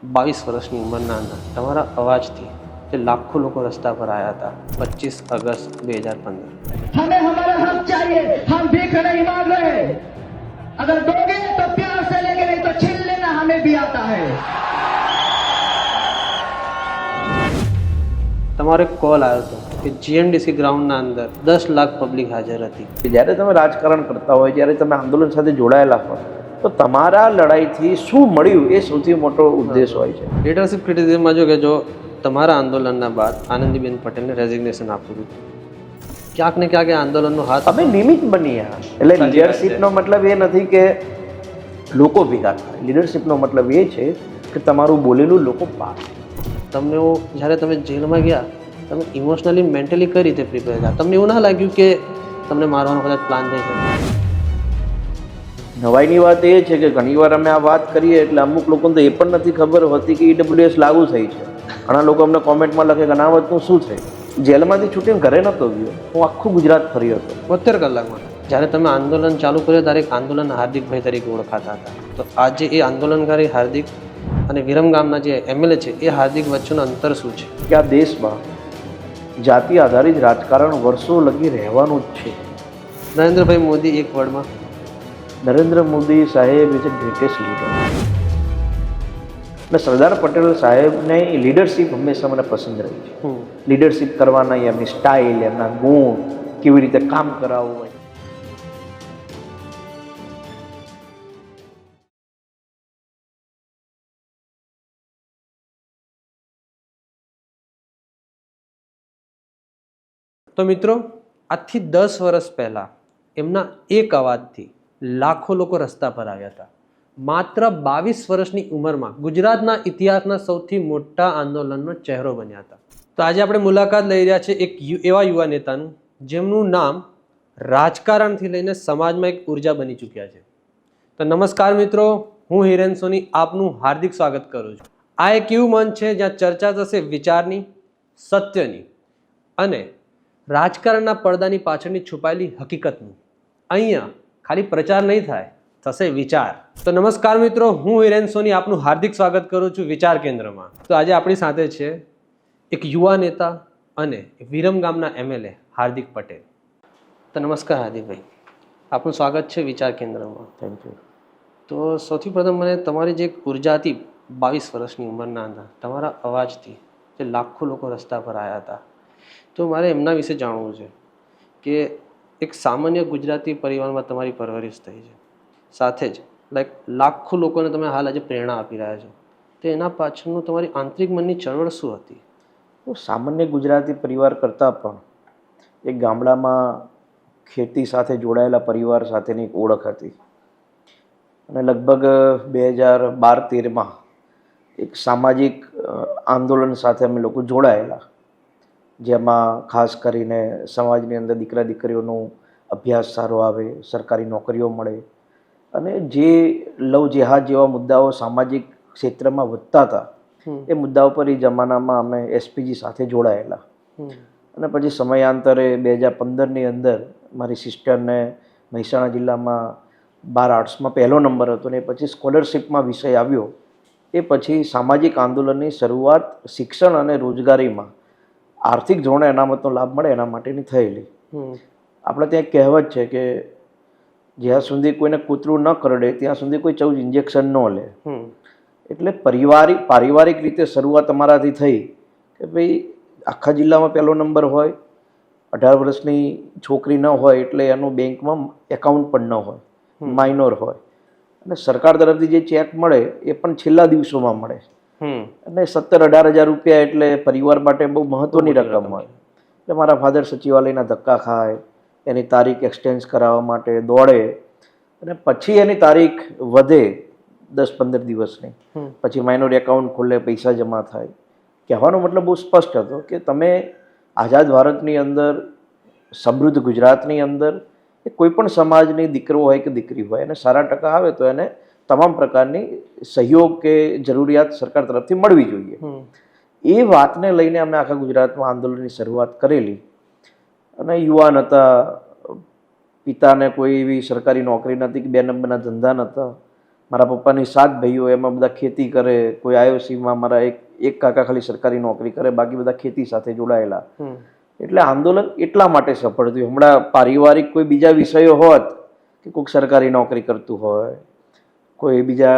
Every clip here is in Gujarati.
22 વર્ષની ઉંમરના અંદર તમારા અવાજથી જે લાખો લોકો રસ્તા પર આવ્યા હતા 25 અગસ્ત 2015। हमें हमारा हक चाहिए, हम भीख नहीं मांग रहे। अगर दोगे तो प्यार से लेंगे, नहीं तो छीन लेना हमें भी आता है। તમારો એક કોલ આવ્યો હતો કે જીએમડીસી ગ્રાઉન્ડના અંદર 10 લાખ પબ્લિક હાજર હતી। જ્યારે તમે રાજકારણ કરતા હોય, જ્યારે તમે આંદોલન સાથે જોડાયેલા હોય, તો તમારા લડાઈથી શું મળ્યું એ સૌથી મોટો ઉદ્દેશ હોય છે। લીડરશિપ ક્રિટિસિઝમમાં જો કે જો તમારા આંદોલનના બાદ આનંદીબેન પટેલને રેઝિગ્નેશન આપ્યું હતું, ક્યાંક ને ક્યાંક એ આંદોલનનો હાથ તમે નિમિત્ત બની ગયા। એટલે લીડરશિપનો મતલબ એ નથી કે લોકો ભેગા થાય, લીડરશિપનો મતલબ એ છે કે તમારું બોલેલું લોકો પાડે। તમને એવું જ્યારે તમે જેલમાં ગયા તમે ઇમોશનલી મેન્ટલી કઈ રીતે પ્રિપેર થયા? તમને એવું ના લાગ્યું કે તમને મારવાનો કદાચ પ્લાન થઈ શકે? નવાઈની વાત એ છે કે ઘણીવાર અમે આ વાત કરીએ એટલે અમુક લોકોને તો એ પણ નથી ખબર હોતી કે ઈડબ્લ્યુએસ લાગુ થઈ છે। ઘણા લોકો અમને કોમેન્ટમાં લખે કે અનામતનું શું છે। જેલમાંથી છૂટીને ઘરે નહોતો ગયો, હું આખું ગુજરાત ફર્યો હતો 72 કલાકમાં। જ્યારે તમે આંદોલન ચાલુ કર્યું ત્યારે એક આંદોલન હાર્દિકભાઈ તરીકે ઓળખાતા હતા, તો આજે એ આંદોલનકારી હાર્દિક અને વિરમગામના જે એમએલએ છે એ હાર્દિક વચ્ચેનું અંતર શું છે? કે આ દેશમાં જાતિ આધારિત રાજકારણ વર્ષો લગી રહેવાનું જ છે। નરેન્દ્રભાઈ મોદી એક વર્ડમાં નરેન્દ્ર મોદી સાહેબ ઇઝ અ ગ્રેટેસ્ટ લીડર। અને સરદાર પટેલ સાહેબને લીડરશિપ હંમેશા મને પસંદ રહી છે। લીડરશિપ કરવાના એમની સ્ટાઇલ, એમના ગુણ, કેવી રીતે કામ કરાવવું હોય। તો મિત્રો, આજથી 10 વર્ષ પહેલાં એમના એક અવાજથી લાખો લોકો રસ્તા પર આવ્યા હતા। માત્ર 22 વર્ષની ઉંમરમાં ગુજરાતના ઇતિહાસના સૌથી મોટા આંદોલનનો ચહેરો બન્યા હતા। તો આજે આપણે મુલાકાત લઈ રહ્યા છે એક એવા યુવા નેતાનું જેમનું નામ રાજકારણથી લઈને સમાજમાં એક ઉર્જા બની ચૂક્યા છે। તો નમસ્કાર મિત્રો, હું હિરેન સોની આપનું હાર્દિક સ્વાગત કરું છું। આ એક એવું મંચ છે જ્યાં ચર્ચા થશે વિચારની, સત્યની અને રાજકારણના પડદાની પાછળની છુપાયેલી હકીકતનું। અહીંયા ખાલી પ્રચાર નહીં થાય, થશે વિચાર। તો નમસ્કાર મિત્રો, હું હિરેન સોની આપનું હાર્દિક સ્વાગત કરું છું વિચાર કેન્દ્રમાં। તો આજે આપણી સાથે છે એક યુવા નેતા અને વિરમગામના એમએલએ હાર્દિક પટેલ। તો નમસ્કાર હાર્દિકભાઈ, આપનું સ્વાગત છે વિચાર કેન્દ્રમાં। Thank you. તો સૌથી પ્રથમ મને તમારી જે એક ઉર્જા હતી 22 વર્ષની ઉંમરના અંદર તમારા અવાજથી જે લાખો લોકો રસ્તા પર આવ્યા હતા, તો મારે એમના વિશે જાણવું છે કે એક સામાન્ય ગુજરાતી પરિવારમાં તમારી પરવરિશ થઈ છે, સાથે જ લાખો લોકોને તમે હાલ આજે પ્રેરણા આપી રહ્યા છો, તો એના પાછળનું તમારી આંતરિક મનની ચળવળ શું હતી? હું સામાન્ય ગુજરાતી પરિવાર કરતાં પણ એક ગામડામાં ખેતી સાથે જોડાયેલા પરિવાર સાથેની એક ઓળખ હતી। અને લગભગ 2012-13માં એક સામાજિક આંદોલન સાથે અમે લોકો જોડાયેલા, જેમાં ખાસ કરીને સમાજની અંદર દીકરા દીકરીઓનો અભ્યાસ સારો આવે, સરકારી નોકરીઓ મળે અને જે લવ જેહાદ જેવા મુદ્દાઓ સામાજિક ક્ષેત્રમાં વધતા હતા એ મુદ્દાઓ પર એ જમાનામાં અમે એસપીજી સાથે જોડાયેલા। અને પછી સમયાંતરે 2015ની અંદર મારી સિસ્ટરને મહેસાણા જિલ્લામાં બાર આર્ટ્સમાં પહેલો નંબર હતો ને પછી સ્કોલરશિપમાં વિષય આવ્યો। એ પછી સામાજિક આંદોલનની શરૂઆત શિક્ષણ અને રોજગારીમાં આર્થિક ધોરણે અનામતનો લાભ મળે એના માટેની થયેલી। આપણે ત્યાં એક કહેવત છે કે જ્યાં સુધી કોઈને કૂતરું ન કરડે ત્યાં સુધી કોઈ 14 ઇન્જેક્શન ન લે। એટલે પારિવારિક રીતે શરૂઆત અમારાથી થઈ કે ભાઈ આખા જિલ્લામાં પહેલો નંબર હોય, 18 વર્ષની છોકરી ન હોય એટલે એનું બેંકમાં એકાઉન્ટ પણ ન હોય, માઇનોર હોય, અને સરકાર તરફથી જે ચેક મળે એ પણ છેલ્લા દિવસોમાં મળે। અને 17-18 હજાર રૂપિયા એટલે પરિવાર માટે બહુ મહત્વની રકમ હોય। એટલે મારા ફાધર સચિવાલયના ધક્કા ખાય, એની તારીખ એક્સચેન્જ કરાવવા માટે દોડે અને પછી એની તારીખ વધે 10-15 દિવસની, પછી માઇનોર એકાઉન્ટ ખોલે, પૈસા જમા થાય। કહેવાનો મતલબ બહુ સ્પષ્ટ હતો કે તમે આઝાદ ભારતની અંદર, સમૃદ્ધ ગુજરાતની અંદર કોઈ પણ સમાજની દીકરો હોય કે દીકરી હોય એને સારા ટકા આવે તો એને તમામ પ્રકારની સહયોગ કે જરૂરિયાત સરકાર તરફથી મળવી જોઈએ। એ વાતને લઈને અમે આખા ગુજરાતમાં આંદોલનની શરૂઆત કરેલી। અને યુવાન હતા, પિતાને કોઈ એવી સરકારી નોકરી નથી કે 2 નંબરના ધંધા નહોતા, મારા પપ્પાની 7 ભાઈઓ, એમાં બધા ખેતી કરે. કોઈ આઈઓસીમાં મારા એક કાકા ખાલી સરકારી નોકરી કરે, બાકી બધા ખેતી સાથે જોડાયેલા. એટલે આંદોલન એટલા માટે સફળ થયું. હમણાં પારિવારિક કોઈ બીજા વિષયો હોત કે કોઈક સરકારી નોકરી કરતું હોય, કોઈ બીજા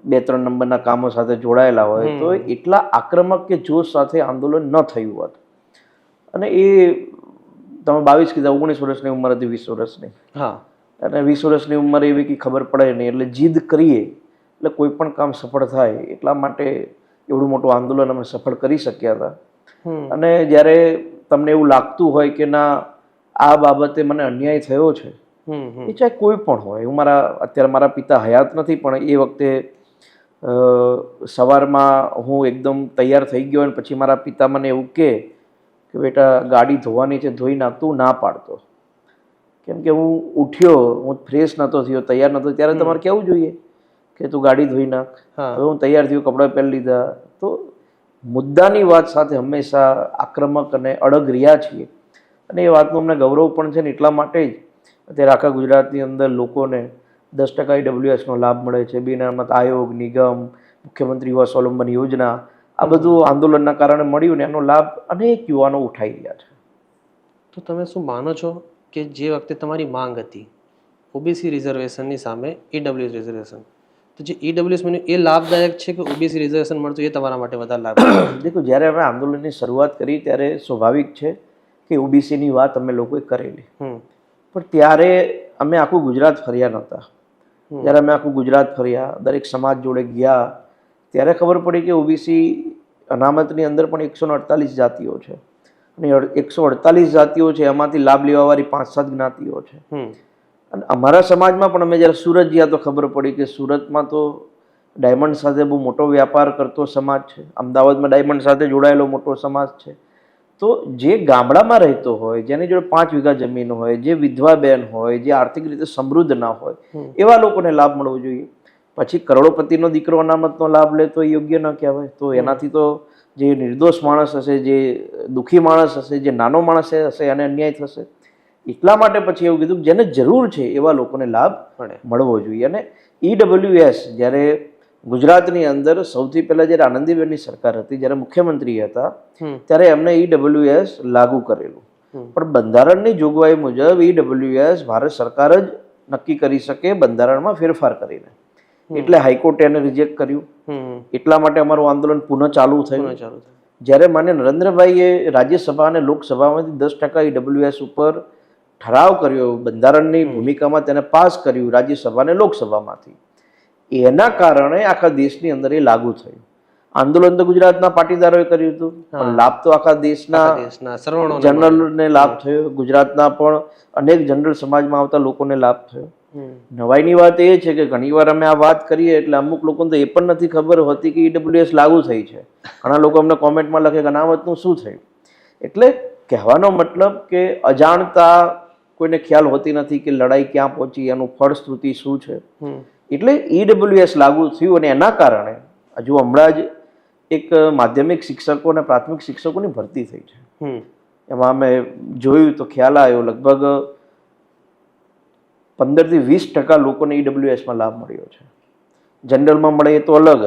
2-3 નંબરના કામો સાથે જોડાયેલા હોય, તો એટલા આક્રમક કે જોશ સાથે આંદોલન ન થયું હોત. અને એ તમે 22 કીધા, 19 વર્ષની ઉંમર હતી, 20 વર્ષની. હા. અને 20 વર્ષની ઉંમર એવી કે ખબર પડે નહીં, એટલે જીદ કરીએ એટલે કોઈ પણ કામ સફળ થાય. એટલા માટે એવડું મોટું આંદોલન અમે સફળ કરી શક્યા હતા. અને જ્યારે તમને એવું લાગતું હોય કે ના, આ બાબતે મને અન્યાય થયો છે, એ ચાહે કોઈ પણ હોય. અત્યારે મારા પિતા હયાત નથી, પણ એ વખતે સવારમાં હું એકદમ તૈયાર થઈ ગયો અને પછી મારા પિતા મને એવું કે બેટા ગાડી ધોવાની છે, ધોઈ નાખ. તું ના પાડતો, કેમ કે હું ઉઠ્યો, હું ફ્રેશ નહોતો થયો, તૈયાર નહોતો. ત્યારે તમારે કેવું જોઈએ કે તું ગાડી ધોઈ નાખ. હવે હું તૈયાર થયો, કપડાં પહેરી લીધા. તો મુદ્દાની વાત સાથે હંમેશા આક્રમક અને અડગ રહ્યા છીએ. અને એ વાતનું અમને ગૌરવ પણ છે ને. એટલા માટે જ અત્યારે આખા ગુજરાતની અંદર લોકોને 10% EWSનો લાભ મળે છે. બિન અનામત આયોગ, નિગમ, મુખ્યમંત્રી યુવા સ્વાવલંબન યોજના, આ બધું આંદોલનના કારણે મળ્યું ને એનો લાભ અનેક યુવાનો ઉઠાઈ રહ્યા છે. તો તમે શું માનો છો કે જે વખતે તમારી માંગ હતી ઓબીસી રિઝર્વેશનની સામે EWS રિઝર્વેશન, તો જે EWS બન્યું એ લાભદાયક છે કે ઓબીસી રિઝર્વેશન મળતું એ તમારા માટે વધારે લાભદાયક? દેખો, જ્યારે અમે આંદોલનની શરૂઆત કરી ત્યારે સ્વાભાવિક છે કે ઓબીસીની વાત અમે લોકોએ કરેલી, પણ ત્યારે અમે આખું ગુજરાત ફર્યા નહોતા. જ્યારે અમે આખું ગુજરાત ફર્યા, દરેક સમાજ જોડે ગયા, ત્યારે ખબર પડી કે ઓબીસી અનામતની અંદર પણ 148 જાતિઓ છે. અને 148 જાતિઓ છે, એમાંથી લાભ લેવાવાળી 5-7 જ્ઞાતિઓ છે. અને અમારા સમાજમાં પણ અમે જ્યારે સુરત ગયા તો ખબર પડી કે સુરતમાં તો ડાયમંડ સાથે બહુ મોટો વ્યાપાર કરતો સમાજ છે. અમદાવાદમાં ડાયમંડ સાથે જોડાયેલો મોટો સમાજ છે. તો જે ગામડામાં રહેતો હોય, જેની જોડે 5 વીઘા જમીન હોય, જે વિધવા બેન હોય, જે આર્થિક રીતે સમૃદ્ધ ના હોય, એવા લોકોને લાભ મળવો જોઈએ. પછી કરોડોપતિનો દીકરો અનામતનો લાભ લે તો યોગ્ય ન કહેવાય. તો એનાથી તો જે નિર્દોષ માણસ હશે, જે દુઃખી માણસ હશે, જે નાનો માણસ હશે, એને અન્યાય થશે. એટલા માટે પછી એવું કીધું જેને જરૂર છે એવા લોકોને લાભ મળવો જોઈએ. અને EWS જ્યારે ગુજરાતની અંદર સૌથી પહેલા જ્યારે આનંદીબેનની સરકાર હતી, જ્યારે મુખ્યમંત્રી હતા, ત્યારે એમને EWS લાગુ કરેલું. પણ બંધારણની જોગવાઈ મુજબ EWS ભારત સરકાર જ નક્કી કરી શકે બંધારણમાં ફેરફાર કરીને. એટલે હાઈકોર્ટે એને રિજેક્ટ કર્યું. એટલા માટે અમારું આંદોલન પુનઃ ચાલુ થયું. જ્યારે માન્ય નરેન્દ્રભાઈએ રાજ્યસભા અને લોકસભામાંથી 10% EWS ઉપર ઠરાવ કર્યો, બંધારણની ભૂમિકામાં તેને પાસ કર્યું રાજ્યસભા અને લોકસભામાંથી, એના કારણે આખા દેશની અંદર એ લાગુ થયું. આંદોલન તો ગુજરાતના પાટીદારોએ કર્યું હતું, પણ લાભ તો આખા દેશના જનરલને લાભ થયો. ગુજરાતના પણ અનેક જનરલ સમાજમાં આવતા લોકોને લાભ થયો. નવાઈની વાત એ છે કે ઘણીવાર અમે આ વાત કરીએ એટલે અમુક લોકોને તો એ પણ નથી ખબર હોતી કે EWS લાગુ થઈ છે. ઘણા લોકો અમને કોમેન્ટમાં લખે કે અનામતનું શું થયું. એટલે કહેવાનો મતલબ કે અજાણતા કોઈને ખ્યાલ હોતી નથી કે લડાઈ ક્યાં પહોંચી, એનું ફળશ્રુતિ શું છે. એટલે EWS લાગુ થયું અને એના કારણે હજુ હમણાં જ એક માધ્યમિક શિક્ષકો અને પ્રાથમિક શિક્ષકોની ભરતી થઈ છે. એમાં અમે જોયું તો ખ્યાલ આવ્યો લગભગ 15 થી 20% લોકોને EWSમાં લાભ મળ્યો છે. જનરલમાં મળે એ તો અલગ.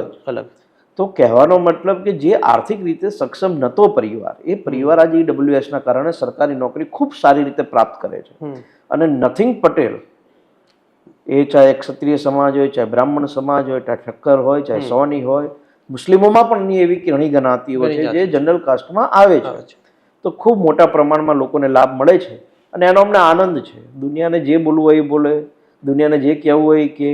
તો કહેવાનો મતલબ કે જે આર્થિક રીતે સક્ષમ નહોતો પરિવાર, એ પરિવાર આજે EWSના કારણે સરકારી નોકરી ખૂબ સારી રીતે પ્રાપ્ત કરે છે. અને નથિંગ પટેલ, એ ચાહે ક્ષત્રિય સમાજ હોય, ચાહે બ્રાહ્મણ સમાજ હોય, ચાહે ઠક્કર હોય, ચાહે સોની હોય, મુસ્લિમોમાં પણ એવી ઘણી જ્ઞાતિઓ છે જે જનરલ કાસ્ટમાં આવે છે. તો ખૂબ મોટા પ્રમાણમાં લોકોને લાભ મળે છે અને એનો અમને આનંદ છે. દુનિયાને જે બોલવું હોય એ બોલે, દુનિયાને જે કહેવું હોય કે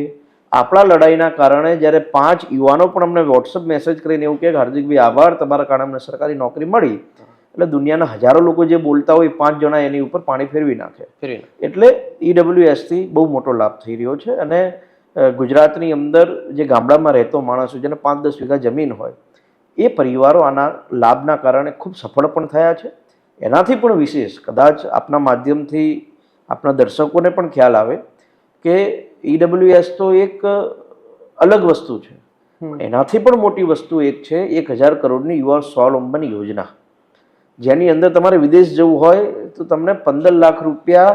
આપણા લડાઈના કારણે જ્યારે 5 યુવાનો પણ અમને વોટ્સઅપ મેસેજ કરીને એવું કહે કે હાર્દિકભાઈ આભાર, તમારા કારણે અમને સરકારી નોકરી મળી, એટલે દુનિયાના હજારો લોકો જે બોલતા હોય 5 જણા એની ઉપર પાણી ફેરવી નાખે. એટલે EWSથી બહુ મોટો લાભ થઈ રહ્યો છે. અને ગુજરાતની અંદર જે ગામડામાં રહેતો માણસ હોય, જેને 5-10 વીઘા જમીન હોય, એ પરિવારો આના લાભના કારણે ખૂબ સફળ પણ થયા છે. એનાથી પણ વિશેષ કદાચ આપના માધ્યમથી આપના દર્શકોને પણ ખ્યાલ આવે કે EWS તો એક અલગ વસ્તુ છે. એનાથી પણ મોટી વસ્તુ એક છે 1000 કરોડની યુવા સ્વાવલંબન યોજના, જેની અંદર તમારે વિદેશ જવું હોય તો તમને 15 લાખ રૂપિયા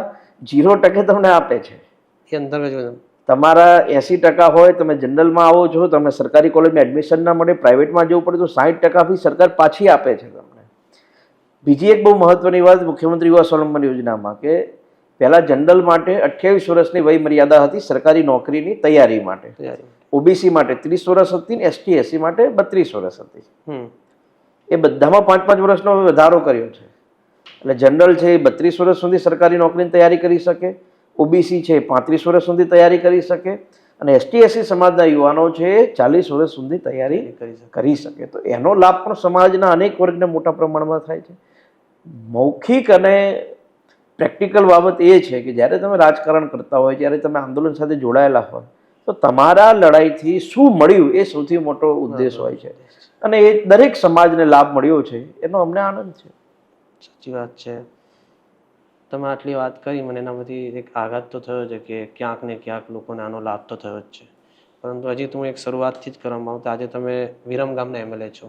0% તમને આપે છે. તમારા 80% હોય, તમે જનરલમાં આવો છો, તમે સરકારી કોલેજમાં એડમિશન ના મળે, પ્રાઇવેટમાં જવું પડે તો 60% ફી સરકાર પાછી આપે છે તમને. બીજી એક બહુ મહત્વની વાત મુખ્યમંત્રી યુવા સ્વાવલંબન યોજનામાં કે પહેલાં જનરલ માટે 28 વર્ષની વય મર્યાદા હતી સરકારી નોકરીની તૈયારી માટે, ઓબીસી માટે 30 વર્ષ હતી ને એસટી એસસી માટે 32 વર્ષ હતી. એ બધામાં 5-5 વર્ષનો વધારો કર્યો છે. એટલે જનરલ છે એ 32 વર્ષ સુધી સરકારી નોકરીની તૈયારી કરી શકે, ઓબીસી છે 35 વર્ષ સુધી તૈયારી કરી શકે, અને એસટી એસસી સમાજના યુવાનો છે 40 વર્ષ સુધી તૈયારી કરી શકે. તો એનો લાભ પણ સમાજના અનેક વર્ગને મોટા પ્રમાણમાં થાય છે. મૌખિક અને પ્રેક્ટિકલ બાબત એ છે કે જ્યારે તમે રાજકારણ કરતા હોય, જ્યારે તમે આંદોલન સાથે જોડાયેલા હોય, તો તમારા લડાઈથી શું મળ્યું એ સૌથી મોટો ઉદ્દેશ હોય છે, અને એ દરેક સમાજને લાભ મળ્યો છે એનો અમને આનંદ છે. સાચી વાત છે. તમે આટલી વાત કરી, મને એના બધી એક આઘાત તો થયો છે કે ક્યાંક ને ક્યાંક લોકોને આનો લાભ તો થયો જ છે, પરંતુ હજી તો હું એક શરૂઆતથી જ કરવામાં આવું. આજે તમે વિરમગામના એમએલએ છો.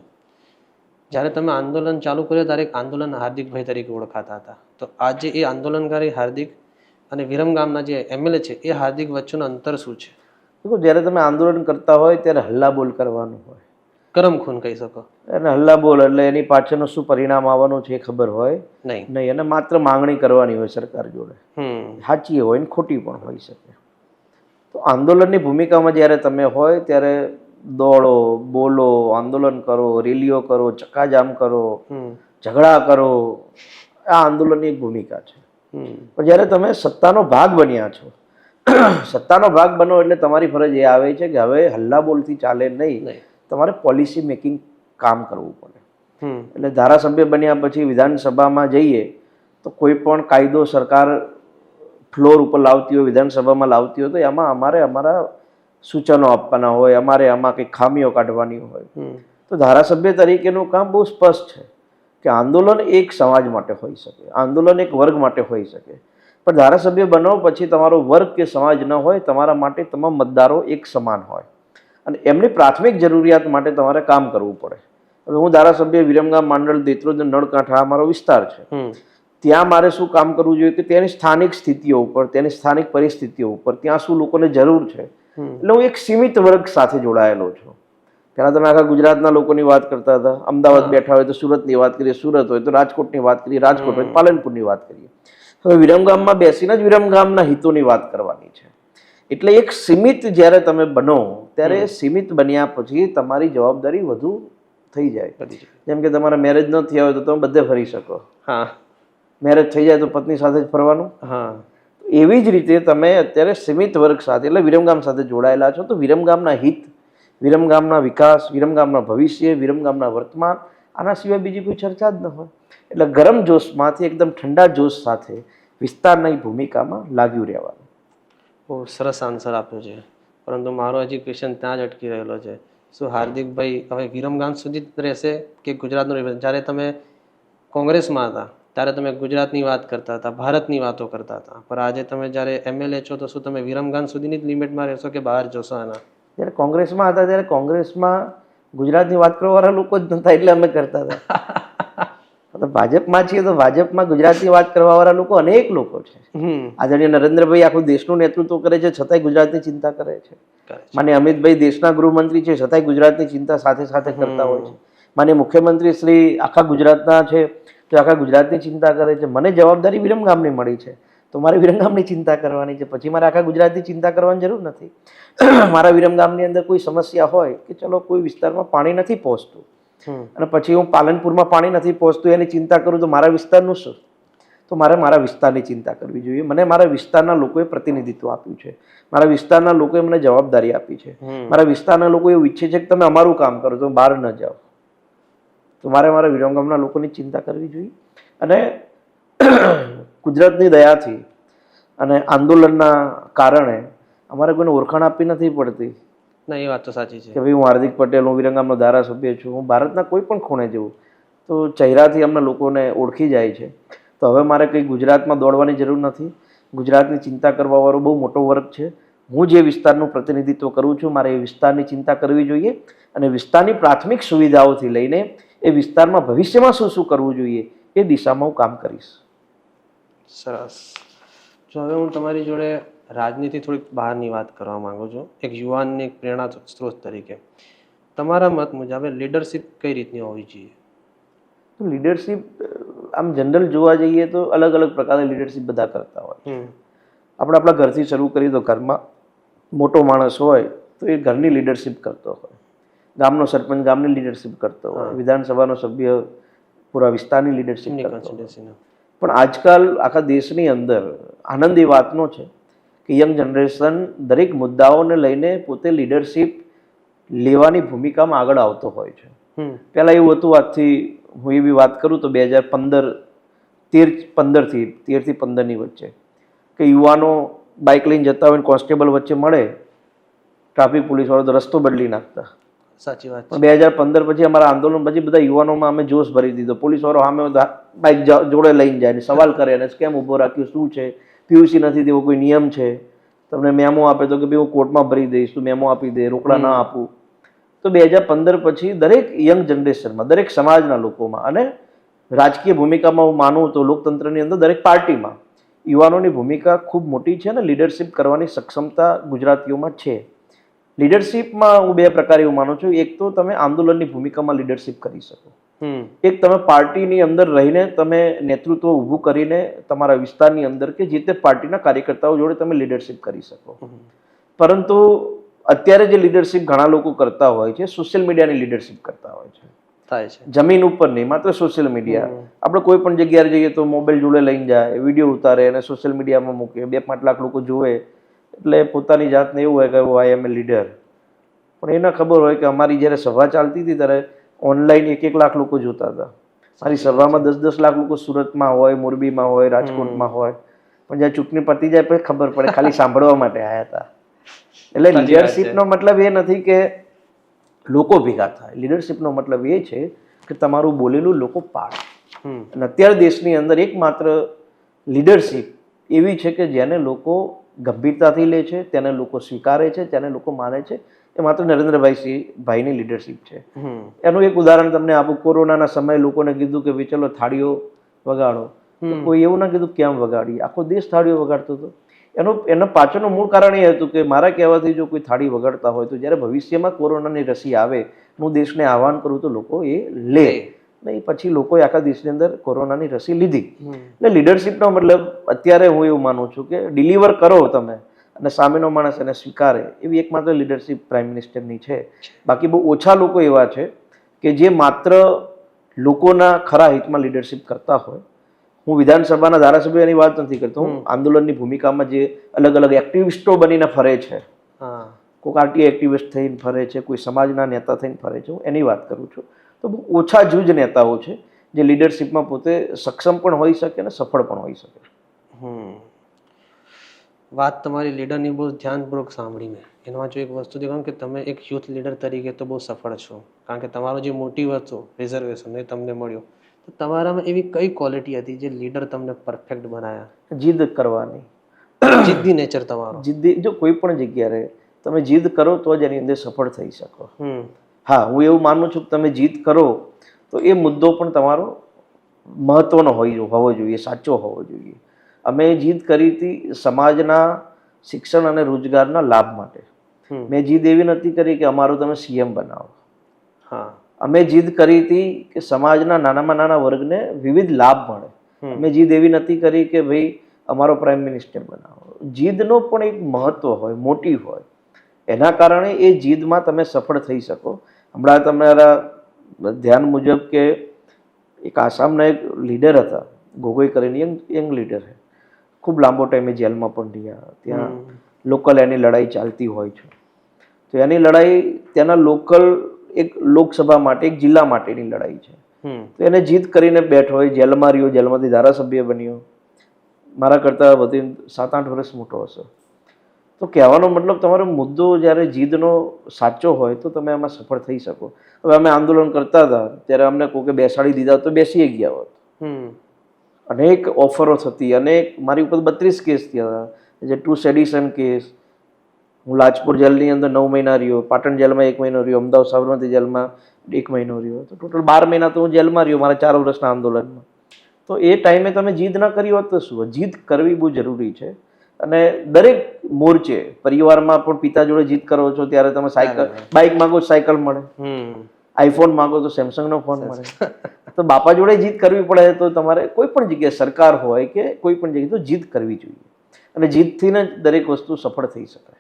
જ્યારે તમે આંદોલન ચાલુ કર્યું ત્યારે એક આંદોલન હાર્દિકભાઈ તરીકે ઓળખાતા હતા. તો આજે એ આંદોલનકારી હાર્દિક અને વિરમગામના જે એમએલએ છે એ હાર્દિક વચ્ચેનું અંતર શું છે? દેખો, જ્યારે તમે આંદોલન કરતા હોય ત્યારે હલ્લાબોલ કરવાનું હોય, ગરમ ખૂન કહી શકો. અને હલ્લાબોલ એટલે એની પાછળનું શું પરિણામ આવવાનું છે એ ખબર હોય નહીં. અને માત્ર માંગણી કરવાની હોય સરકાર જોડે, સાચી હોય ને ખોટી પણ હોઈ શકે. તો આંદોલનની ભૂમિકામાં જ્યારે તમે હોય ત્યારે દોડો, બોલો, આંદોલન કરો, રેલીઓ કરો, ચક્કાજામ કરો, ઝઘડા કરો, આ આંદોલનની એક ભૂમિકા છે. પણ જ્યારે તમે સત્તાનો ભાગ બન્યા છો, સત્તાનો ભાગ બનો એટલે તમારી ફરજ એ આવે છે કે હવે હલ્લાબોલથી ચાલે નહીં, તમારે પોલિસી મેકિંગ કામ કરવું પડે. એટલે ધારાસભ્ય બન્યા પછી વિધાનસભામાં જઈએ તો કોઈ પણ કાયદો સરકાર ફ્લોર ઉપર લાવતી હોય, વિધાનસભામાં લાવતી હોય, તો એમાં અમારે અમારા સૂચનો આપવાના હોય, અમારે આમાં કંઈક ખામીઓ કાઢવાની હોય. તો ધારાસભ્ય તરીકેનું કામ બહુ સ્પષ્ટ છે કે આંદોલન એક સમાજ માટે હોઈ શકે, આંદોલન એક વર્ગ માટે હોઈ શકે, પણ ધારાસભ્ય બનો પછી તમારો વર્ગ કે સમાજ ન હોય, તમારા માટે તમામ મતદારો એક સમાન હોય અને એમની પ્રાથમિક જરૂરિયાત માટે તમારે કામ કરવું પડે. હવે હું ધારાસભ્ય વિરમગામ માંડલ દેત્રોદ નળકાંઠા મારો વિસ્તાર છે, ત્યાં મારે શું કામ કરવું જોઈએ કે તેની સ્થાનિક સ્થિતિઓ ઉપર, તેની સ્થાનિક પરિસ્થિતિઓ ઉપર, ત્યાં શું લોકોને જરૂર છે. એટલે હું એક સીમિત વર્ગ સાથે જોડાયેલો છું. પહેલાં તમે આખા ગુજરાતના લોકોની વાત કરતા હતા, અમદાવાદ બેઠા હોય તો સુરતની વાત કરીએ, સુરત હોય તો રાજકોટની વાત કરીએ, રાજકોટ હોય તો પાલનપુરની વાત કરીએ. હવે વિરમગામમાં બેસીને જ વિરમગામના હિતોની વાત કરવાની છે. એટલે એક સીમિત જ્યારે તમે બનો ત્યારે સીમિત બન્યા પછી તમારી જવાબદારી વધુ થઈ જાય. જેમ કે તમારા મેરેજ ન થયા હોય તો તમે બધે ફરી શકો, મેરેજ થઈ જાય તો પત્ની સાથે જ ફરવાનું. એવી જ રીતે તમે અત્યારે સીમિત વર્ગ સાથે એટલે વિરમગામ સાથે જોડાયેલા છો, તો વિરમગામના હિત, વિરમગામના વિકાસ, વિરમગામના ભવિષ્ય, વિરમગામના વર્તમાન, આના સિવાય બીજી કોઈ ચર્ચા જ ન હોય. એટલે ગરમ જોશમાંથી એકદમ ઠંડા જોશ સાથે વિસ્તારની ભૂમિકામાં લાગ્યું રહેવાનું. બહુ સરસ આન્સર આપ્યો છે, પરંતુ મારો હજી ક્વેશ્ચન ત્યાં જ અટકી રહેલો છે. શું હાર્દિકભાઈ હવે વિરમગામ સુધી જ રહેશે કે ગુજરાતનું રહેશે? જ્યારે તમે કોંગ્રેસમાં હતા ત્યારે તમે ગુજરાતની વાત કરતા હતા, ભારતની વાતો કરતા હતા, પણ આજે તમે જ્યારે એમએલએ છો તો શું તમે વિરમગામ સુધીની જ લિમિટમાં રહેશો કે બહાર જોશો? આના જ્યારે કોંગ્રેસમાં હતા ત્યારે કોંગ્રેસમાં ગુજરાતની વાત કરવાવાળા લોકો જ નહોતા એટલે અમે કરતા હતા. ભાજપમાં છીએ તો ભાજપમાં ગુજરાતની વાત કરવાવાળા લોકો અનેક લોકો છે. આદરણીય નરેન્દ્રભાઈ આખું દેશનું નેતૃત્વ કરે છે છતાંય ગુજરાતની ચિંતા કરે છે. માન્ય અમિતભાઈ દેશના ગૃહમંત્રી છે છતાંય ગુજરાતની ચિંતા સાથે સાથે કરતા હોય છે. માન્ય મુખ્યમંત્રી શ્રી આખા ગુજરાતના છે તો આખા ગુજરાતની ચિંતા કરે છે. મને જવાબદારી વિરમગામની મળી છે તો મારે વિરમગામની ચિંતા કરવાની છે, પછી મારે આખા ગુજરાતની ચિંતા કરવાની જરૂર નથી. મારા વિરમગામની અંદર કોઈ સમસ્યા હોય કે ચલો કોઈ વિસ્તારમાં પાણી નથી પહોંચતું અને પછી હું પાલનપુરમાં પાણી નથી પહોંચતું એની ચિંતા કરું તો મારા વિસ્તારનું શું? તો મારે મારા વિસ્તારની ચિંતા કરવી જોઈએ. મને મારા વિસ્તારના લોકોએ પ્રતિનિધિત્વ આપ્યું છે, મારા વિસ્તારના લોકોએ મને જવાબદારી આપી છે, મારા વિસ્તારના લોકો એવું ઈચ્છે છે કે તમે અમારું કામ કરો, તમે બહાર ન જાઓ. તો મારે મારા વિરમગામના લોકોની ચિંતા કરવી જોઈએ. અને કુદરતની દયાથી અને આંદોલનના કારણે અમારે કોઈને ઓળખાણ આપવી નથી પડતી. ના, એ વાત તો સાચી છે કે ભાઈ હું હાર્દિક પટેલ, હું વિરમગામનો ધારાસભ્ય છું, હું ભારતના કોઈ પણ ખૂણે જઉં તો ચહેરાથી અમને લોકોને ઓળખી જાય છે. તો હવે મારે કંઈ ગુજરાતમાં દોડવાની જરૂર નથી. ગુજરાતની ચિંતા કરવાવાળો બહુ મોટો વર્ગ છે. હું જે વિસ્તારનું પ્રતિનિધિત્વ કરું છું મારે એ વિસ્તારની ચિંતા કરવી જોઈએ અને વિસ્તારની પ્રાથમિક સુવિધાઓથી લઈને એ વિસ્તારમાં ભવિષ્યમાં શું શું કરવું જોઈએ એ દિશામાં હું કામ કરીશ. સરસ. જો હવે હું તમારી જોડે રાજનીતિ થોડીક બહારની વાત કરવા માંગુ છું, એક યુવાનને એક પ્રેરણા સ્ત્રોત તરીકે તમારા મત મુજબ લીડરશિપ કઈ રીતની હોવી જોઈએ? તો લીડરશિપ આમ જનરલ જોવા જઈએ તો અલગ અલગ પ્રકારની લીડરશિપ બધા કરતા હોય છે. આપણે આપણા ઘરથી શરૂ કરીએ તો ઘરમાં મોટો માણસ હોય તો એ ઘરની લીડરશિપ કરતો હોય, ગામનો સરપંચ ગામની લીડરશિપ કરતો હોય, વિધાનસભાનો સભ્ય પૂરા વિસ્તારની લીડરશિપ કરતો હોય. પણ આજકાલ આખા દેશની અંદર આનંદ એ વાતનો છે કે યંગ જનરેશન દરેક મુદ્દાઓને લઈને પોતે લીડરશિપ લેવાની ભૂમિકામાં આગળ આવતો હોય છે. પહેલાં એવું હતું, આજથી હું એવી વાત કરું તો 13-15ની વચ્ચે કે યુવાનો બાઇક લઈને જતા હોય, કોન્સ્ટેબલ વચ્ચે મળે, ટ્રાફિક પોલીસવાળો તો રસ્તો બદલી નાખતા. સાચી વાત. પણ 2015 પછી અમારા આંદોલન પછી બધા યુવાનોમાં અમે જોશ ભરી દીધો. પોલીસવાળો સામે બાઇક જોડે લઈને જાય ને સવાલ કરે અને કેમ ઊભો રાખ્યું, શું છે, પીયુસી નથી તેવો કોઈ નિયમ છે, તમને મેમો આપે તો કે ભાઈ હું કોર્ટમાં ભરી દઈશ, તું મેમો આપી દે, રોકડા ના આપું. તો 2015 પછી દરેક યંગ જનરેશનમાં, દરેક સમાજના લોકોમાં અને રાજકીય ભૂમિકામાં હું માનું તો લોકતંત્રની અંદર દરેક પાર્ટીમાં યુવાનોની ભૂમિકા ખૂબ મોટી છે અને લીડરશિપ કરવાની સક્ષમતા ગુજરાતીઓમાં છે. લીડરશિપમાં હું બે પ્રકાર એવું માનું છું. એક તો તમે આંદોલનની ભૂમિકામાં લીડરશિપ કરી શકો, એક તમે પાર્ટીની અંદર રહીને તમે નેતૃત્વ ઊભું કરીને તમારા વિસ્તારની અંદર કે જે તે પાર્ટીના કાર્યકર્તાઓ જોડે તમે લીડરશિપ કરી શકો. પરંતુ અત્યારે જે લીડરશિપ ઘણા લોકો કરતા હોય છે, સોશિયલ મીડિયાની લીડરશિપ કરતા હોય છે. થાય છે જમીન ઉપર નહીં, માત્ર સોશિયલ મીડિયા. આપણે કોઈ પણ જગ્યાએ જઈએ તો મોબાઈલ જોડે લઈને જાય, વિડીયો ઉતારે અને સોશિયલ મીડિયામાં મૂકે, 2-5 લાખ લોકો જોવે એટલે પોતાની જાતને એવું હોય કે આઈ એમ એ લીડર. પણ એને ખબર હોય કે અમારી જ્યારે સભા ચાલતી હતી ત્યારે ઓનલાઈન 1-1 લાખ લોકો જોતા હતા. મારી સભામાં 10-10 લાખ લોકો સુરતમાં હોય, મોરબીમાં હોય, રાજકોટમાં હોય, પણ જ્યારે ચૂંટણી પતી જાય પછી ખબર પડે ખાલી સાંભળવા માટે આવ્યા હતા. એટલે લીડરશિપનો મતલબ એ નથી કે લોકો ભેગા થાય. લીડરશિપનો મતલબ એ છે કે તમારું બોલેલું લોકો પાડે. અને અત્યારે દેશની અંદર એકમાત્ર લીડરશિપ એવી છે કે જેને લોકો ગંભીરતાથી લે છે, તેને લોકો સ્વીકારે છે, તેને લોકો માને છે, એ માત્ર નરેન્દ્રભાઈની લીડરશિપ છે. એનું એક ઉદાહરણ તમને આપું. કોરોનાના સમયે લોકોને કીધું કે ભાઈ ચલો થાળીઓ વગાડો, તો કોઈ એવું ના કીધું કેમ વગાડી, આખો દેશ થાળીઓ વગાડતો હતો. એનો પાછળનું મૂળ કારણ એ હતું કે મારા કહેવાથી જો કોઈ થાળી વગાડતા હોય તો જ્યારે ભવિષ્યમાં કોરોનાની રસી આવે, હું દેશને આહવાન કરું તો લોકો એ લે. નહીં પછી લોકોએ આખા દેશની અંદર કોરોનાની રસી લીધી. એટલે લીડરશિપનો મતલબ અત્યારે હું એવું માનું છું કે ડિલિવર કરો તમે અને સામેનો માણસ એને સ્વીકારે, એવી એકમાત્ર લીડરશિપ પ્રાઇમ મિનિસ્ટરની છે. બાકી બહુ ઓછા લોકો એવા છે કે જે માત્ર લોકોના ખરા હિતમાં લીડરશિપ કરતા હોય. હું વિધાનસભાના ધારાસભ્યોની વાત નથી કરતો, હું આંદોલનની ભૂમિકામાં જે અલગ અલગ એક્ટિવિસ્ટો બનીને ફરે છે, કોઈ આરટીઆઈ એક્ટિવિસ્ટ થઈને ફરે છે, કોઈ સમાજના નેતા થઈને ફરે છે, હું એની વાત કરું છું. તો બહુ ઓછા જૂજ નેતાઓ છે જે લીડરશિપમાં પોતે સક્ષમ પણ હોઈ શકે અને સફળ પણ હોઈ શકે. વાત તમારી લીડરની બહુ ધ્યાનપૂર્વક સાંભળીને એમાં જો એક વસ્તુ દેખાણ કે તમે એક યુથ લીડર તરીકે તો બહુ સફળ છો, કારણ કે તમારો જે મોટિવ હતો રિઝર્વેશન એ તમને મળ્યો. તો તમારામાં એવી કઈ ક્વોલિટી હતી જે લીડર તમને પરફેક્ટ બનાવ્યા? જીદ કરવાની, જિદ્દી નેચર તમારો. જીદ્દી, જો કોઈ પણ જગ્યાએ તમે જીદ કરો તો જ એની અંદર સફળ થઈ શકો. હા, હું એવું માનું છું કે તમે જીદ કરો તો એ મુદ્દો પણ તમારો મહત્વનો હોવો જોઈએ, સાચો હોવો જોઈએ. અમે જીદ કરી હતી સમાજના શિક્ષણ અને રોજગારના લાભ માટે. મેં જીદ એવી નથી કરી કે અમારું તમે સીએમ બનાવો. અમે જીદ કરી હતી કે સમાજના નાનામાં નાના વર્ગને વિવિધ લાભ મળે. અમે જીદ એવી નથી કરી કે ભાઈ અમારો પ્રાઇમ મિનિસ્ટર બનાવો. જીદનો પણ એક મહત્વ હોય, મોટી હોય. એના કારણે એ જીદમાં તમે સફળ થઈ શકો. હમણાં તમારા ધ્યાન મુજબ કે એક આસામના એક લીડર હતા, ગોગોઈ કરીને, યંગ લીડર છે, ખૂબ લાંબો ટાઈમે જેલમાં પણ રહ્યા. ત્યાં લોકલ એની લડાઈ ચાલતી હોય છે. તો એની લડાઈ ત્યાંના લોકલ એક લોકસભા માટે, એક જિલ્લા માટેની લડાઈ છે. તો એને જીદ કરીને બેઠો હોય, જેલમાં રહ્યો, જેલમાંથી ધારાસભ્ય બન્યો. મારા કરતાં વધુ 7-8 વર્ષ મોટો હશે. તો કહેવાનો મતલબ તમારો મુદ્દો જ્યારે જીદનો સાચો હોય તો તમે એમાં સફળ થઈ શકો. હવે અમે આંદોલન કરતા હતા ત્યારે અમને કોઈ કે બેસાડી દીધા તો બેસી ગયા હોત. અનેક ઓફરો થતી, અનેક, મારી ઉપર 32 કેસ થયા હતા, જે ટુ સેડિશન કેસ. હું લાજપુર જેલની અંદર 9 મહિના રહ્યો, પાટણ જેલમાં 1 મહિનો રહ્યો, અમદાવાદ સાબરમતી જેલમાં 1 મહિનો રહ્યો. તો ટોટલ 12 મહિના તો હું જેલમાં રહ્યો મારા 4 વર્ષના આંદોલનમાં. તો એ ટાઈમે તમે જીદ ના કરી હોત તો શું? જીદ કરવી બહુ જરૂરી છે. અને દરેક મોરચે પરિવારમાં પણ પિતા જોડે જીત કરો છો ત્યારે તમે સાયકલ બાઇક માંગો તો સાયકલ મળે, આઈફોન માંગો તો સેમસંગનો ફોન મળે. તો બાપા જોડે જીત કરવી પડે તો તમારે કોઈ પણ જગ્યાએ સરકાર હોય કે કોઈ પણ જગ્યાએ તો જીત કરવી જોઈએ, અને જીતથી જ દરેક વસ્તુ સફળ થઈ શકાય.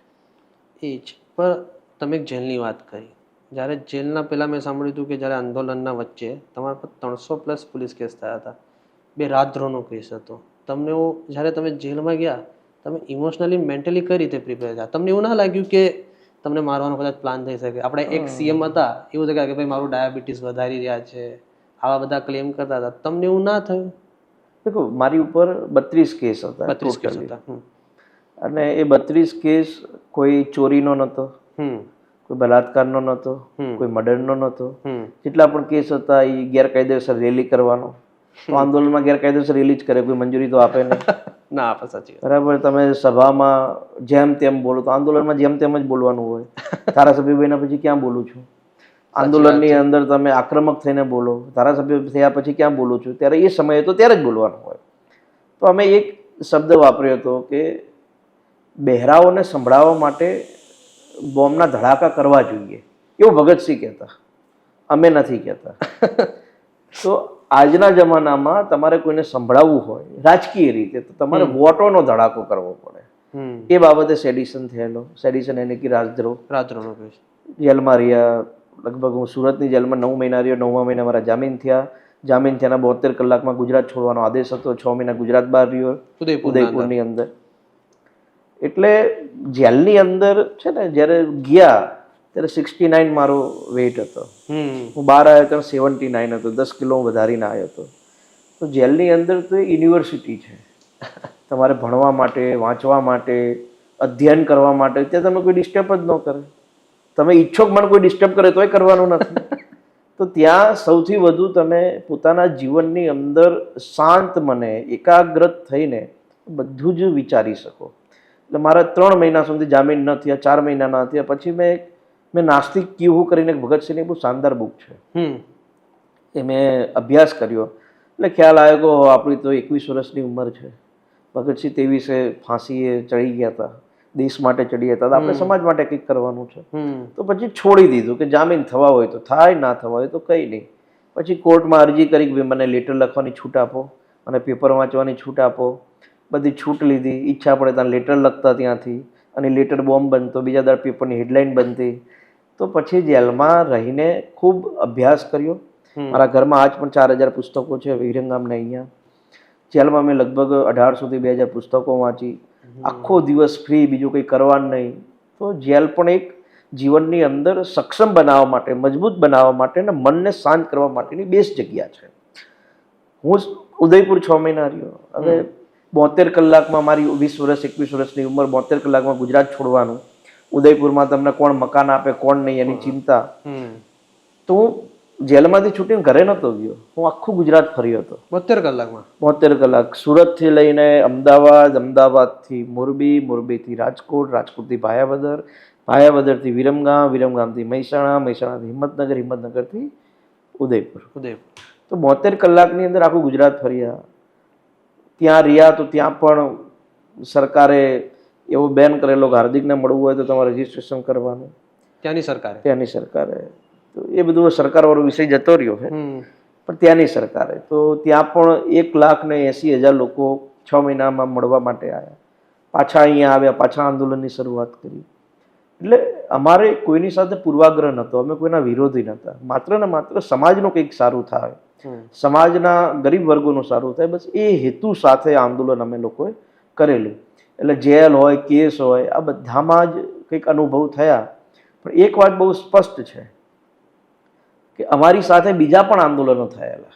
એ જ. પણ તમે એક જેલની વાત કરી, જ્યારે જેલના પહેલાં મેં સાંભળ્યું હતું કે જ્યારે આંદોલનના વચ્ચે તમારા પર 300+ પોલીસ કેસ થયા હતા, 2 રાજદ્રોહનો કેસ હતો. તમને એવું જ્યારે તમે જેલમાં ગયા, તમે ઇમોશનલી મેન્ટલી કઈ રીતે પ્રિપેર થયા? તમને એવું ના લાગ્યું કે તમને મારવાનો કદાચ પ્લાન થઈ શકે? આપણે એક સીએમ હતા, એવું થયું કે ભાઈ મારું ડાયાબિટીસ વધારી રહ્યા છે, આવા બધા ક્લેમ કરતા હતા. તમને એવું ના થયું? દેખો, મારી ઉપર 32 કેસ હતા 32 કેસ totally. હતા. અને એ 32 કેસ કોઈ ચોરીનો નહોતો, કોઈ બલાત્કારનો નહોતો, કોઈ મર્ડરનો નહોતો. જેટલા પણ કેસ હતા એ ગેરકાયદેસર રેલી કરવાનો. તો આંદોલનમાં ગેરકાયદેસર રેલી જ કરે, કોઈ મંજૂરી તો આપે નહીં. ના આપે, સાચી વાત. બરાબર. તમે સભામાં જેમ તેમ બોલો તો આંદોલનમાં જેમ તેમ જ બોલવાનું હોય. ધારાસભ્ય બન્યા પછી ક્યાં બોલું છું? આંદોલનની અંદર તમે આક્રમક થઈને બોલો, ધારાસભ્ય થયા પછી ક્યાં બોલું છું? ત્યારે એ સમયે તો ત્યારે જ બોલવાનું હોય. તો અમે એક શબ્દ વાપર્યો હતો કે બહેરાઓને સંભળાવવા માટે બોમ્બના ધડાકા કરવા જોઈએ, એવું ભગતસિંહ કહેતા, અમે નથી કહેતા. તો આજના જમાનામાં તમારે કોઈને સંભળાવવું હોય રાજકીય રીતે તો તમારે વોટોનો ધડાકો કરવો પડે. એ બાબતે સેડિશન થયેલો, સેડિશન એટલે કે રાજદ્રોહ. રાજદ્રોહનો કેસ. જેલમાં રહ્યા, લગભગ હું સુરતની જેલમાં 9 મહિના રહ્યો. 9મા મહિના મારા જામીન થયા. જામીન થયાના 72 કલાકમાં ગુજરાત છોડવાનો આદેશ હતો. 6 મહિના ગુજરાત બહાર રહ્યો, ઉદયપુરની અંદર. એટલે જેલની અંદર છે ને, જ્યારે ગયા ત્યારે 69 મારો વેઇટ હતો. હું બહાર આવ્યો ત્યારે 79 હતો, 10 કિલો હું વધારીને આવ્યો હતો. તો જેલની અંદર તો એ યુનિવર્સિટી છે. તમારે ભણવા માટે, વાંચવા માટે, અધ્યયન કરવા માટે ત્યાં તમે કોઈ ડિસ્ટર્બ જ ન કરે. તમે ઈચ્છો કે મને કોઈ ડિસ્ટર્બ કરે તોય કરવાનું નથી. તો ત્યાં સૌથી વધુ તમે પોતાના જીવનની અંદર શાંત મને એકાગ્રત થઈને બધું જ વિચારી શકો. એટલે મારા 3 મહિના સુધી જામીન ન થયા, 4 મહિના ન થયા. પછી મેં નાસ્તિક ક્યુ કરીને એક ભગતસિંહની બહુ શાનદાર બુક છે, એ મેં અભ્યાસ કર્યો. એટલે ખ્યાલ આવ્યો કે આપણી તો 21 વર્ષની ઉંમર છે. ભગતસિંહ 23 ફાંસીએ ચડી ગયા હતા, દેશ માટે ચડી ગયા હતા, આપણે સમાજ માટે કંઈક કરવાનું છે. તો પછી છોડી દીધું કે જામીન થવા હોય તો થાય, ના થવા હોય તો કંઈ નહીં. પછી કોર્ટમાં અરજી કરી કે મને લેટર લખવાની છૂટ આપો, મને પેપર વાંચવાની છૂટ આપો. બધી છૂટ લીધી. ઈચ્છા પડે ત્યાં લેટર લખતા ત્યાંથી, અને લેટર બોમ્બ બનતો, બીજા દર પેપરની હેડલાઇન બનતી. તો પછી જેલમાં રહીને ખૂબ અભ્યાસ કર્યો. મારા ઘરમાં આજ પણ 4000 પુસ્તકો છે વિરંગામને અહીંયા. જેલમાં મેં લગભગ 1800 થી 2000 પુસ્તકો વાંચી. આખો દિવસ ફ્રી, બીજું કંઈ કરવાનું નહીં. તો જેલ પણ એક જીવનની અંદર સક્ષમ બનાવવા માટે, મજબૂત બનાવવા માટે અને મનને શાંત કરવા માટેની બેસ્ટ જગ્યા છે. હું ઉદયપુર 6 મહિના રહ્યો. હવે 72 કલાકમાં મારી 20 વર્ષ 21 વર્ષની ઉંમર, 72 કલાકમાં ગુજરાત છોડવાનું. ઉદયપુરમાં તમને કોણ મકાન આપે કોણ નહીં એની ચિંતા. તો હું જેલમાંથી છૂટીને ઘરે નહોતો ગયો, હું આખું ગુજરાત ફર્યો હતો 72 કલાકમાં. 72 કલાક. સુરતથી લઈને અમદાવાદ, અમદાવાદથી મોરબી, મોરબીથી રાજકોટ, રાજકોટથી ભાયાવદર, ભાયાવદરથી વિરમગામ, વિરમગામથી મહેસાણા, મહેસાણાથી હિંમતનગર, હિંમતનગરથી ઉદયપુર. તો 72 કલાકની અંદર આખું ગુજરાત ફર્યા. ત્યાં રહ્યા તો ત્યાં પણ સરકારે એવો બેન કરેલો કે હાર્દિકને મળવું હોય તો તમારે રજીસ્ટ્રેશન કરવાનું. ત્યાંની સરકારે તો એ બધું સરકારવાળો વિષય જતો રહ્યો છે, પણ ત્યાંની સરકારે તો ત્યાં પણ 1,80,000 લોકો 6 મહિનામાં મળવા માટે આવ્યા. પાછા અહીંયા આવ્યા, પાછા આંદોલનની શરૂઆત કરી. એટલે અમારે કોઈની સાથે પૂર્વાગ્રહ નહોતો, અમે કોઈના વિરોધી નહોતા. માત્ર ને માત્ર સમાજનું કંઈક સારું થાય, સમાજના ગરીબ વર્ગોનું સારું થાય, બસ એ હેતુ સાથે આંદોલન અમે લોકોએ કરેલું. એટલે જેલ હોય, કેસ હોય, આ બધામાં જ કંઈક અનુભવ થયા. પણ એક વાત બહુ સ્પષ્ટ છે કે અમારી સાથે બીજા પણ આંદોલનો થયેલા,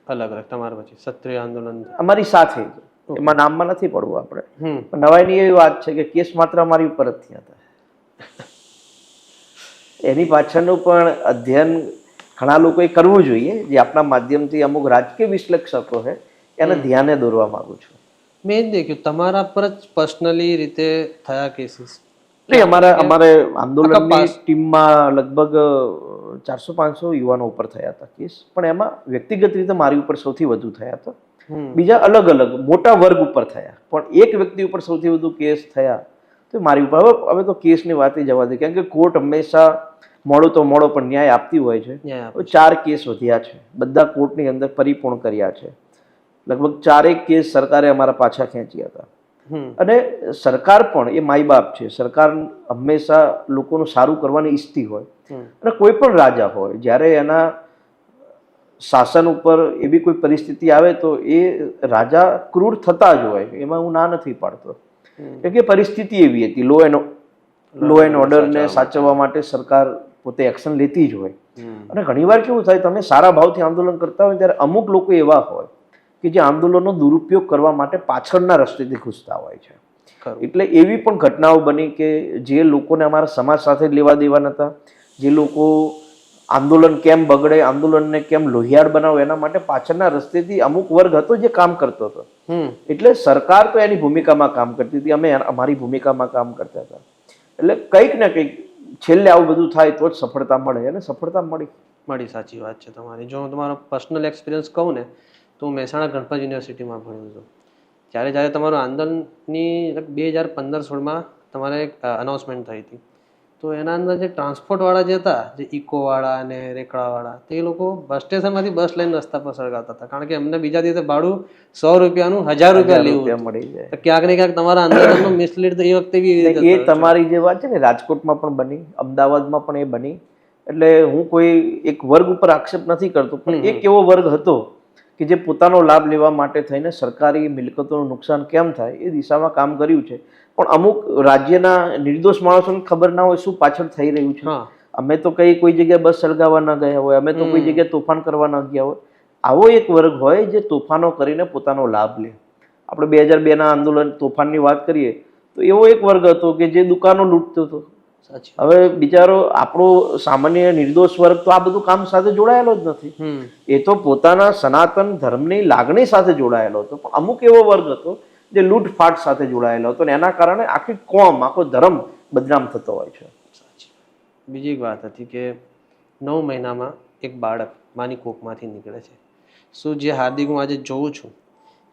અલગ અલગ. તમારા પછી ક્ષત્રિય આંદોલન અમારી સાથે, એમાં નામમાં નથી પડવું આપણે. પણ નવાઈની એવી વાત છે કે કેસ માત્ર અમારી ઉપર જ થયા હતા. એની પાછળનું પણ અધ્યયન ઘણા લોકોએ કરવું જોઈએ, જે આપણા માધ્યમથી અમુક રાજકીય વિશ્લેષકો છે એને ધ્યાને દોરવા માંગુ છું. મેં જ દેખ્યું તમારા પર જ પર્સનલી રીતે થયા કેસીસ. અમારે આંદોલનની ટીમમાં લગભગ 400-500 યુવાનો ઉપર થયા હતા કેસ, પણ એમાં વ્યક્તિગત રીતે મારી ઉપર સૌથી વધુ થયા હતા. બીજા અલગ અલગ મોટા વર્ગ ઉપર થયા, પણ એક વ્યક્તિ ઉપર સૌથી વધુ કેસ થયા તો મારી ઉપર. હવે તો કેસની વાત જવા દે, કેમ કે કોર્ટ હંમેશા મોડો તો મોડો પણ ન્યાય આપતી હોય છે. હવે 4 કેસ વધ્યા છે, બધા કોર્ટની અંદર પરિપૂર્ણ કર્યા છે. લગભગ 4 કેસ સરકારે અમારા પાછા ખેંચ્યા હતા. અને સરકાર પણ એ માઈ બાપ છે. સરકાર હંમેશા લોકોનું સારું કરવાની ઈચ્છતી હોય. અને કોઈ પણ રાજા હોય, જ્યારે એના શાસન ઉપર એવી કોઈ પરિસ્થિતિ આવે તો એ રાજા ક્રૂર થતા જ હોય, એમાં હું ના નથી પાડતો. કેમ કે પરિસ્થિતિ એવી હતી, લો એન્ડ ઓર્ડરને સાચવવા માટે સરકાર પોતે એક્શન લેતી જ હોય. અને ઘણીવાર કેવું થાય, તમે સારા ભાવથી આંદોલન કરતા હોય ત્યારે અમુક લોકો એવા હોય કે જે આંદોલનનો દુરુપયોગ કરવા માટે પાછળના રસ્તેથી ઘૂસતા હોય છે. એટલે એવી પણ ઘટનાઓ બની કે જે લોકોને અમારા સમાજ સાથે લેવા દેવા નતા, જે લોકો આંદોલન કેમ બગડે, આંદોલનને કેમ લોહિયાળ બનાવે, એના માટે પાછળના રસ્તેથી અમુક વર્ગ હતો જે કામ કરતો હતો. એટલે સરકાર તો એની ભૂમિકામાં કામ કરતી હતી, અમે અમારી ભૂમિકામાં કામ કરતા હતા. એટલે કંઈક ને કંઈક છેલ્લે આવું બધું થાય તો જ સફળતા મળે, અને સફળતા મળી. સાચી વાત છે તમારી. જો હું તમારો પર્સનલ એક્સપિરિયન્સ કહું ને, તો હું મહેસાણા ગણપત યુનિવર્સિટીમાં ભણ્યો હતો. જ્યારે તમારું આંદોલનની 2015-16માં તમારે એક અનાઉન્સમેન્ટ થઈ હતી, તો એના અંદર જે ટ્રાન્સપોર્ટવાળા જે હતા, જે ઇકોવાળા અને રેકડાવાળા, તે લોકો બસ સ્ટેશનમાંથી બસ લઈને રસ્તા પર સળગાવતા હતા, કારણ કે એમને બીજા દિવસે ભાડું 100 રૂપિયાનું 1000 રૂપિયા લેવું મળી જાય. તો ક્યાંક ને ક્યાંક તમારા આંદોલનનો મિસલીડ એ વખતે એ તમારી જે વાત છે ને, રાજકોટમાં પણ બની, અમદાવાદમાં પણ એ બની. એટલે હું કોઈ એક વર્ગ ઉપર આક્ષેપ નથી કરતો, પણ એક એવો વર્ગ હતો કે જે પોતાનો લાભ લેવા માટે થઈને સરકારી મિલકતોનું નુકસાન કેમ થાય એ દિશામાં કામ કર્યું છે. પણ અમુક રાજ્યના નિર્દોષ માણસોને ખબર ના હોય શું પાછળ થઈ રહ્યું છે. અમે તો કોઈ જગ્યાએ બસ સળગાવવા ના ગયા હોય, અમે તો કોઈ જગ્યાએ તોફાન કરવા ના ગયા હોય. આવો એક વર્ગ હોય જે તોફાનો કરીને પોતાનો લાભ લે. આપણે 2002ના આંદોલન તોફાનની વાત કરીએ તો એવો એક વર્ગ હતો કે જે દુકાનો લૂંટતો હતો. હવે બિચારો આપણો સામાન્ય નિર્દોષ વર્ગ તો આ બધું કામ સાથે જોડાયેલો જ નથી. એ તો પોતાના સનાતન ધર્મની લાગણી સાથે જોડાયેલો હતો. પણ અમુક એવો વર્ગ હતો જે લૂંટફાટ સાથે જોડાયેલો હતો, અને એના કારણે આખી કોમ, આખો ધર્મ બદનામ થતો હોય છે. બીજી એક વાત હતી કે 9 મહિનામાં એક બાળક માની કોખમાંથી નીકળે છે. શું જે હાર્દિક હું આજે જોઉં છું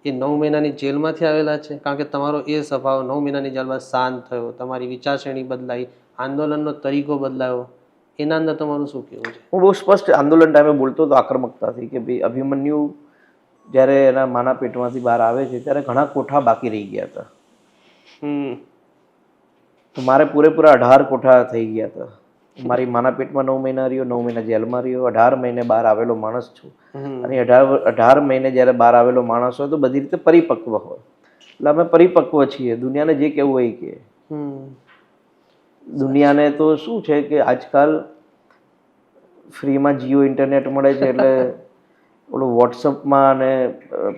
એ 9 મહિનાની જેલમાંથી આવેલા છે? કારણ કે તમારો એ સ્વભાવ 9 મહિનાની જેલ બાદ શાંત થયો, તમારી વિચારશ્રેણી બદલાઈ, આંદોલનનો તરીકો બદલાયો, એના અંદર તમારું શું કહેવું છે? હું બહુ સ્પષ્ટ આંદોલન ટાઈમે બોલતો હતો આક્રમકતાથી કે ભાઈ અભિમન્યુ જ્યારે એના માના પેટમાંથી બહાર આવે છે ત્યારે ઘણા કોઠા બાકી રહી ગયા હતા. તો મારે પૂરેપૂરા 18 કોઠા થઈ ગયા હતા. મારી માના પેટમાં 9 મહિના રહ્યો, 9 મહિના જેલમાં રહ્યો, 18 મહિને બહાર આવેલો માણસ છું. અને 18 મહિને જ્યારે બહાર આવેલો માણસ હોય તો બધી રીતે પરિપક્વ હોય. એટલે અમે પરિપક્વ છીએ, દુનિયાને જે કહેવું હોય કે. દુનિયાને તો શું છે કે આજકાલ ફ્રીમાં જીઓ ઇન્ટરનેટ મળે છે, એટલે ઓલું વોટ્સઅપમાં અને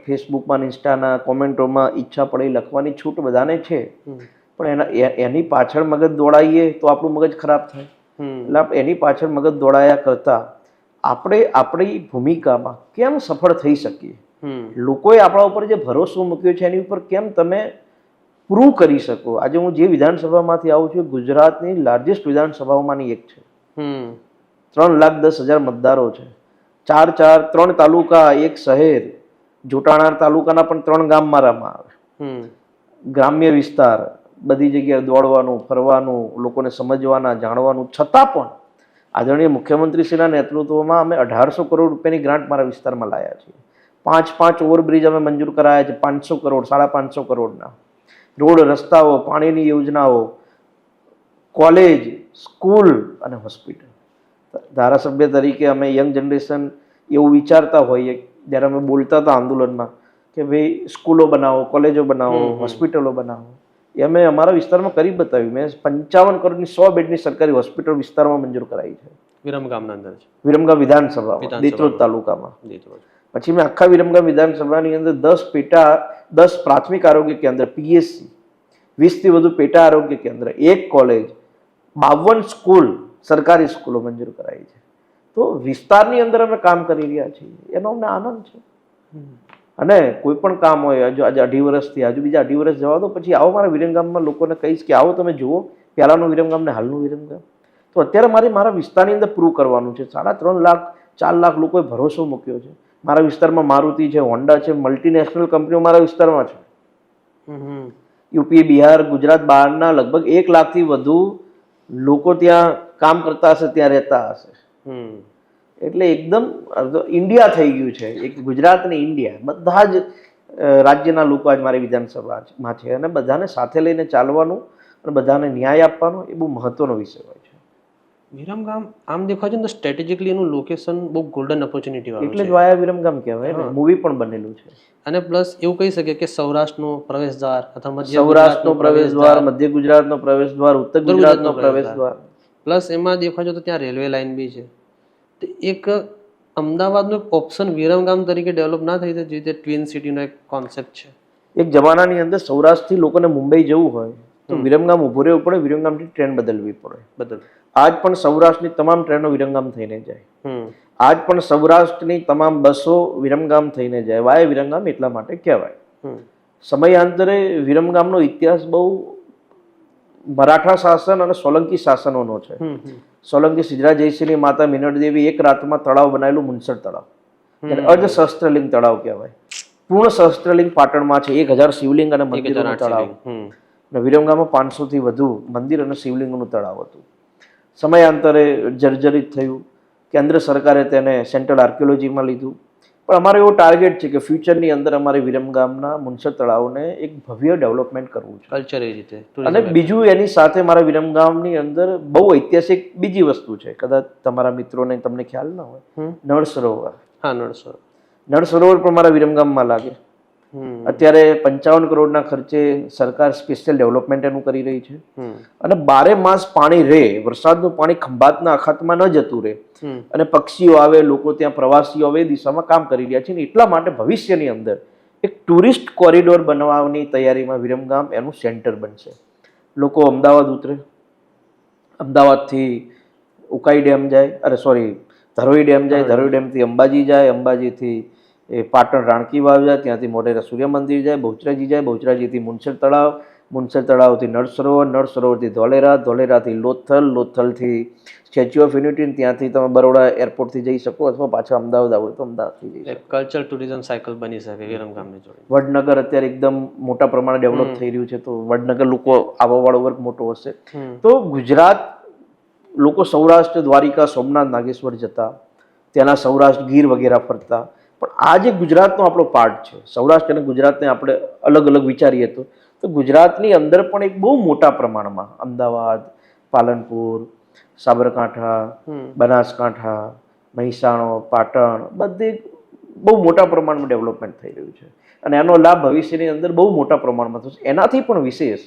ફેસબુકમાં, ઇન્સ્ટાના કોમેન્ટોમાં ઈચ્છા પડે લખવાની છૂટ બધાને છે. પણ એની પાછળ મગજ દોડાઈએ તો આપણું મગજ ખરાબ થાય. એટલે એની પાછળ મગજ દોડાયા કરતા આપણે આપણી ભૂમિકામાં કેમ સફળ થઈ શકીએ, લોકોએ આપણા ઉપર જે ભરોસો મૂક્યો છે એની ઉપર કેમ તમે પ્રૂવ કરી શકો. આજે હું જે વિધાનસભામાંથી આવું છું, ગુજરાતની લાર્જેસ્ટ વિધાનસભાઓમાંની એક છે. 3,10,000 મતદારો છે, 3 તાલુકા, 1 શહેર, જોટાણા તાલુકાના પણ 3 ગામ મારામાં આવે. ગ્રામ્ય વિસ્તાર, બધી જગ્યાએ દોડવાનું, ફરવાનું, લોકોને સમજવાના, જાણવાનું, છતાં પણ આદરણીય મુખ્યમંત્રીશ્રીના નેતૃત્વમાં અમે 1800 કરોડ રૂપિયાની ગ્રાન્ટ મારા વિસ્તારમાં લાયા છીએ. 5 ઓવરબ્રિજ અમે મંજૂર કરાયા છે, 500 કરોડ, 550 કરોડના. રોડ, રસ્તાઓ, પાણીની યોજનાઓ, કોલેજ, સ્કૂલ અને હોસ્પિટલ. ધારાસભ્ય તરીકે અમે યંગ જનરેશન એવું વિચારતા હોઈએ જ્યારે અમે બોલતા હતા આંદોલનમાં કે ભાઈ સ્કૂલો બનાવો, કોલેજો બનાવો, હોસ્પિટલો બનાવો. એ અમે અમારા વિસ્તારમાં કરી બતાવ્યું. મેં 55 કરોડની 100 બેડની સરકારી હોસ્પિટલ વિસ્તારમાં મંજૂર કરાવી છે. વિરમગામના અંદર છે, વિરમગામ વિધાનસભામાં, દેત્રોદ તાલુકામાં. પછી મેં આખા વિરમગામ વિધાનસભાની અંદર 10 પ્રાથમિક આરોગ્ય કેન્દ્ર, PSC, 20થી વધુ પેટા આરોગ્ય કેન્દ્ર, 1 કોલેજ, 52 સ્કૂલ, સરકારી સ્કૂલો મંજૂર કરાવી છે. તો વિસ્તારની અંદર અમે કામ કરી રહ્યા છીએ, એનો અમને આનંદ છે. અને કોઈ પણ કામ હોય, આજે 2.5 વર્ષથી, હજુ બીજા 2.5 વર્ષ જવા દો, પછી આવો મારા વિરમગામમાં લોકોને કહીશ કે આવો તમે જુઓ પહેલાનું વિરમગામ ને હાલનું વિરમગામ. તો અત્યારે મારા વિસ્તારની અંદર પ્રૂવ કરવાનું છે. 3.5 લાખ 4 લાખ લોકોએ ભરોસો મૂક્યો છે. મારા વિસ્તારમાં મારુતિ છે, હોન્ડા છે, મલ્ટીનેશનલ કંપનીઓ મારા વિસ્તારમાં છે. યુપી, બિહાર, ગુજરાત બહારના લગભગ 1 લાખથી વધુ લોકો ત્યાં કામ કરતા હશે, ત્યાં રહેતા હશે. એટલે એકદમ ઇન્ડિયા થઈ ગયું છે, એક ગુજરાત ને ઇન્ડિયા. બધા જ રાજ્યના લોકો આજ મારી વિધાનસભામાં છે અને બધાને સાથે લઈને ચાલવાનું અને બધાને ન્યાય આપવાનો એ બહુ મહત્વનો વિષય હોય છે. વિરમગામ આમ દેખવા જાય તો સ્ટ્રેટેજિકલી એનું લોકેશન બહુ ગોલ્ડન ઓપોર્ચ્યુનિટી વાળું એટલે છે. જ વાયા વિરમગામ કહેવાય ને, મૂવી પણ બનેલું છે. અને પ્લસ એવું કહી શકીએ કે સૌરાષ્ટ્રનો પ્રવેશદ્વાર અથવા મધ્ય સૌરાષ્ટ્રનો પ્રવેશ દ્વાર, મધ્ય ગુજરાતનો પ્રવેશ દ્વાર, ઉત્તર ગુજરાતનો પ્રવેશ દ્વાર. પ્લસ એમાં દેખવા જાય તો ત્યાં રેલવે લાઇન બી છે. તો એક અમદાવાદનો એક ઓપ્શન વિરમગામ તરીકે ડેવલપ ના થઈ જાય, જે રીતે ટ્વિન સિટીનો એક કોન્સેપ્ટ છે. એક જમાનાની અંદર સૌરાષ્ટ્રથી લોકોને મુંબઈ જવું હોય તો વિરમગામ ઊભું રહેવું પડે, વિરમગામથી ટ્રેન બદલવી પડે. આજ પણ સૌરાષ્ટ્રની તમામ ટ્રેનો વિરમગામ થઈને જાય. આજ પણ સૌરાષ્ટ્રની તમામ બસો વિરમગામ થઈને જાય. વાય વિરમગામ એટલા માટે કહેવાય. સમયાંતરે વિરમગામનો ઇતિહાસ બહુ મરાઠા શાસન અને સોલંકી શાસનોનો છે. સોલંકી સિદ્ધરાજ જયસિંહની માતા મિનળદેવી એક રાતમાં તળાવ બનાવેલું મુનસર તળાવ, એટલે અર્ધ સહસ્ત્રલિંગ તળાવ કહેવાય. પૂર્ણ સહસ્ત્રલિંગ પાટણમાં છે, 1000 શિવલિંગ અને મંદિરોનું તળાવ. અને વિરમગામમાં 500 થી વધુ મંદિર અને શિવલિંગનું તળાવ હતું. સમયાંતરે જર્જરિત થયું. કેન્દ્ર સરકારે તેને સેન્ટ્રલ આર્કિયોલોજીમાં લીધું. પણ અમારો એવો ટાર્ગેટ છે કે ફ્યુચરની અંદર અમારે વિરમગામના મુનસર તળાવને એક ભવ્ય ડેવલપમેન્ટ કરવું છે. કલ્ચર એ રીતે. અને બીજું એની સાથે મારા વિરમગામની અંદર બહુ ઐતિહાસિક બીજી વસ્તુ છે, કદાચ તમારા મિત્રોને તમને ખ્યાલ ના હોય, નળ સરોવર. હા, નળ સરોવર. નળ સરોવર પણ મારા વિરમગામમાં લાગે. અત્યારે 55 કરોડના ખર્ચે સરકાર સ્પેશિયલ ડેવલપમેન્ટ એનું કરી રહી છે. અને 12 માસ પાણી રહે, વરસાદનું પાણી ખંભાતના અખાતમાં ન જતું રહે અને પક્ષીઓ આવે, લોકો ત્યાં પ્રવાસીઓ આવે, એ દિશામાં કામ કરી રહ્યા છે. એટલા માટે ભવિષ્યની અંદર એક ટુરિસ્ટ કોરિડોર બનાવવાની તૈયારીમાં વિરમગામ એનું સેન્ટર બનશે. લોકો અમદાવાદ ઉતરે, અમદાવાદથી ઉકાઈ ડેમ જાય, ધરોઈ ડેમ જાય, ધરોઈ ડેમથી અંબાજી જાય, અંબાજીથી પાટણ રાણકી વાવ જાય, ત્યાંથી મોઢેરા સૂર્ય મંદિર જાય, બહુચરાજી જાય, બહુચરાજીથી મુનસર તળાવ, મુનસર તળાવથી નળ સરોવર, નળ સરોવરથી ધોલેરા, ધોલેરાથી લોથલ, લોથલથી સ્ટેચ્યુ ઓફ યુનિટી, ત્યાંથી તમે બરોડા એરપોર્ટથી જઈ શકો, અથવા પાછા અમદાવાદ આવો તો અમદાવાદથી જઈ શકો. કલ્ચર ટુરિઝમ સાયકલ બની શકે વિરમગામની જોડે. વડનગર અત્યારે એકદમ મોટા પ્રમાણે ડેવલપ થઈ રહ્યું છે, તો વડનગર લોકો આવવાવાળો વર્ગ મોટો હશે. તો ગુજરાત લોકો સૌરાષ્ટ્ર, દ્વારિકા, સોમનાથ, નાગેશ્વર જતા, ત્યાંના સૌરાષ્ટ્ર, ગીર વગેરે ફરતા. પણ આ જે ગુજરાતનો આપણો પાર્ટ છે, સૌરાષ્ટ્ર અને ગુજરાતને આપણે અલગ અલગ વિચારીએ તો ગુજરાતની અંદર પણ એક બહુ મોટા પ્રમાણમાં અમદાવાદ, પાલનપુર, સાબરકાંઠા, બનાસકાંઠા, મહેસાણા, પાટણ બધે બહુ મોટા પ્રમાણમાં ડેવલપમેન્ટ થઈ રહ્યું છે. અને એનો લાભ ભવિષ્યની અંદર બહુ મોટા પ્રમાણમાં થશે. એનાથી પણ વિશેષ,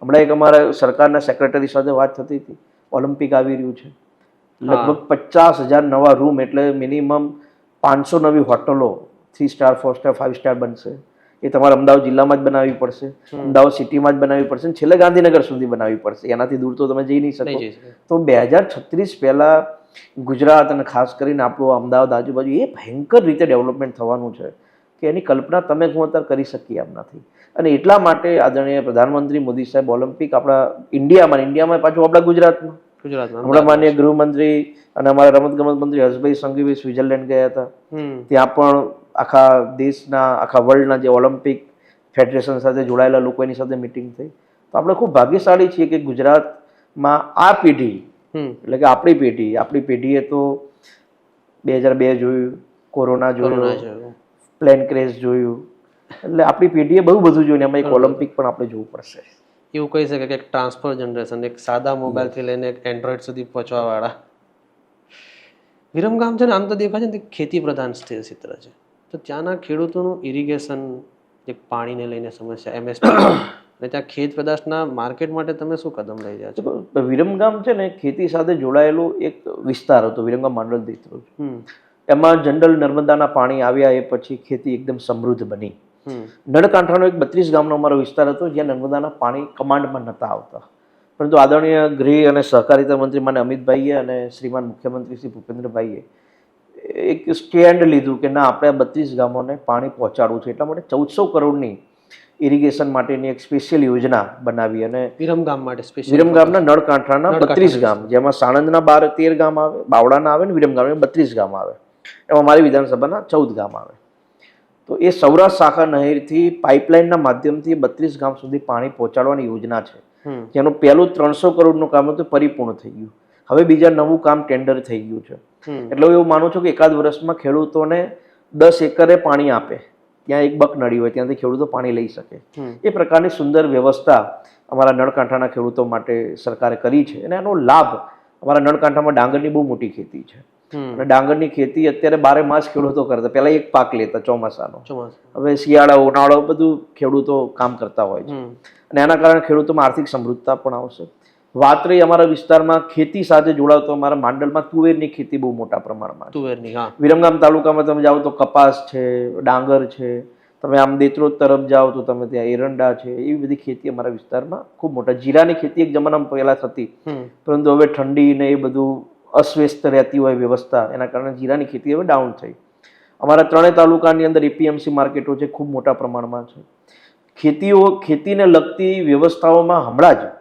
હમણાં એક અમારા સરકારના સેક્રેટરી સાથે વાત થતી હતી, ઓલિમ્પિક આવી રહ્યું છે, લગભગ 50,000 નવા રૂમ, એટલે મિનિમમ 500 નવી હોટલો, 3 સ્ટાર, 4 સ્ટાર, 5 સ્ટાર બનશે. એ તમારે અમદાવાદ જિલ્લામાં જ બનાવવી પડશે, અમદાવાદ સિટીમાં જ બનાવવી પડશે, છેલ્લે ગાંધીનગર સુધી બનાવવી પડશે. એનાથી દૂર તો તમે જઈ નહીં શકો. તો 2036 પહેલા ગુજરાત અને ખાસ કરીને આપણું અમદાવાદ આજુબાજુ એ ભયંકર રીતે ડેવલપમેન્ટ થવાનું છે કે એની કલ્પના તમે હું અત્યારે કરી શકીએ એમ નથી. અને એટલા માટે આદરણીય પ્રધાનમંત્રી મોદી સાહેબ ઓલિમ્પિક આપણા ઇન્ડિયામાં પાછું આપણા ગુજરાતમાં હમણાં માન્ય ગૃહમંત્રી અને અમારા રમતગમત મંત્રી હર્ષભાઈ સંઘવી સ્વિટ્ઝરલેન્ડ ગયા હતા. ત્યાં પણ આખા દેશના, આખા વર્લ્ડના જે ઓલિમ્પિક ફેડરેશન સાથે જોડાયેલા લોકો એની સાથે મિટિંગ થઈ. તો આપણે ખૂબ ભાગ્યશાળી છીએ કે ગુજરાતમાં આ પેઢી, એટલે કે આપણી પેઢીએ તો 2002 જોયું, કોરોના જોયું, પ્લેન ક્રેશ જોયું, એટલે આપણી પેઢીએ બહુ બધું જોયું. એમાં એક ઓલિમ્પિક પણ આપણે જોવું પડશે. એવું કહી શકે કે એક ટ્રાન્સફર જનરેશન, એક સાદા મોબાઈલથી લઈને એક એન્ડ્રોઈડ સુધી પહોંચવા વાળા વિરમગામ છે ને. આમ તો દેખાય છે ને ખેતી પ્રધાન ક્ષેત્ર છે, તો ત્યાંના ખેડૂતોનું ઇરિગેશન, એક પાણીને લઈને સમસ્યા, MSP અને ત્યાં ખેત પેદાશના માર્કેટ માટે તમે શું કદમ લઈ રહ્યા છો? વિરમગામ છે ને ખેતી સાથે જોડાયેલો એક વિસ્તાર હતો, વિરમગામ માંડલ દીકરો. એમાં જનરલ નર્મદાના પાણી આવ્યા એ પછી ખેતી એકદમ સમૃદ્ધ બની. નળકાંઠાનો એક 32 ગામનો અમારો વિસ્તાર હતો જ્યાં નર્મદાના પાણી કમાન્ડમાં નહોતા આવતા. પરંતુ આદરણીય ગૃહ અને સહકારિતા મંત્રી માન્ય અમિતભાઈએ અને શ્રીમાન મુખ્યમંત્રી શ્રી ભૂપેન્દ્રભાઈએ એક સ્ટેન્ડ લીધું કે ના, આપણે 32 ગામોને પાણી પહોંચાડવું છે. એટલા માટે 1400 કરોડની ઇરિગેશન માટેની એક સ્પેશિયલ યોજના બનાવી. અને વિરમગામ માટે વિરમગામના નળકાંઠાના 32 ગામ, જેમાં સાણંદના 13 ગામ આવે, બાવળાના આવે ને વિરમગામ 32 ગામ આવે. એમાં મારી વિધાનસભાના 14 ગામ આવે. તો એ સૌરાષ્ટ્ર શાખા નહેરથી પાઇપલાઇનના માધ્યમથી 32 ગામ સુધી પાણી પહોંચાડવાની યોજના છે, જેનું પહેલું 300 કરોડનું કામ હતું, પરિપૂર્ણ થઈ ગયું. હવે બીજા નવું કામ ટેન્ડર થઈ ગયું છે. એટલે હું એવું માનું છું કે એકાદ વર્ષમાં ખેડૂતોને 10 એકરે પાણી આપે, ત્યાં એક બક નળી હોય ત્યાંથી ખેડૂતો પાણી લઈ શકે. એ પ્રકારની સુંદર વ્યવસ્થા અમારા નળકાંઠાના ખેડૂતો માટે સરકારે કરી છે. અને એનો લાભ અમારા નળકાંઠામાં ડાંગરની બહુ મોટી ખેતી છે. અને ડાંગરની ખેતી અત્યારે 12 માસ ખેડૂતો કરતા. પહેલા એક પાક લેતા ચોમાસાનો, હવે શિયાળા ઉનાળો બધું ખેડૂતો કામ કરતા હોય છે. અને એના કારણે ખેડૂતોમાં આર્થિક સમૃદ્ધતા પણ આવશે. વાત રહી અમારા વિસ્તારમાં ખેતી સાથે જોડાતો, અમારા માંડલમાં તુવેરની ખેતી બહુ મોટા પ્રમાણમાં. તુવેરની, હા. વિરમગામ તાલુકામાં તમે જાઓ તો કપાસ છે, ડાંગર છે. તમે આમ દેત્રોદ તરફ જાઓ તો તમે ત્યાં એરંડા છે, એવી બધી ખેતી અમારા વિસ્તારમાં ખૂબ મોટા. જીરાની ખેતી એક જમાનામાં પહેલા થતી, પરંતુ હવે ઠંડી ને એ બધું અસ્વસ્થ રહેતી હોય વ્યવસ્થા, એના કારણે જીરાની ખેતી હવે ડાઉન થઈ. અમારા 3 તાલુકાની અંદર એપીએમસી માર્કેટો છે, ખૂબ મોટા પ્રમાણમાં છે. ખેતીને લગતી વ્યવસ્થાઓમાં હમણાં જ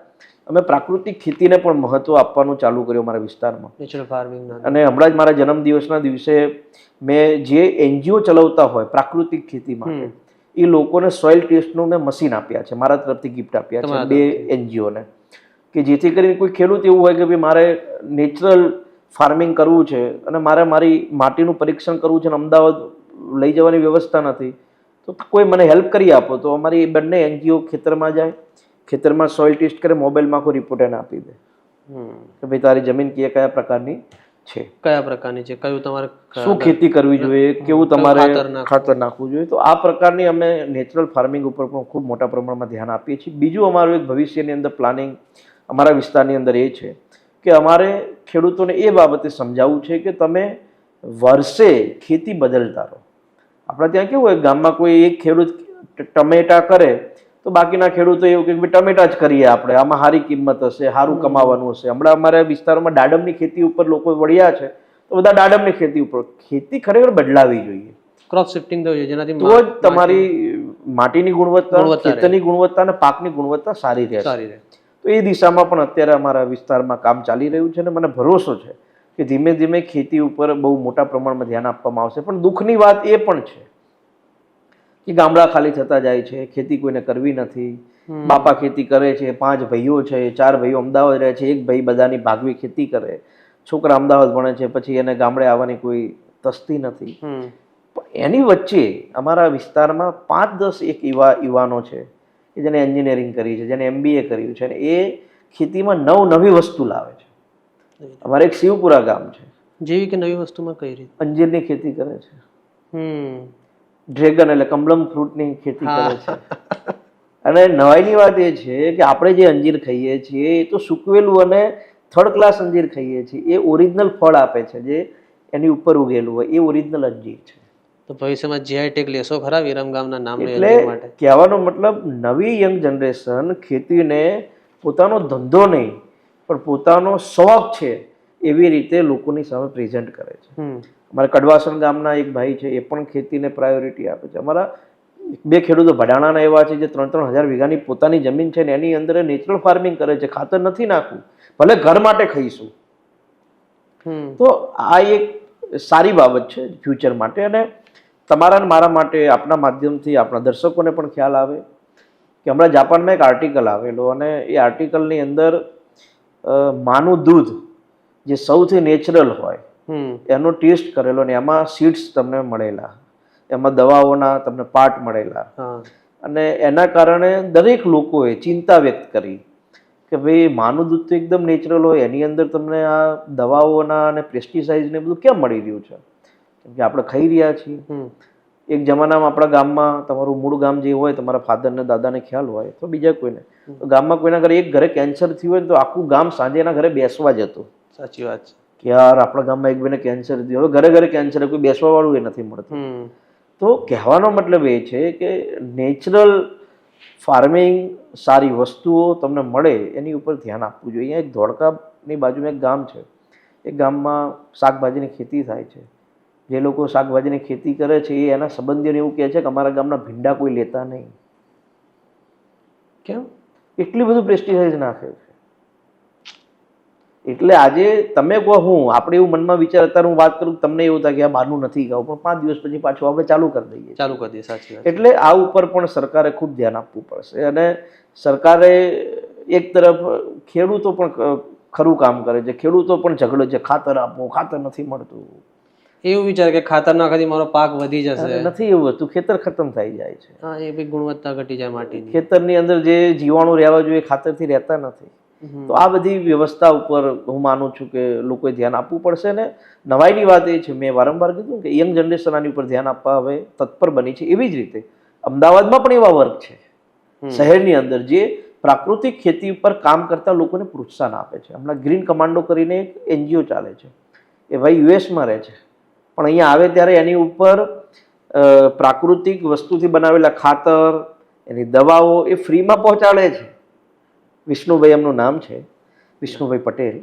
અમે પ્રાકૃતિક ખેતીને પણ મહત્વ આપવાનું ચાલુ કર્યું અમારા વિસ્તારમાં. Natural farming. અને હમણાં જ મારા જન્મદિવસના દિવસે મેં જે એનજીઓ ચલાવતા હોય પ્રાકૃતિક ખેતી માટે, એ લોકોને સોઇલ ટેસ્ટનું મેં મશીન આપ્યા છે, મારા તરફથી ગિફ્ટ આપ્યા છે 2 એનજીઓને, કે જેથી કરીને કોઈ ખેડૂત એવું હોય કે ભાઈ મારે નેચરલ ફાર્મિંગ કરવું છે અને મારે મારી માટીનું પરીક્ષણ કરવું છે અને અમદાવાદ લઈ જવાની વ્યવસ્થા નથી, તો કોઈ મને હેલ્પ કરી આપો. તો અમારી બંને એનજીઓ ખેતરમાં જાય, ખેતરમાં સોઇલ ટેસ્ટ કરે, મોબાઈલમાં આખો રિપોર્ટ એને આપી દે કે ભાઈ તારી જમીન કયા પ્રકારની છે, કયા પ્રકારની છે, કયું તમારે શું ખેતી કરવી જોઈએ, કેવું તમારે ખાતર નાખવું જોઈએ. તો આ પ્રકારની અમે નેચરલ ફાર્મિંગ ઉપર પણ ખૂબ મોટા પ્રમાણમાં ધ્યાન આપીએ છીએ. બીજું અમારું એક ભવિષ્યની અંદર પ્લાનિંગ અમારા વિસ્તારની અંદર એ છે કે અમારે ખેડૂતોને એ બાબતે સમજાવવું છે કે તમે વર્ષે ખેતી બદલતા રહો. આપણા ત્યાં કેવું હોય, ગામમાં કોઈ એક ખેડૂત ટમેટા કરે તો બાકીના ખેડૂતો એવું કે ટમેટા જ કરીએ, આપણે આમાં સારી કિંમત હશે, સારું કમાવાનું હશે. હમણાં અમારા વિસ્તારમાં દાડમની ખેતી ઉપર લોકો વળ્યા છે, તો બધા દાડમની ખેતી ઉપર. ખેતી ખરેખર બદલાવી જોઈએ, ક્રોપ શિફ્ટિંગ થવું જોઈએ, જેનાથી તો જ તમારી માટીની ગુણવત્તા, ખેતરની ગુણવત્તા અને પાકની ગુણવત્તા સારી રહે. તો એ દિશામાં પણ અત્યારે અમારા વિસ્તારમાં કામ ચાલી રહ્યું છે અને મને ભરોસો છે કે ધીમે ધીમે ખેતી ઉપર બહુ મોટા પ્રમાણમાં ધ્યાન આપવામાં આવશે. પણ દુઃખની વાત એ પણ છે કે ગામડા ખાલી થતા જાય છે, ખેતી કોઈને કરવી નથી. બાપા ખેતી કરે છે, 5 ભાઈઓ છે, 4 ભાઈઓ અમદાવાદ રહે છે, એક ભાઈ બધાની ભાગવી ખેતી કરે, છોકરા અમદાવાદ ભણે છે, પછી એને ગામડે આવવાની કોઈ તસ્તી નથી. પણ એની વચ્ચે અમારા વિસ્તારમાં 5-10 એક યુવાનો છે કે જેને એન્જિનિયરિંગ કરી છે, જેને MBA કર્યું છે, અને એ ખેતીમાં નવી વસ્તુ લાવે છે. અમારે એક શિવપુરા ગામ છે, જેવી કે નવી વસ્તુમાં કઈ રીતે અંજીરની ખેતી કરે છે, ડ્રેગન એટલે કમલમ ફ્રૂટની ખેતી કરે છે. અને નવાઈની વાત એ છે કે આપણે જે અંજીર ખાઈએ છીએ એ તો સૂકવેલું અને 3rd ક્લાસ અંજીર ખાઈએ છીએ. એ ઓરિજિનલ ફળ આપે છે, જે એની ઉપર ઉગેલું હોય એ ઓરિજિનલ અંજીર છે. તો ભવિષ્યમાં GI ટેગ લેશો ખરા વિરમગામના નામને? એટલે કહેવાનો મતલબ નવી યંગ જનરેશન ખેતીને પોતાનો ધંધો નહીં પણ પોતાનો શોખ છે એવી રીતે લોકોની સામે પ્રેઝન્ટ કરે છે. અમારા કડવાસણ ગામના એક ભાઈ છે, એ પણ ખેતીને પ્રાયોરિટી આપે છે. અમારા 2 ખેડૂતો ભડાણાના એવા છે જે 3-3 હજાર વીઘાની પોતાની જમીન છે ને એની અંદર નેચરલ ફાર્મિંગ કરે છે, ખાતર નથી નાખવું, ભલે ઘર માટે ખાઈશું. તો આ એક સારી બાબત છે ફ્યુચર માટે. અને તમારા ને મારા માટે આપના માધ્યમથી આપણા દર્શકોને પણ ખ્યાલ આવે કે હમણાં જાપાનમાં એક આર્ટિકલ આવેલો, અને એ આર્ટિકલની અંદર માનું દૂધ જે સૌથી નેચરલ હોય એનો ટેસ્ટ કરેલો, ને એમાં સીડ્સ તમને મળેલા, એમાં દવાઓના તમને પાર્ટ મળેલા. અને એના કારણે દરેક લોકોએ ચિંતા વ્યક્ત કરી કે ભાઈ માનું દૂધ તો એકદમ નેચરલ હોય, એની અંદર તમને આ દવાઓના અને પેસ્ટિસાઇડ ને બધું કેમ મળી રહ્યું છે? કેમ કે આપણે ખાઈ રહ્યા છીએ. એક જમાનામાં આપણા ગામમાં, તમારું મૂળ ગામ જે હોય, તમારા ફાધર ને દાદાને ખ્યાલ હોય તો બીજા કોઈને, તો ગામમાં કોઈના ઘરે એક ઘરે કેન્સર થયું હોય તો આખું ગામ સાંજે એના ઘરે બેસવા જતું. સાચી વાત છે કે યાર આપણા ગામમાં એક ભાઈને કેન્સર થયું, હવે ઘરે ઘરે કેન્સર, કોઈ બેસવા વાળું એ નથી મળતું. તો કહેવાનો મતલબ એ છે કે નેચરલ ફાર્મિંગ, સારી વસ્તુઓ તમને મળે એની ઉપર ધ્યાન આપવું જોઈએ. અહીંયા એક ધોળકાની બાજુમાં એક ગામ છે, એ ગામમાં શાકભાજીની ખેતી થાય છે. જે લોકો શાકભાજીની ખેતી કરે છે એ એના સંબંધીઓને એવું કહે છે કે અમારા ગામના ભીંડા કોઈ લેતા નહીં. કેમ? એટલી બધું પેસ્ટિસાઇડ નાખે છે. એટલે આજે તમે કહો હું આપણે એવું મનમાં વિચાર અત્યારે હું વાત કરું તમને એવું થાય કે આ બહારનું નથી ખાવું, પણ 5 દિવસ પછી પાછું આપણે ચાલુ કરી દઈએ. ચાલુ કરી દઈએ, સાચી વાત. એટલે આ ઉપર પણ સરકારે ખૂબ ધ્યાન આપવું પડશે. અને સરકારે એક તરફ ખેડૂતો પણ ખરું કામ કરે છે, ખેડૂતો પણ ઝઘડે છે, ખાતર આપો, ખાતર નથી મળતું. એવું વિચારે કે ખાતર નાખવાથી મારો પાક વધી જશે. નથી એવું વસ્તુ, ખેતર ખતમ થઈ જાય છે. હા, એ બી ગુણવત્તા ઘટી જાય માટીની. ખેતરની અંદર જે જીવાણુ રહેવા જોઈએ ખાતરથી રહેતા નથી. તો આ બધી વ્યવસ્થા ઉપર હું માનું છું કે લોકોએ ધ્યાન આપવું પડશે. ને નવાઈની વાત એ છે, મેં વારંવાર કીધું કે યંગ જનરેશન આની ઉપર ધ્યાન આપવા હવે તત્પર બની છે. એવી જ રીતે અમદાવાદમાં પણ એવા વર્ગ છે શહેરની અંદર જે પ્રાકૃતિક ખેતી ઉપર કામ કરતા લોકોને પ્રોત્સાહન આપે છે. હમણાં ગ્રીન કમાન્ડો કરીને એક NGO ચાલે છે. એ ભાઈ US માં રહે છે, પણ અહીંયા આવે ત્યારે એની ઉપર પ્રાકૃતિક વસ્તુથી બનાવેલા ખાતર, એની દવાઓ એ ફ્રીમાં પહોંચાડે છે. વિષ્ણુભાઈ એમનું નામ છે, વિષ્ણુભાઈ પટેલ.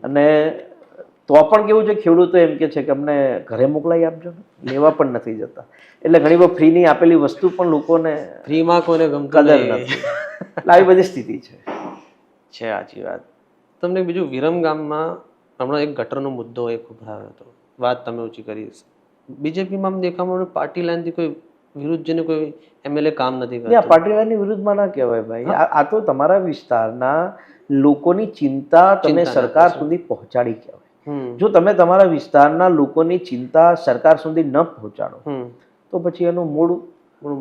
અને તો પણ કેવું છે, ખેડૂતો એમ કે છે કે અમને ઘરે મોકલાઈ આપજો ને, લેવા પણ નથી જતા. એટલે ઘણી વાર ફ્રીની આપેલી વસ્તુ પણ લોકોને ફ્રીમાં કોને ગમતું કદર નથી. આવી બધી સ્થિતિ છે. સાચી વાત. તમને બીજું વિરમગામમાં હમણાં એક ગટરનો મુદ્દો એક ઉભરાયો હતો, વાત તમે ઓછી કરી. બીજેપીમાં દેખામાં પાર્ટી લાઈનથી કોઈ વિરુદ્ધ જેને કોઈ MLA કામ નથી કરતું. પાર્ટી લાઈનની વિરુદ્ધમાં ના કહેવાય ભાઈ. આ તો તમારા વિસ્તારના લોકોની ચિંતા તમે સરકાર સુધી પહોંચાડી કહેવાય. જો તમે તમારા વિસ્તારના લોકોની ચિંતા સરકાર સુધી ન પહોંચાડો તો પછી એનો મૂળ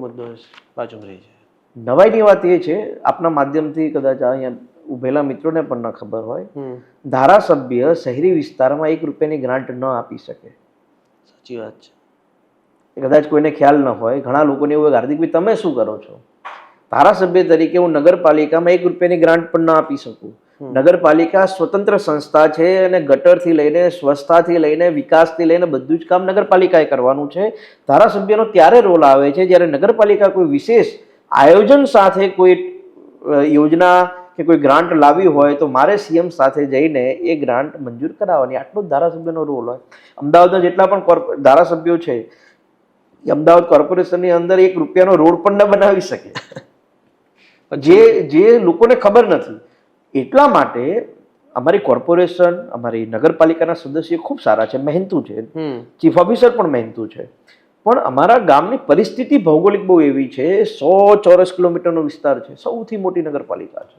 મુદ્દો બાજુમાં રહી જાય. નવાઈની વાત એ છે, આપના માધ્યમથી કદાચ અહીંયા ઉભેલા મિત્રોને પણ ન ખબર હોય, ધારાસભ્ય શહેરી વિસ્તારમાં 1 રૂપિયાની ગ્રાન્ટ ન આપી શકે. સાચી વાત છે. કદાચ કોઈને ખ્યાલ ન હોય, ઘણા લોકોને એવું હોય, હાર્દિકભાઈ તમે શું કરો છો? ધારાસભ્ય તરીકે હું નગરપાલિકામાં 1 રૂપિયાની ગ્રાન્ટ પણ ન આપી શકું. નગરપાલિકા સ્વતંત્ર સંસ્થા છે અને ગટરથી લઈને સ્વચ્છતાથી લઈને વિકાસથી લઈને બધું જ કામ નગરપાલિકાએ કરવાનું છે. ધારાસભ્યનો ત્યારે રોલ આવે છે જ્યારે નગરપાલિકા કોઈ વિશેષ આયોજન સાથે કોઈ યોજના કે કોઈ ગ્રાન્ટ લાવી હોય તો મારે CM સાથે જઈને એ ગ્રાન્ટ મંજૂર કરાવવાની. આટલો જ ધારાસભ્યનો રોલ હોય. અમદાવાદના જેટલા પણ ધારાસભ્યો છે, અમદાવાદ કોર્પોરેશનની અંદર 1 રૂપિયાનો રોડ પણ ન બનાવી શકે, જે લોકોને ખબર નથી. એટલા માટે અમારી કોર્પોરેશન, અમારી નગરપાલિકાના સદસ્ય ખૂબ સારા છે, મહેનતુ છે, ચીફ ઓફિસર પણ મહેનતુ છે. પણ અમારા ગામની પરિસ્થિતિ ભૌગોલિક બહુ એવી છે, 100 ચોરસ કિલોમીટરનો વિસ્તાર છે, સૌથી મોટી નગરપાલિકા છે,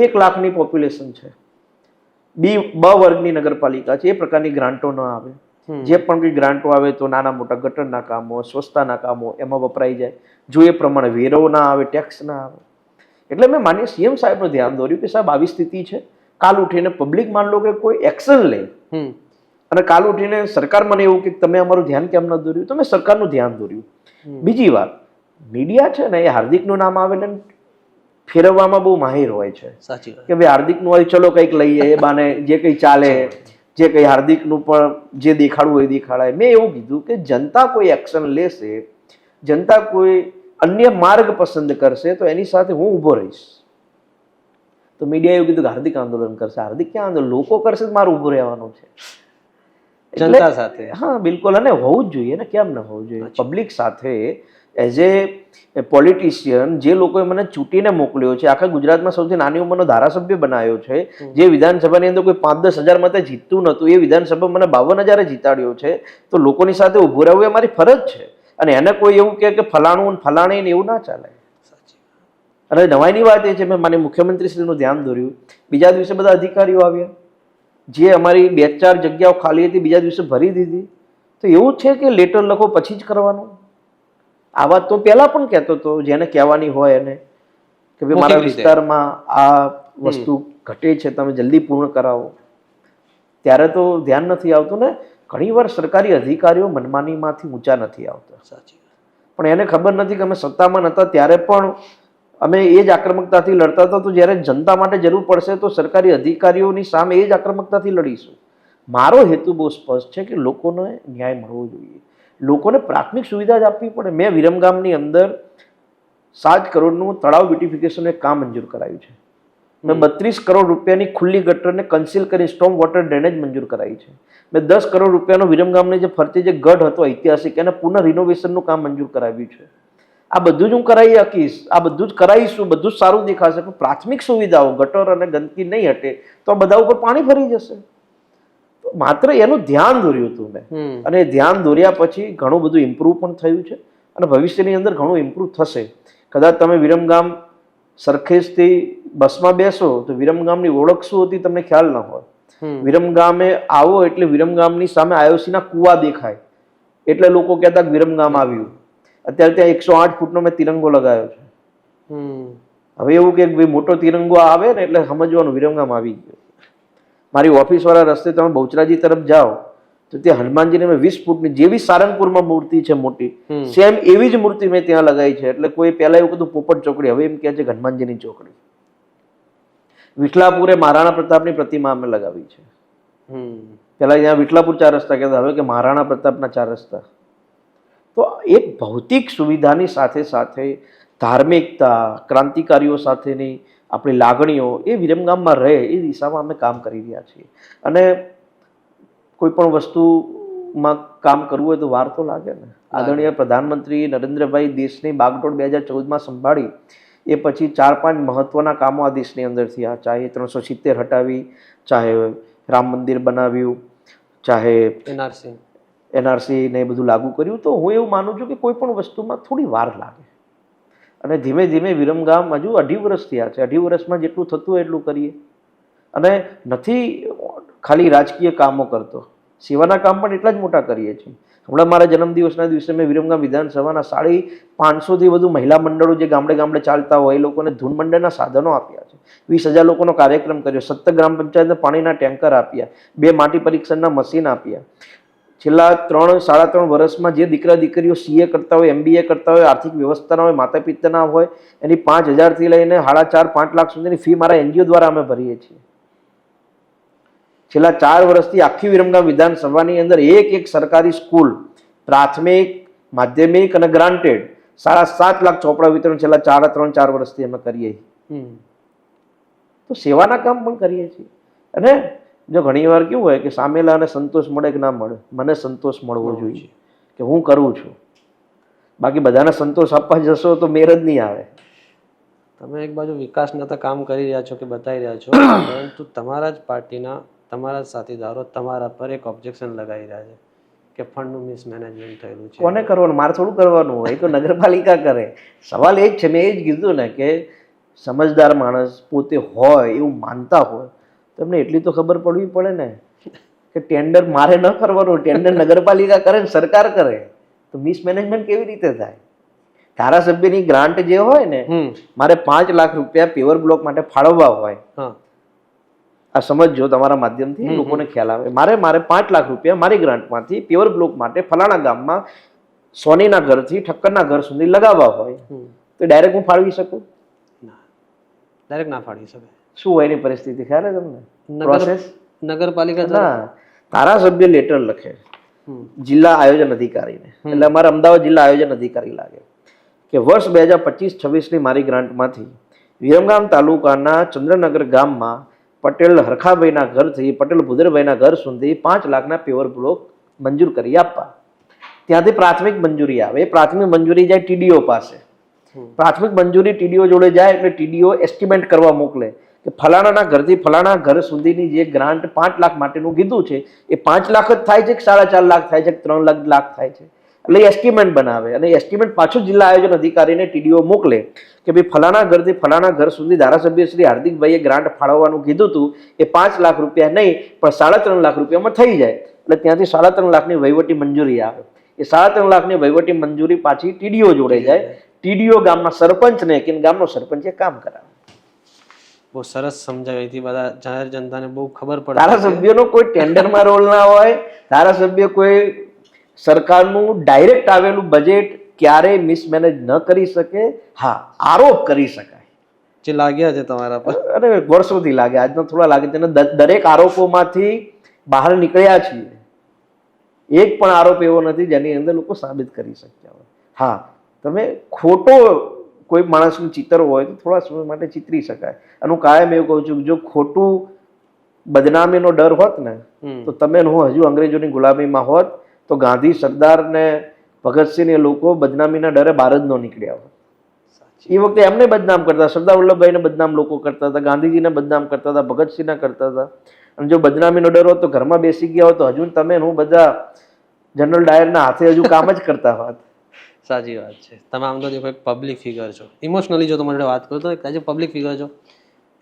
1 લાખની પોપ્યુલેશન છે, B વર્ગની નગરપાલિકા છે. એ પ્રકારની ગ્રાન્ટો ન આવે. જે પણ કોઈ ગ્રાન્ટો આવે તો નાના મોટા ગટરના કામો, સ્વચ્છતાના કામો એમાં વપરાઈ જાય. જો એ પ્રમાણે વેરો ના આવે, ટેક્સ ના આવે. એટલે મેં માનીય CM સાહેબનું ધ્યાન દોર્યું કે સાહેબ આવી સ્થિતિ છે. કાલ ઉઠીને પબ્લિક માન લો કે કોઈ એક્શન લે અને કાલ ઉઠીને સરકાર મને એવું કે તમે અમારું ધ્યાન કેમ ન દોર્યું, તો મેં સરકારનું ધ્યાન દોર્યું. બીજી વાત, મીડિયા છે ને એ હાર્દિકનું નામ આવે ને ફેરવવામાં બહુ માહિર હોય છે. સાચી વાત. કે ભાઈ હાર્દિકનું હોય, ચલો કંઈક લઈએ, એ બાને જે કંઈ ચાલે, જે કંઈ હાર્દિકનું પણ જે દેખાડવું એ દેખાડાય. મેં એવું કીધું કે જનતા કોઈ એક્શન લેશે, જનતા કોઈ અન્ય માર્ગ પસંદ કરશે તો એની સાથે હું ઊભો રહીશ. તો મીડિયાએ એવું કીધું કે હાર્દિક આંદોલન કરશે. હાર્દિક ક્યાં આંદોલન? લોકો કરશે, મારે ઊભું રહેવાનું છે જનતા સાથે. હા બિલકુલ. અને હોવું જ જોઈએ ને, કેમ ન હોવું જોઈએ? પબ્લિક સાથે એઝ એ પોલિટિશિયન જે લોકોએ મને ચૂંટીને મોકલ્યો છે, આખા ગુજરાતમાં સૌથી નાની ઉંમરનો ધારાસભ્ય બનાવ્યો છે, જે વિધાનસભાની અંદર કોઈ 5-10 હજાર મતે જીતતું નહોતું, એ વિધાનસભા મને 52,000 જીતાડ્યો છે. તો લોકોની સાથે ઊભું રહેવું એ મારી ફરજ છે. અને એને કોઈ એવું કે ફલાણું ફલાણી ને એવું ના ચાલે. અને નવાઈની વાત એ છે, મેં માની મુખ્યમંત્રીશ્રીનું ધ્યાન દોર્યું. બીજા દિવસે બધા અધિકારીઓ આવ્યા, જે અમારી 2-4 જગ્યાઓ ખાલી હતી બીજા દિવસે ભરી દીધી. તો એવું છે કે લેટર લખો પછી જ કરવાનું. આ વાત તો પહેલા પણ કહેતો હતો, જેને કહેવાની હોય એને કે ભાઈ મારા વિસ્તારમાં આ વસ્તુ ઘટે છે, તમે જલ્દી પૂર્ણ કરાવો. ત્યારે તો ધ્યાન નથી આવતું ને. ઘણીવાર સરકારી અધિકારીઓ મનમાનીમાંથી ઊંચા નથી આવતા. સાચી વાત. પણ એને ખબર નથી કે અમે સત્તામાં નહોતા ત્યારે પણ અમે એ જ આક્રમકતાથી લડતા હતા, તો જ્યારે જનતા માટે જરૂર પડશે તો સરકારી અધિકારીઓની સામે એ જ આક્રમકતાથી લડીશું. મારો હેતુ બહુ સ્પષ્ટ છે કે લોકોને ન્યાય મળવો જોઈએ, લોકોને પ્રાથમિક સુવિધા જ આપવી પડે. મેં વિરમગામની અંદર 7 કરોડનું તળાવ બ્યુટિફિકેશનનું એક કામ મંજૂર કરાયું છે. મેં 32 કરોડ રૂપિયાની ખુલ્લી ગટરને કન્સીલ કરી સ્ટોમ વોટર ડ્રેનેજ મંજૂર કરાવી છે. મેં 10 કરોડ રૂપિયાનો વિરમગામની જે ફરતી જે ગઢ હતો ઐતિહાસિક, એને પુનઃ રિનોવેશનનું કામ મંજૂર કરાવ્યું છે. આ બધું જ હું કરાવી શકીશ, આ બધું જ કરાવીશું, બધું જ સારું દેખાશે, પણ પ્રાથમિક સુવિધાઓ ગટર અને ગંદકી નહીં હટે તો આ બધા ઉપર પાણી ફરી જશે. માત્ર એનું ધ્યાન દોર્યું હતું મેં, અને ધ્યાન દોર્યા પછી ઘણું બધું ઇમ્પ્રૂવ પણ થયું છે અને ભવિષ્યની અંદર ઘણું ઇમ્પ્રૂવ થશે. કદાચ તમે વિરમગામ સરખેજથી બસમાં બેસો તો વિરમગામની ઓળખ શું હતી તમને ખ્યાલ ન હોય. વિરમગામે આવો એટલે વિરમગામની સામે IOC ના કુવા દેખાય એટલે લોકો કહેતા કે વિરમગામ આવ્યું. અત્યારે ત્યાં 108 ફૂટનો મેં તિરંગો લગાવ્યો છે. હવે એવું કે ભાઈ મોટો તિરંગો આવે ને એટલે સમજવાનું વિરમગામ આવી ગયો. મારી ઓફિસ વાળા રસ્તે તમે બહુચરાજી તરફ જાઓ તો ત્યાં હનુમાનજીની મેં 20 ફૂટની જેવી સારંગપુરમાં મૂર્તિ છે મોટી, સેમ એવી જ મૂર્તિ મેં ત્યાં લગાવી છે. એટલે કોઈ પહેલા એવું કીધું પોપટ ચોકડી, હવે એમ કહે છે કે હનુમાનજીની ચોકડી. વિઠલાપુરે મહારાણા પ્રતાપની પ્રતિમા અમે લગાવી છે. પેલા ત્યાં વિઠલાપુર 4 રસ્તા કહેતા, હવે કે મહારાણા પ્રતાપના 4 રસ્તા. તો એક ભૌતિક સુવિધાની સાથે સાથે ધાર્મિકતા, ક્રાંતિકારીઓ સાથેની આપણી લાગણીઓ એ વિરમગામમાં રહે એ દિશામાં અમે કામ કરી રહ્યા છીએ. અને કોઈ પણ વસ્તુમાં કામ કરવું હોય તો વાર તો લાગે ને. આદરણીય પ્રધાનમંત્રી નરેન્દ્રભાઈ દેશની બાગડોળ 2014માં સંભાળી એ પછી 4-5 મહત્વના કામો આ દેશની અંદર થયા. ચાહે 370 હટાવી, ચાહે રામ મંદિર બનાવ્યું, ચાહે NRC ને એ બધું લાગુ કર્યું. તો હું એવું માનું છું કે કોઈ પણ વસ્તુમાં થોડી વાર લાગે અને ધીમે ધીમે વિરમગામ હજુ 2.5 વર્ષ થયા છે. 2.5 વર્ષમાં જેટલું થતું હોય એટલું કરીએ. અને નથી ખાલી રાજકીય કામો કરતો, સેવાના કામ પણ એટલા જ મોટા કરીએ છીએ. હમણાં મારા જન્મદિવસના દિવસે મેં વિરમગામ વિધાનસભાના 550થી વધુ મહિલા મંડળો જે ગામડે ગામડે ચાલતા હોય એ લોકોને ધૂન મંડળના સાધનો આપ્યા છે. 20,000 લોકોનો કાર્યક્રમ કર્યો. 17 ગ્રામ પંચાયતને પાણીના ટેન્કર આપ્યા, 2 માટી પરીક્ષણના મશીન આપ્યા. છેલ્લા 3-3.5 વર્ષમાં જે દીકરા દીકરીઓ CA કરતા હોય, MBA કરતા હોય, આર્થિક વ્યવસ્થાના હોય, માતા પિતાના હોય, એની 5,000થી લઈને 4.5-5 લાખ સુધીની ફી મારા NGO દ્વારા અમે ભરીએ છીએ. છેલ્લા 4 વર્ષથી આખી વિરમગામ વિધાનસભાની અંદર એક સરકારી સ્કૂલ, પ્રાથમિક, માધ્યમિક અને ગ્રાન્ટેડ 7.5 લાખ ચોપડા વિતરણ છેલ્લા 3-4 વર્ષથી અમે કરીએ. તો સેવાના કામ પણ કરીએ છીએ. અને જો ઘણી વાર કેવું હોય કે સામેલાને સંતોષ મળે કે ના મળે, મને સંતોષ મળવો જોઈએ કે હું કરું છું. બાકી બધાને સંતોષ આપવા જશો તો મેર જ નહીં આવે. તમે એક બાજુ વિકાસના તો કામ કરી રહ્યા છો કે બતાવી રહ્યા છો, પરંતુ તમારા જ પાર્ટીના તમારા જ સાથીદારો તમારા પર એક ઓબ્જેક્શન લગાવી રહ્યા છે કે ફંડનું મિસમેનેજમેન્ટ થયેલું છે. કોને કરવાનું? મારે થોડું કરવાનું હોય, એ તો નગરપાલિકા કરે. સવાલ એ જ છે, મેં એ જ કીધું ને કે સમજદાર માણસ પોતે હોય એવું માનતા હોય તો એમને એટલી તો ખબર પડવી પડે ને કે ટેન્ડર મારે ન કરવાનું, ટેન્ડર નગરપાલિકા કરે ને સરકાર કરે તો મિસમેનેજમેન્ટ કેવી રીતે થાય? ધારાસભ્યની ગ્રાન્ટ જે હોય ને, મારે 5 લાખ રૂપિયા પેવર બ્લોક માટે ફાળવવા હોય, આ સમજો તમારા માધ્યમથી લોકોને ખ્યાલ આવે. મારે 5 લાખ રૂપિયા મારી ગ્રાન્ટમાંથી પેવર બ્લોક માટે ફલાણા ગામમાં સોનીના ઘરથી ઠક્કરના ઘર સુધી લગાવવા હોય તો ડાયરેક્ટ હું ફાળવી શકું? ડાયરેક્ટ ના ફાળવી શકે. શું હોય એની પરિસ્થિતિ ખ્યાલ છે તમને? પ્રોસેસ નગરપાલિકા ધારાસભ્ય લેટર લખે જિલ્લા આયોજન અધિકારીને, એટલે અમારા અમદાવાદ જિલ્લા આયોજન અધિકારી લાગે કે વર્ષ 2025-26ની મારી ગ્રાન્ટમાંથી વિરમગામ તાલુકાના ચંદ્રનગર ગામમાં પટેલ હરખાભાઈના ઘરથી પટેલ ભુદરભાઈના ઘર સુધી 5 લાખના પેવર બ્લોક મંજૂર કરી આપવા. ત્યાંથી પ્રાથમિક મંજૂરી આવે. એ પ્રાથમિક મંજૂરી જાય TDO પાસે. પ્રાથમિક મંજૂરી TDO જોડે જાય એટલે TDO એસ્ટિમેટ કરવા મોકલે કે ફલાણાના ઘરથી ફલાણા ઘર સુધીની જે ગ્રાન્ટ 5 લાખ માટેનું કીધું છે એ 5 લાખ જ થાય છે કે 4.5 લાખ થાય છે કે 3 લાખ થાય છે. એટલે એસ્ટિમેટ બનાવે અને એસ્ટિમેટ પાછું જિલ્લા આયોજન અધિકારીને TDO મોકલે કે ભાઈ ફલાણા ઘરથી ફલાણા ઘર સુધી ધારાસભ્ય શ્રી હાર્દિકભાઈએ ગ્રાન્ટ ફાળવવાનું કીધું હતું, એ 5 લાખ રૂપિયા નહીં પણ 3.5 લાખ રૂપિયામાં થઈ જાય. એટલે ત્યાંથી 3.5 લાખની વહીવટી મંજૂરી આવે. એ 3.5 લાખની વહીવટી મંજૂરી પાછી TDO જોડે જાય. TDO ગામના સરપંચને કે ગામનો સરપંચ કામ કરાવે. બહુ સરસ સમજાવી હતી. બધા જાહેર જનતાને બહુ ખબર પડે. ધારાસભ્યનો કોઈ ટેન્ડરમાં રોલ ના હોય. ધારાસભ્ય કોઈ સરકારનું ડાયરેક્ટ આવેલું બજેટ ક્યારેય મિસમેનેજ ન કરી શકે. હા, આરોપ કરી શકાય જે લાગ્યા છે તમારા પર. અરે વર્ષોથી લાગે, આજનો થોડા લાગે છે. દરેક આરોપોમાંથી બહાર નીકળ્યા છીએ. એક પણ આરોપ એવો નથી જેની અંદર લોકો સાબિત કરી શક્યા હોય. હા, તમે ખોટો કોઈ માણસનું ચિત્ર હોય તો થોડા સમય માટે ચિતરી શકાય. અને હું કાયમ એવું કહું છું કે જો ખોટું બદનામીનો ડર હોત ને તો તમે હું હજુ અંગ્રેજોની ગુલામીમાં હોત તો ગાંધી, સરદાર ને ભગતસિંહ એ લોકો બદનામીના ડરે બહાર જ ન નીકળ્યા હોય. એ વખતે એમને બદનામ કરતા, સરદાર વલ્લભભાઈને બદનામ લોકો કરતા હતા, ગાંધીજીને બદનામ કરતા હતા, ભગતસિંહને કરતા હતા. અને જો બદનામીનો ડર હોત તો ઘરમાં બેસી ગયા હોત તો હજુ તમે હું બધા જનરલ ડાયરના હાથે હજુ કામ જ કરતા હોત. સાચી વાત છે. તમે આમ તો દેખો એક પબ્લિક ફિગર છો, ઇમોશનલી જો તમારી વાત કરું તો એઝ એ પબ્લિક ફિગર છો,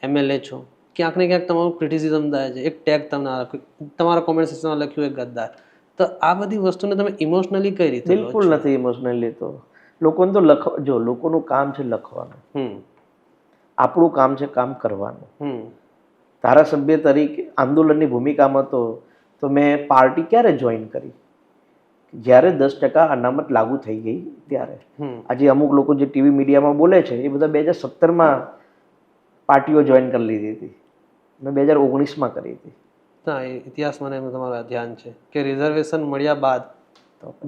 MLA છો, ક્યાંક ને ક્યાંક તમારું ક્રિટિસિઝમ થાય છે, એક ટેગ તમને તમારા કોમેન્ટ સેક્શનમાં લખ્યું એક ગદ્દાર. તો આ બધી વસ્તુને તમે ઇમોશનલી કઈ રીતે લો છો? બિલકુલ નથી ઇમોશનલી તો. લોકોને તો જો લોકોનું કામ છે લખવાનું, આપણું કામ છે કામ કરવાનું. ધારાસભ્ય તરીકે આંદોલનની ભૂમિકામાં તો મેં પાર્ટી ક્યારે જોઈન કરી? જ્યારે 10% અનામત લાગુ થઈ ગઈ ત્યારે. આજે અમુક લોકો જે ટીવી મીડિયામાં બોલે છે એ બધા 2017માં પાર્ટીઓ જોઈન કરી લીધી હતી. મેં 2019માં કરી હતી. હા, એ ઇતિહાસમાં તમારું ધ્યાન છે કે રિઝર્વેશન મળ્યા બાદ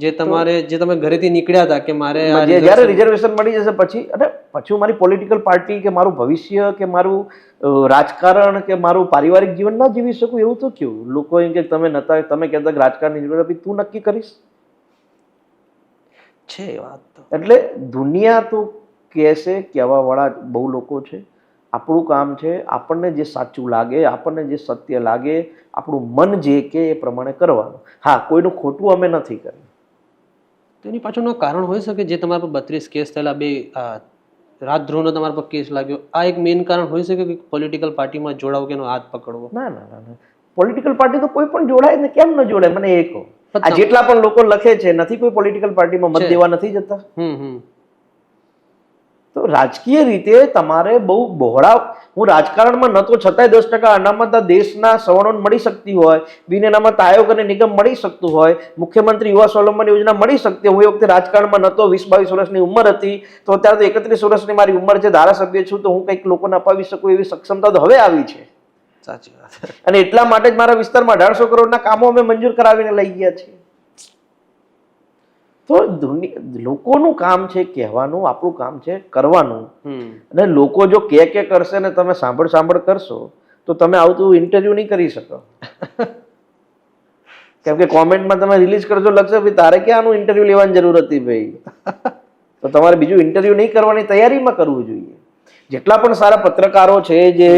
જે તમે ઘરેથી નીકળ્યા હતા કે મારે જ્યારે રિઝર્વેશન મળી જશે પછી હું મારી પોલિટિકલ પાર્ટી કે મારું ભવિષ્ય કે મારું રાજકારણ કે મારું પારિવારિક જીવન ના જીવી શકું એવું તો કેવું? લોકો એમ કે તમે કહેતા કે રાજકારણની જરૂર હતી, તું નક્કી કરીશ છે વાત તો. એટલે દુનિયા તો કહેશે, કહેવા વાળા બહુ લોકો છે. આપણું કામ છે આપણને જે સાચું લાગે, આપણને જે સત્ય લાગે, આપણું મન જે કે એ પ્રમાણે કરવાનું. હા, કોઈનું ખોટું અમે નથી કર્યું. તેની પાછળનું કારણ હોઈ શકે જે તમારા પર 32 કેસ થયેલા, 2 રાજદ્રોહનો તમારા પર કેસ લાગ્યો, આ એક મેઇન કારણ હોઈ શકે કે પોલિટિકલ પાર્ટીમાં જોડાવ કે એનો હાથ પકડવો? ના, પોલિટિકલ પાર્ટી તો કોઈ પણ જોડાય ને, કેમ ન જોડાય? મને એ કહો. આ જેટલા પણ લોકો લખે છે નથી કોઈ પોલિટિકલ પાર્ટીમાં મત દેવા નથી જતા. તો રાજકીય રીતે તમારે બહુ બહોળા, હું રાજકારણમાં નતો છતાંય 10% અનામત દેશના સવર્ણોને મળી શકતી હોય, બિન અનામત આયોગ અને નિગમ મળી શકતું હોય, મુખ્યમંત્રી યુવા સ્વાવલંબન યોજના મળી શકતી. હું એ વખતે રાજકારણમાં નતો, 20-22 વર્ષની ઉંમર હતી, તો અત્યારે તો 31 વર્ષની મારી ઉંમર છે, ધારાસભ્ય છું, તો હું કંઈક લોકોને અપાવી શકું એવી સક્ષમતા તો હવે આવી છે. સાચી વાત. અને એટલા માટે જ મારા વિસ્તારમાં 1800 કરોડના કામો અમે મંજૂર કરાવીને લઈ ગયા છીએ. તો લોકોનું કામ છે કહેવાનું, આપણું કામ છે કરવાનું. અને લોકો જો કે કરશે ને તમે સાંભળ કરશો તો તમે આવતું ઇન્ટરવ્યુ નહીં કરી શકો. કેમ કે કોમેન્ટમાં તમે રિલીઝ કરશો, લખશે ભાઈ તારે ક્યાં આનું ઇન્ટરવ્યુ લેવાની જરૂર હતી ભાઈ. તો તમારે બીજું ઇન્ટરવ્યુ નહીં કરવાની તૈયારીમાં કરવું જોઈએ. જેટલા પણ સારા પત્રકારો છે જે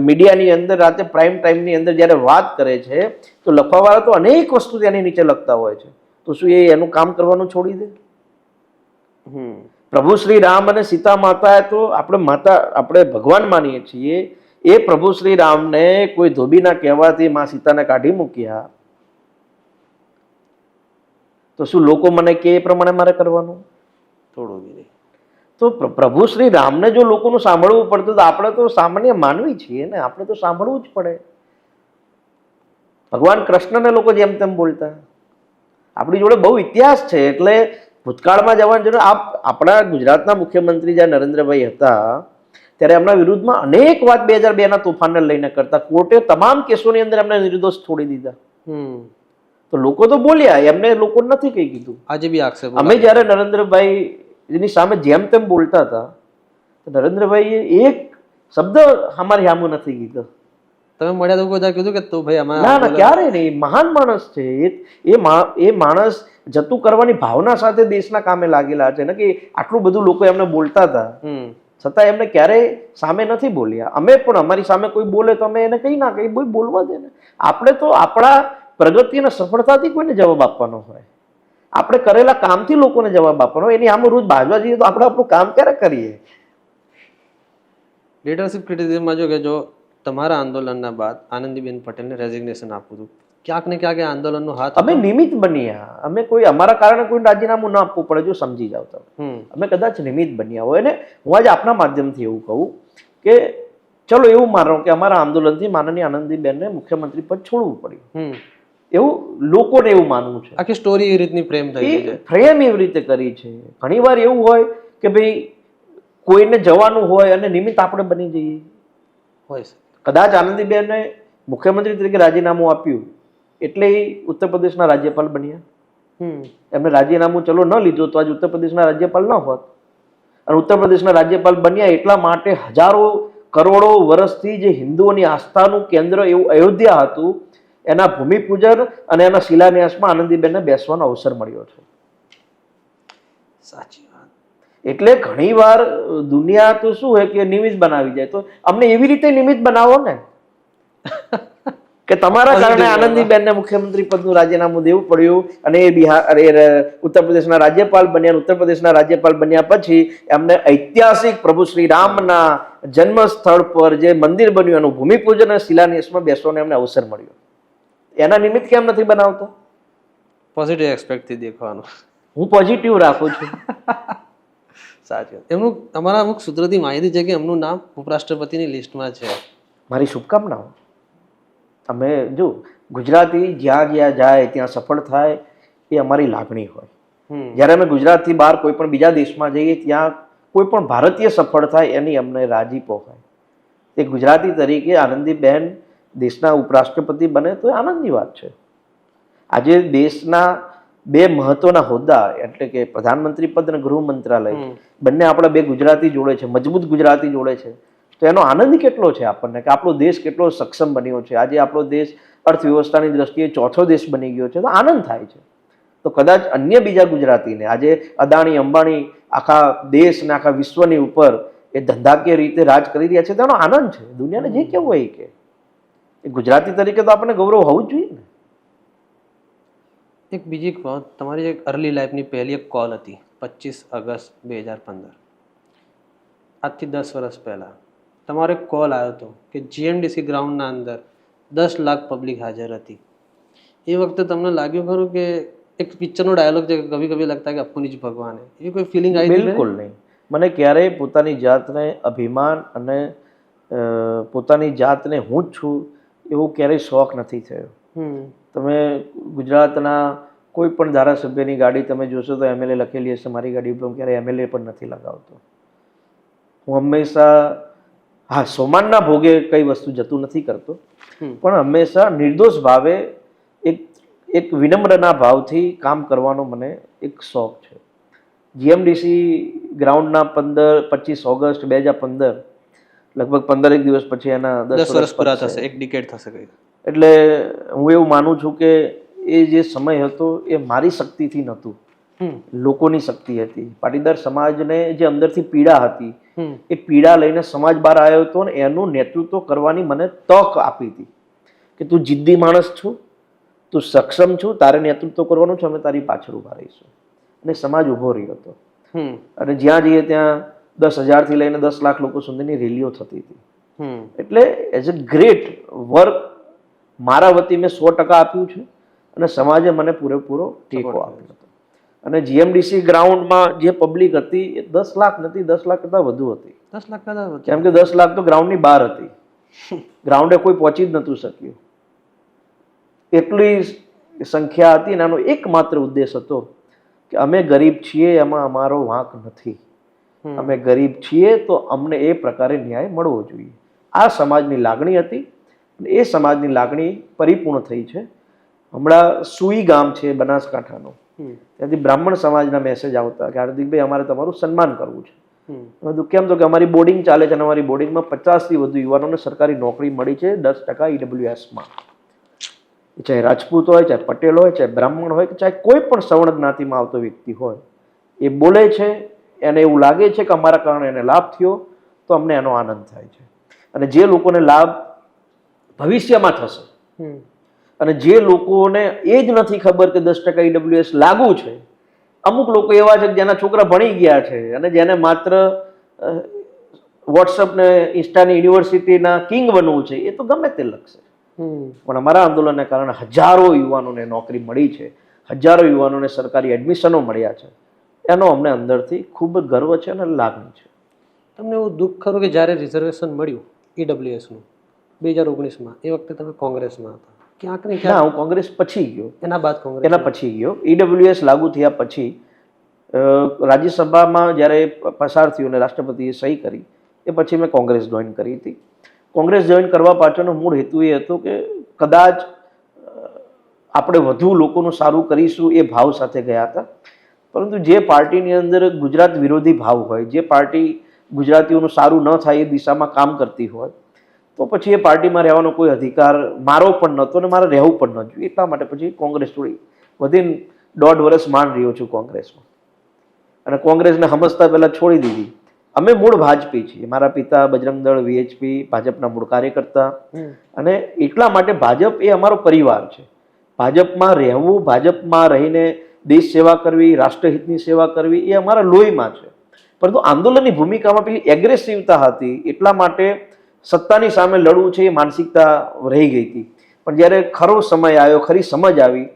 મીડિયાની અંદર રાતે પ્રાઇમ ટાઈમની અંદર જ્યારે વાત કરે છે તો લખવાવાળા તો અનેક વસ્તુ તેની નીચે લખતા હોય છે. તો શું એનું કામ કરવાનું છોડી દે? પ્રભુ શ્રી રામ અને સીતા માતા તો આપણે ભગવાન માનીએ છીએ. એ પ્રભુ શ્રી રામને કોઈ ધોબીના કહેવાથી માં સીતાને કાઢી મૂક્યા, તો શું લોકો મને કે એ પ્રમાણે મારે કરવાનું? થોડું બી નહીં. તો પ્રભુ શ્રી રામને જો લોકોનું સાંભળવું પડતું તો આપણે તો સામાન્ય માનવી છીએ ને, આપણે તો સાંભળવું જ પડે. ભગવાન કૃષ્ણને લોકો જેમ તેમ બોલતા. આપણી જોડે બહુ ઇતિહાસ છે, એટલે ભૂતકાળમાં જવાની જરૂર. આપણા ગુજરાતના મુખ્યમંત્રી જ્યાં નરેન્દ્રભાઈ હતા ત્યારે એમના વિરુદ્ધમાં અનેક વાત 2002ના તોફાનને લઈને કરતા. કોર્ટે તમામ કેસોની અંદર એમને નિર્દોષ છોડી દીધા. તો લોકો તો બોલ્યા, એમને લોકો નથી કઈ કીધું. આજે બી આક્ષેપ. અમે જયારે નરેન્દ્રભાઈ એની સામે જેમ તેમ બોલતા હતા, નરેન્દ્રભાઈએ એક શબ્દ અમારી સામું નથી કીધો. તમે મળ્યા તો કોઈ કીધું કે તું ભાઈ અમારા? ના, ક્યારે નહીં. મહાન માણસ છે એ માણસ જતું કરવાની ભાવના સાથે દેશના કામે લાગેલા છે ને, કે આટલું બધું લોકો એમને બોલતા હતા છતાં એમને ક્યારેય સામે નથી બોલ્યા. અમે પણ અમારી સામે કોઈ બોલે તો અમે એને કઈ ના કઈ બોલવા દે ને. આપણે તો આપણા પ્રગતિ અને સફળતાથી કોઈને જવાબ આપવાનો હોય, આપણે કરેલા કામથી લોકોને જવાબ આપવાનો હોય. એની આમ રોજ બાજવા જઈએ તો આપણે આપણું કામ ક્યારે કરીએ? લીડરશિપ ક્રિટિસિઝમમાં જો તમારા આંદોલનના બાદ આનંદીબેન પટેલને રેઝિગ્નેશન આપવું હતું, ક્યાંક ને ક્યાંક આંદોલનનો હાથ અમે નિમિત્ત બન્યા. અમે કોઈ અમારા કારણે કોઈ રાજીનામું ના આપવું પડે, જો સમજી જાવ તમે. અમે કદાચ નિમિત્ત બન્યા હોય. અને હું આજે આપના માધ્યમથી એવું કહું કે ચલો એવું માનો કે અમારા આંદોલનથી માનનીય આનંદીબેનને મુખ્યમંત્રી પદ છોડવું પડ્યું, એવું લોકોને એવું માનવું છે. આખી સ્ટોરી એ રીતની ફ્રેમ થઈ છે. ફ્રેમ એવી રીતે કરી છે. ઘણી વાર એવું હોય કે ભાઈ કોઈને જવાનું હોય અને નિમિત્ત આપણે બની જઈએ. હોય કદાચ આનંદીબેને મુખ્યમંત્રી તરીકે રાજીનામું આપ્યું એટલે એ ઉત્તર પ્રદેશના રાજ્યપાલ બન્યા. એમને રાજીનામું ચલો ન લીધું તો આજે ઉત્તર પ્રદેશના રાજ્યપાલ ન હોત. અને ઉત્તર પ્રદેશના રાજ્યપાલ બન્યા એટલા માટે હજારો કરોડો વર્ષથી જે હિન્દુઓની આસ્થાનું કેન્દ્ર એવું અયોધ્યા હતું, એના ભૂમિપૂજન અને એના શિલાન્યાસમાં આનંદીબેનને બેસવાનો અવસર મળ્યો છે. સાચી વાત. એટલે ઘણીવાર દુનિયા તો શું હોય કે નિમિત્ત બનાવી જાય, તો અમને એવી રીતે નિમિત્ત બનાવો ને કે તમારા કારણે આનંદીબેનને મુખ્યમંત્રી પદનું રાજીનામું દેવું પડ્યું અને એ ઉત્તર પ્રદેશના રાજ્યપાલ બન્યા. ઉત્તર પ્રદેશના રાજ્યપાલ બન્યા પછી એમને ઐતિહાસિક પ્રભુ શ્રી રામના જન્મ સ્થળ પર જે મંદિર બન્યું એનું ભૂમિપૂજન અને શિલાન્યાસમાં બેસવાનો એમને અવસર મળ્યો. એના નિમિત્ત કેમ નથી બનાવતા? પોઝિટિવ એસ્પેક્ટથી દેખવાનું. હું પોઝિટિવ રાખું છું. સાચી વાત. એમનું અમારા અમુક સૂત્રોથી માહિતી છે કે એમનું નામ ઉપરાષ્ટ્રપતિની લિસ્ટમાં છે. મારી શુભકામનાઓ. અમે જો ગુજરાતી જ્યાં જ્યાં જાય ત્યાં સફળ થાય એ અમારી લાગણી હોય. જ્યારે અમે ગુજરાતથી બહાર કોઈ પણ બીજા દેશમાં જઈએ ત્યાં કોઈ પણ ભારતીય સફળ થાય એની અમને રાજીપો હોય. એ ગુજરાતી તરીકે આનંદીબેન દેશના ઉપરાષ્ટ્રપતિ બને તો એ આનંદની વાત છે. આજે દેશના બે મહત્વના હોદ્દા એટલે કે પ્રધાનમંત્રી પદ અને ગૃહ મંત્રાલય બંને આપણા બે ગુજરાતી જોડે છે, મજબૂત ગુજરાતી જોડે છે. તો એનો આનંદ કેટલો છે આપણને કે આપણો દેશ કેટલો સક્ષમ બન્યો છે. આજે આપણો દેશ અર્થવ્યવસ્થાની દ્રષ્ટિએ ચોથો દેશ બની ગયો છે, તો આનંદ થાય છે. તો કદાચ અન્ય બીજા ગુજરાતીને આજે અદાણી અંબાણી આખા દેશ ને આખા વિશ્વની ઉપર એ ધંધાકીય રીતે રાજ કરી રહ્યા છે, તેનો આનંદ છે. દુનિયાને જે કેવું હોય કે ગુજરાતી તરીકે તો આપણને ગૌરવ હોવું જ જોઈએ ને. એક બીજી વાત, તમારી એક અર્લી લાઈફની પહેલી એક કોલ હતી 25 ઓગસ્ટ 2015, આજથી 10 વર્ષ પહેલાં તમારો એક કોલ આવ્યો હતો કે જીએમડીસી ગ્રાઉન્ડના અંદર 10 લાખ પબ્લિક હાજર હતી. એ વખતે તમને લાગ્યું ખરું કે એક પિક્ચરનો ડાયલોગ છે કે કભી કભી લગતા કે અપની જ ભગવાન હે, એ કોઈ ફિલિંગ આવી? બિલકુલ નહીં. મને ક્યારેય પોતાની જાતને અભિમાન અને પોતાની જાતને હું જ છું એવો ક્યારેય શોખ નથી થયો. તમે ગુજરાતના કોઈ પણ ધારાસભ્યની ગાડી તમે જોશો તો એમએલએ લખેલી હશે. મારી ગાડી ઉપર ક્યારેય એમએલએ પણ નથી લગાવતો. હું હંમેશા સોમાનના ભોગે કઈ વસ્તુ જતું નથી કરતો, પણ હંમેશા નિર્દોષ ભાવે એક વિનમ્રના ભાવથી કામ કરવાનો મને એક શોખ છે. જીએમડીસી ગ્રાઉન્ડના 25 ઓગસ્ટ 2015 લગભગ 15 દિવસ પછી એના 10 વર્ષ પૂરા થશે, એક ડિકેડ થશે. એટલે હું એવું માનું છું કે એ જે સમય હતો એ મારી શક્તિથી નહોતું, લોકોની શક્તિ હતી. પાટીદાર સમાજને જે અંદરથી પીડા હતી એ પીડા લઈને સમાજ બહાર આવ્યો હતો અને એનું નેતૃત્વ કરવાની મને તક આપી હતી કે તું જિદ્દી માણસ છું, તું સક્ષમ છું, તારે નેતૃત્વ કરવાનું છે, અમે તારી પાછળ ઉભા રહીશું. અને સમાજ ઉભો રહ્યો હતો. અને જ્યાં જઈએ ત્યાં 10,000 થી લઈને 10 લાખ લોકો સુધીની રેલીઓ થતી હતી. એટલે એઝ અ ગ્રેટ વર્ક મારા વતી મેં 100% આપ્યું છે અને સમાજે મને પૂરેપૂરો ટેકો આપ્યો હતો. અને જીએમડીસી ગ્રાઉન્ડમાં જે પબ્લિક હતી એ 10 લાખ નથી, 10 લાખ કરતાં વધુ હતી. 10 લાખ કરતાં વધુ? કેમ કે 10 લાખ તો ગ્રાઉન્ડની બહાર હતી, ગ્રાઉન્ડે કોઈ પહોંચી જ નહોતું શક્યું. એટલી સંખ્યા હતી અને આનો એકમાત્ર ઉદ્દેશ હતો કે અમે ગરીબ છીએ, એમાં અમારો વાંક નથી. અમે ગરીબ છીએ તો અમને એ પ્રકારે ન્યાય મળવો જોઈએ. આ સમાજની લાગણી હતી અને એ સમાજની લાગણી પરિપૂર્ણ થઈ છે. હમણાં સુઈ ગામ છે બનાસકાંઠાનો, ત્યાંથી બ્રાહ્મણ સમાજના મેસેજ આવતા કે હાર્દિકભાઈ અમારે તમારું સન્માન કરવું છે. બધું કેમ તો કે અમારી બોર્ડિંગ ચાલે છે અને અમારી બોર્ડિંગમાં 50 થી વધુ યુવાનોને સરકારી નોકરી મળી છે 10% ઈડબ્લ્યુએસમાં. ચાહે રાજપૂત હોય, ચાહે પટેલ હોય, ચાહે બ્રાહ્મણ હોય, ચાહે કોઈ પણ સવર્ણ જ્ઞાતિમાં આવતો વ્યક્તિ હોય, એ બોલે છે, એને એવું લાગે છે કે અમારા કારણે એને લાભ થયો તો અમને એનો આનંદ થાય છે. અને જે લોકોને લાભ ભવિષ્યમાં થશે અને જે લોકોને એ જ નથી ખબર કે 10% ઈડબ્લ્યુએસ લાગુ છે, અમુક લોકો એવા છે જેના છોકરા ભણી ગયા છે અને જેને માત્ર વોટ્સઅપ ને ઇન્સ્ટાની યુનિવર્સિટીના કિંગ બનવું છે, એ તો ગમે તે લખશે. પણ અમારા આંદોલનને કારણે હજારો યુવાનોને નોકરી મળી છે, હજારો યુવાનોને સરકારી એડમિશનો મળ્યા છે. એનો અમને અંદરથી ખૂબ ગર્વ છે અને લાગણી છે. તમને એવું દુઃખ ખરું કે જ્યારે રિઝર્વેશન મળ્યું ઈડબ્લ્યુએસનું 2019માં, એ વખતે તમે કોંગ્રેસમાં હતા? ક્યાંક ને ક્યાંક. હું કોંગ્રેસ પછી ગયો. એના પછી ગયો. ઈડબ્લ્યુએસ લાગુ થયા પછી રાજ્યસભામાં જ્યારે પસાર થયું અને રાષ્ટ્રપતિએ સહી કરી એ પછી મેં કોંગ્રેસ જોઈન કરી હતી. કોંગ્રેસ જોઈન કરવા પાછળનો મૂળ હેતુ એ હતો કે કદાચ આપણે વધુ લોકોનું સારું કરીશું એ ભાવ સાથે ગયા હતા. પરંતુ જે પાર્ટીની અંદર ગુજરાત વિરોધી ભાવ હોય, જે પાર્ટી ગુજરાતીઓનું સારું ન થાય એ દિશામાં કામ કરતી હોય, તો પછી એ પાર્ટીમાં રહેવાનો કોઈ અધિકાર મારો પણ નહોતો અને મારે રહેવું પણ ન જોઈએ. એટલા માટે પછી કોંગ્રેસ છોડી વધીને 1.5 વર્ષ માંડ રહ્યો છું કોંગ્રેસમાં. અને કોંગ્રેસને સમજતા પહેલા છોડી દીધી. અમે મૂળ ભાજપી છીએ. મારા પિતા બજરંગ દળ VHP ભાજપના મૂળ કાર્યકર્તા, અને એટલા માટે ભાજપ એ અમારો પરિવાર છે. ભાજપમાં રહેવું, ભાજપમાં રહીને દેશ સેવા કરવી, રાષ્ટ્રહિતની સેવા કરવી એ અમારા લોહીમાં છે. પરંતુ આંદોલનની ભૂમિકામાં પેલી એગ્રેસિવતા હતી, એટલા માટે સત્તાની સામે લડવું છે એ માનસિકતા રહી ગઈ હતી. પણ જ્યારે ખરો સમય આવ્યો, ખરી સમજ આવી,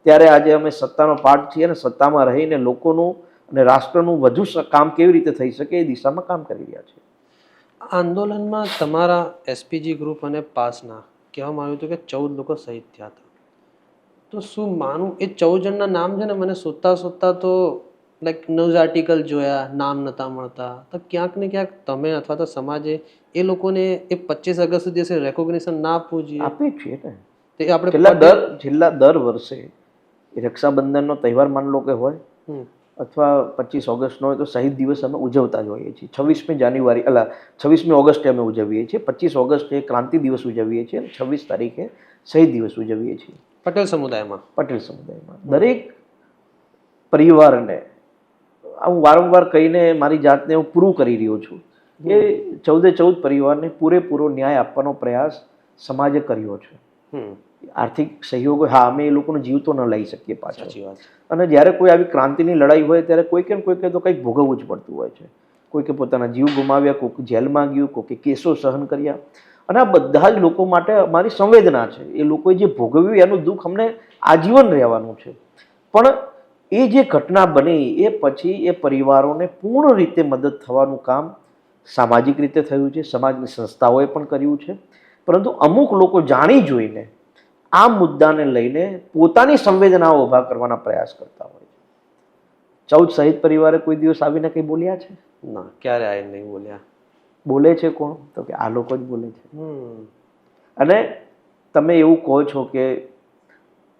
ત્યારે આજે અમે સત્તાનો પાર્ટ છીએ અને સત્તામાં રહીને લોકોનું અને રાષ્ટ્રનું વધુ કામ કેવી રીતે થઈ શકે એ દિશામાં કામ કરી રહ્યા છે. આંદોલનમાં તમારા SPG ગ્રુપ અને પાસના કહેવામાં આવ્યું હતું કે 14 લોકો શહીદ થયા હતા. તો શું માનું એ 14 જણના નામ છે ને, મને શોધતા તો લાઈક ન્યૂઝ આર્ટિકલ જોયા, નામ નહોતા મળતા. તો ક્યાંક ને ક્યાંક તમે અથવા તો સમાજે એ લોકોને એ 25 ઓગસ્ટ સુધી રેકોગ્નિશન ના આપવું જોઈએ. આપીએ છીએ ને. તે આપણે છેલ્લા દર વર્ષે રક્ષાબંધનનો તહેવાર માન લો કે હોય, અથવા 25 ઓગસ્ટનો હોય, તો શહીદ દિવસ અમે ઉજવતા જ હોઈએ છીએ. 26મી ઓગસ્ટે અમે ઉજવીએ છીએ, 25 ઓગસ્ટે ક્રાંતિ દિવસ ઉજવીએ છીએ, અને 26 તારીખે શહીદ દિવસ ઉજવીએ છીએ. પટેલ સમુદાયમાં દરેક પરિવારને હું વારંવાર કહીને મારી જાતને હું પૂરું કરી રહ્યો છું કે 14 પરિવારને પૂરેપૂરો ન્યાય આપવાનો પ્રયાસ સમાજે કર્યો છે. આર્થિક સહયોગો, હા, અમે એ લોકોનો જીવ તો ન લઈ શકીએ પાછો. અને જ્યારે કોઈ આવી ક્રાંતિની લડાઈ હોય ત્યારે કોઈકે તો કંઈક ભોગવવું જ પડતું હોય છે. કોઈકે પોતાના જીવ ગુમાવ્યા, કોઈક જેલમાં ગયું, કોઈકે કેસો સહન કર્યા. અને આ બધા જ લોકો માટે અમારી સંવેદના છે. એ લોકોએ જે ભોગવ્યું એનું દુઃખ અમને આજીવન રહેવાનું છે. પણ એ જે ઘટના બની એ પછી એ પરિવારોને પૂર્ણ રીતે મદદ થવાનું કામ સામાજિક રીતે થયું છે, સમાજની સંસ્થાઓએ પણ કર્યું છે. પરંતુ અમુક લોકો જાણી જોઈને આ મુદ્દાને લઈને પોતાની સંવેદનાઓ ઊભા કરવાના પ્રયાસ કરતા હોય છે. 14 શહીદ પરિવારે કોઈ દિવસ આવીને કંઈ બોલ્યા છે? ના, ક્યારે આવીને નહીં બોલ્યા. બોલે છે કોણ? તો કે આ લોકો જ બોલે છે. અને તમે એવું કહો છો કે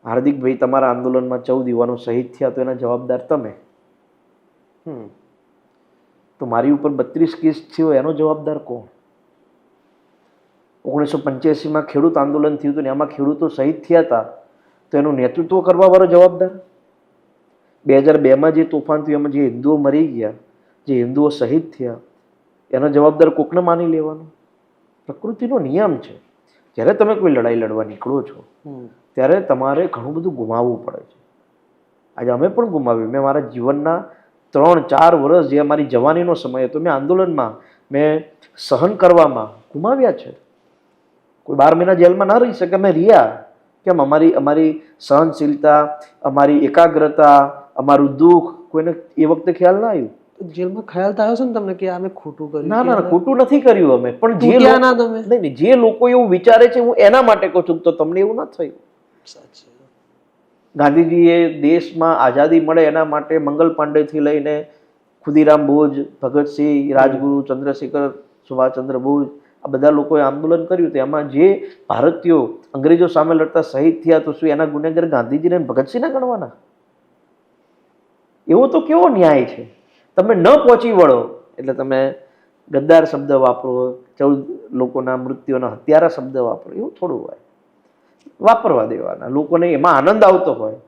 હાર્દિકભાઈ તમારા આંદોલનમાં 14 યુવાનો શહીદ થયા, તો એના જવાબદાર તમે. તો મારી ઉપર 32 કેસ થયો, એનો જવાબદાર કોણ? 1985માં ખેડૂત આંદોલન થયું હતું ને એમાં ખેડૂતો શહીદ થયા હતા, તો એનું નેતૃત્વ કરવા વાળો જવાબદાર. 2002માં જે તોફાન થયું એમાં જે હિન્દુઓ મરી ગયા, જે હિન્દુઓ શહીદ થયા, એનો જવાબદાર કોકને માની લેવાનો? પ્રકૃતિનો નિયમ છે. જ્યારે તમે કોઈ લડાઈ લડવા નીકળો છો ત્યારે તમારે ઘણું બધું ગુમાવવું પડે છે. આજે અમે પણ ગુમાવ્યું. મેં મારા જીવનના 3-4 વર્ષ, જે મારી જવાનીનો સમય હતો, મેં આંદોલનમાં, મેં સહન કરવામાં ગુમાવ્યા છે. કોઈ 12 મહિના જેલમાં ના રહી શકે, અમે રહ્યા. કેમ? અમારી સહનશીલતા, અમારી એકાગ્રતા, અમારું દુઃખ કોઈને એ વખતે ખ્યાલ ના આવ્યું. જેલમાં ખ્યાલ તો આવ્યો છે ને તમને કે અમે ખોટું કર્યું? ના, ખોટું નથી કર્યું અમે. પણ જે લોકો એવું વિચારે છે, હું એના માટે કહું છું, તો તમને એવું ના થયું. ગાંધીજીએ દેશમાં આઝાદી મળે એના માટે મંગલ પાંડેથી લઈને ખુદીરામ બોઝ, ભગતસિંહ, રાજગુરુ, ચંદ્રશેખર, સુભાષચંદ્ર બોઝ, આ બધા લોકોએ આંદોલન કર્યું. તો એમાં જે ભારતીયો અંગ્રેજો સામે લડતા શહીદ થયા, તો શું એના ગુનેગાર ગાંધીજીને ભગતસિંહને ગણવાના? એવો તો કેવો ન્યાય છે? તમે ન પહોંચી વળો એટલે તમે ગદ્દાર શબ્દ વાપરો, 14 લોકોના મૃત્યુના હત્યારા શબ્દ વાપરો, એવું થોડું હોય. વાપરવા દેવાના. લોકોને એમાં આનંદ આવતો હોય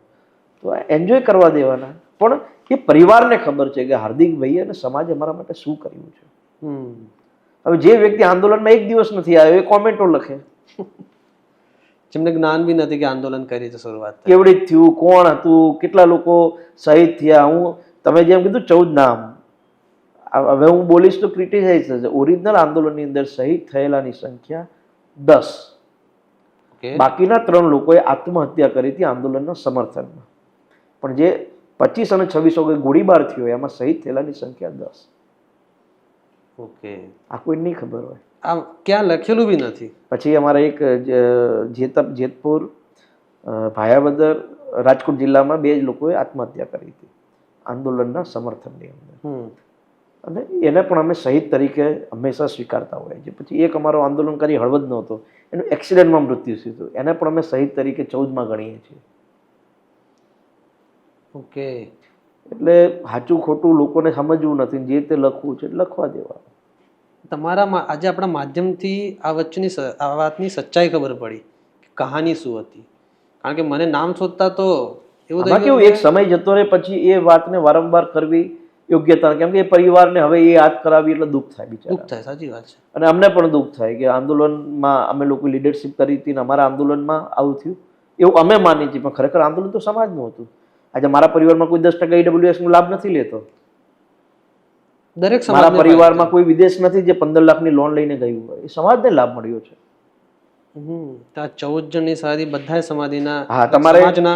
તો એન્જોય કરવા દેવાના. પણ એ પરિવારને ખબર છે કે હાર્દિકભાઈ અને સમાજ અમારા માટે શું કર્યું છે. હવે જે વ્યક્તિ આંદોલનમાં એક દિવસ નથી આવ્યો એ કોમેન્ટો લખે, જેમને જ્ઞાન બી નથી કે આંદોલન કરી છે શરૂઆત કેવડી થયું, કોણ હતું, કેટલા લોકો શહીદ થયા. તમે જેમ કીધું 14 નામ, હવે હું બોલીશ તો ક્રિટિસાઇઝ થશે. ઓરિજિનલ આંદોલનની અંદર શહીદ થયેલાની સંખ્યા 10. બાકીના 3 લોકોએ આત્મહત્યા કરી હતી આંદોલનના સમર્થનમાં. પણ જે 25 અને 26 ઓગસ્ટ ગોળીબાર થયો એમાં શહીદ થયેલાની સંખ્યા 10. ઓકે, આ કોઈ નહીં ખબર હોય. આ ક્યાં લખેલું બી નથી. પછી અમારા એક જેતપુર, ભાયાવદર, રાજકોટ જિલ્લામાં 2 લોકોએ આત્મહત્યા કરી હતી આંદોલનના સમર્થનની અંદર. અને એને પણ અમે શહીદ તરીકે હંમેશા સ્વીકારતા હોઈએ છીએ. પછી એક અમારો આંદોલનકારી હળવદનો હતો, એનું એક્સિડન્ટમાં મૃત્યુ થયું હતું, એને પણ અમે શહીદ તરીકે 14માં ગણીએ છીએ. ઓકે, એટલે સાચું ખોટું લોકોને સમજવું નથી, જે તે લખવું છે લખવા દેવા. તમારા આજે આપણા માધ્યમથી આ વાતની સચ્ચાઈ ખબર પડી કે કહાની શું હતી. કારણ કે મને નામ શોધતા તો એવું કેવું એક સમય જતો રહે પછી એ વાતને વારંવાર કરવી યોગ્યતા, કેમ કે એ પરિવારને હવે એ યાદ કરાવી એટલે દુઃખ થાય દુઃખ બિચારા. થાય, સાચી વાત છે. અને અમને પણ દુઃખ થાય કે આંદોલનમાં અમે લોકો લીડરશિપ કરી હતી ને અમારા આંદોલનમાં આવું થયું એવું અમે માની છીએ, પણ ખરેખર આંદોલન તો સમાજનું હતું. આજે મારા પરિવારમાં કોઈ 10% EWS નો લાભ નથી લેતો. દરેક મારા સમાજને પરિવારમાં કોઈ વિદેશ નથી જે 15 લાખની લોન લઈને ગયું હોય. એ સમાજને લાભ મળ્યો છે. તો આ 14 જણની સમાધિ બધા સમાધિના હા, તમારે સમાજના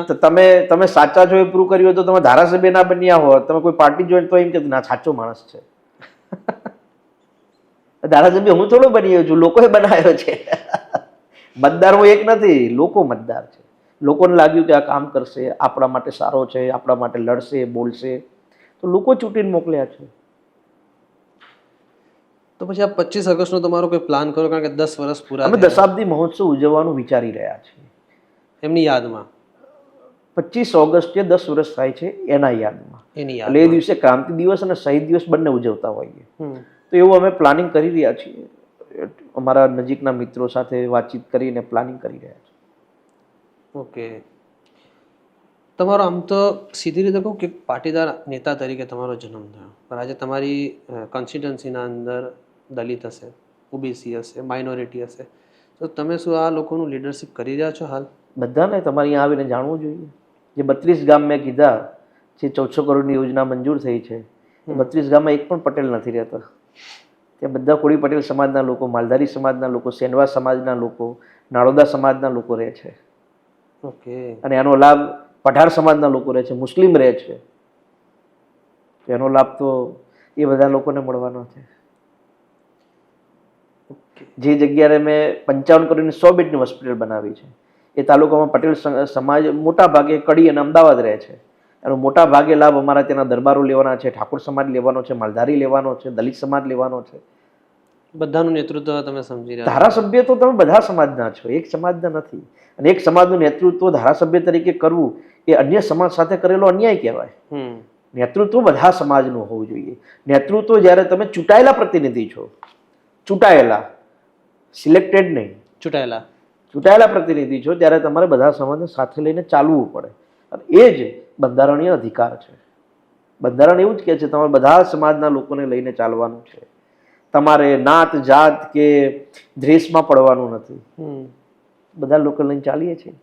તમે સાચા છો એ પ્રૂવ કર્યું હોય તો તમે ધારાસભ્ય ના બન્યા હોત, તમે કોઈ પાર્ટી જોઈન તો એમ કે ના સાચો માણસ છે. ધારાસભ્ય હું થોડો બન્યો છું, લોકોએ બનાવ્યો છે. મતદાર હું એક નથી, લોકો મતદાર છે. લોકોને લાગ્યું કે આ કામ કરશે, આપણા માટે સારો છે, આપણા માટે લડશે, બોલશે, તો લોકો ચૂંટીને મોકલ્યા છે. તો પછી આ 25 ઓગસ્ટનો તમારો કોઈ પ્લાન કરો, કારણ કે 10 વર્ષ પૂરા અમે થયા દશાબ્દી મહોત્સવ ઉજવવાનું વિચારી રહ્યા છીએ એમની યાદમાં. 25 ઓગસ્ટે 10 વર્ષ થાય છે એના યાદમાં. એની એટલે એ યાદ દિવસે ક્રાંતિ દિવસ અને શહીદ દિવસ બંને ઉજવતા હોઈએ. હમ. તો એવું અમે પ્લાનિંગ કરી રહ્યા છીએ. અમારા નજીકના મિત્રો સાથે વાતચીત કરીને પ્લાનિંગ કરી રહ્યા છીએ. ઓકે. તમારો આમ તો સીધી રીતે કહું કે પાટીદાર નેતા તરીકે તમારો જન્મ થયો, પણ આજે તમારી કોન્સ્ટિટ્યુન્સીના અંદર દલિત હશે, ઓબીસી હશે, માઇનોરિટી હશે, તો તમે શું આ લોકોનું લીડરશિપ કરી રહ્યા છો હાલ? બધાને તમારે અહીંયા આવીને જાણવું જોઈએ. જે 32 ગામ મેં કીધા, જે 1400 કરોડની યોજના મંજૂર થઈ છે, 32 ગામમાં એક પણ પટેલ નથી રહેતા. ત્યાં બધા કોળી પટેલ સમાજના લોકો, માલધારી સમાજના લોકો, સેનવા સમાજના લોકો, નાળોદા સમાજના લોકો રહે છે. ઓકે. અને એનો લાભ પઠાર સમાજના લોકો રહે છે, મુસ્લિમ રહે છે. એનો લાભ તો એ બધા લોકોને મળવાનો છે. જે જગ્યાએ મેં 55 કરોડની 100 બેડની હોસ્પિટલ બનાવી છે, એ તાલુકામાં પટેલ સમાજ મોટા ભાગે કડી અને અમદાવાદ રહે છે. એનો મોટા ભાગે લાભ અમારા ત્યાંના દરબારો લેવાના છે, ઠાકોર સમાજ લેવાનો છે, માલધારી લેવાનો છે, દલિત સમાજ લેવાનો છે. બધાનું નેતૃત્વ તમે સમજી રહ્યા. ધારાસભ્ય તો તમે બધા સમાજના છો, એક સમાજના નથી. અને એક સમાજનું નેતૃત્વ ધારાસભ્ય તરીકે કરવું એ અન્ય સમાજ સાથે કરેલો અન્યાય કહેવાય. નેતૃત્વ બધા સમાજનું હોવું જોઈએ. નેતૃત્વ જ્યારે તમે ચૂંટાયેલા પ્રતિનિધિ છો, ચૂંટાયેલા, સિલેક્ટેડ નહીં, ચૂંટાયેલા પ્રતિનિધિ છો, ત્યારે તમારે બધા સમાજને સાથે લઈને ચાલવું પડે. અને એ જ બંધારણીય અધિકાર છે. બંધારણ એવું જ કહે છે તમારે બધા સમાજના લોકોને લઈને ચાલવાનું છે. તમારે નાત જાત કે દ્વેષમાં પડવાનું નથી. બધા લોકો લઈને ચાલીએ છીએ.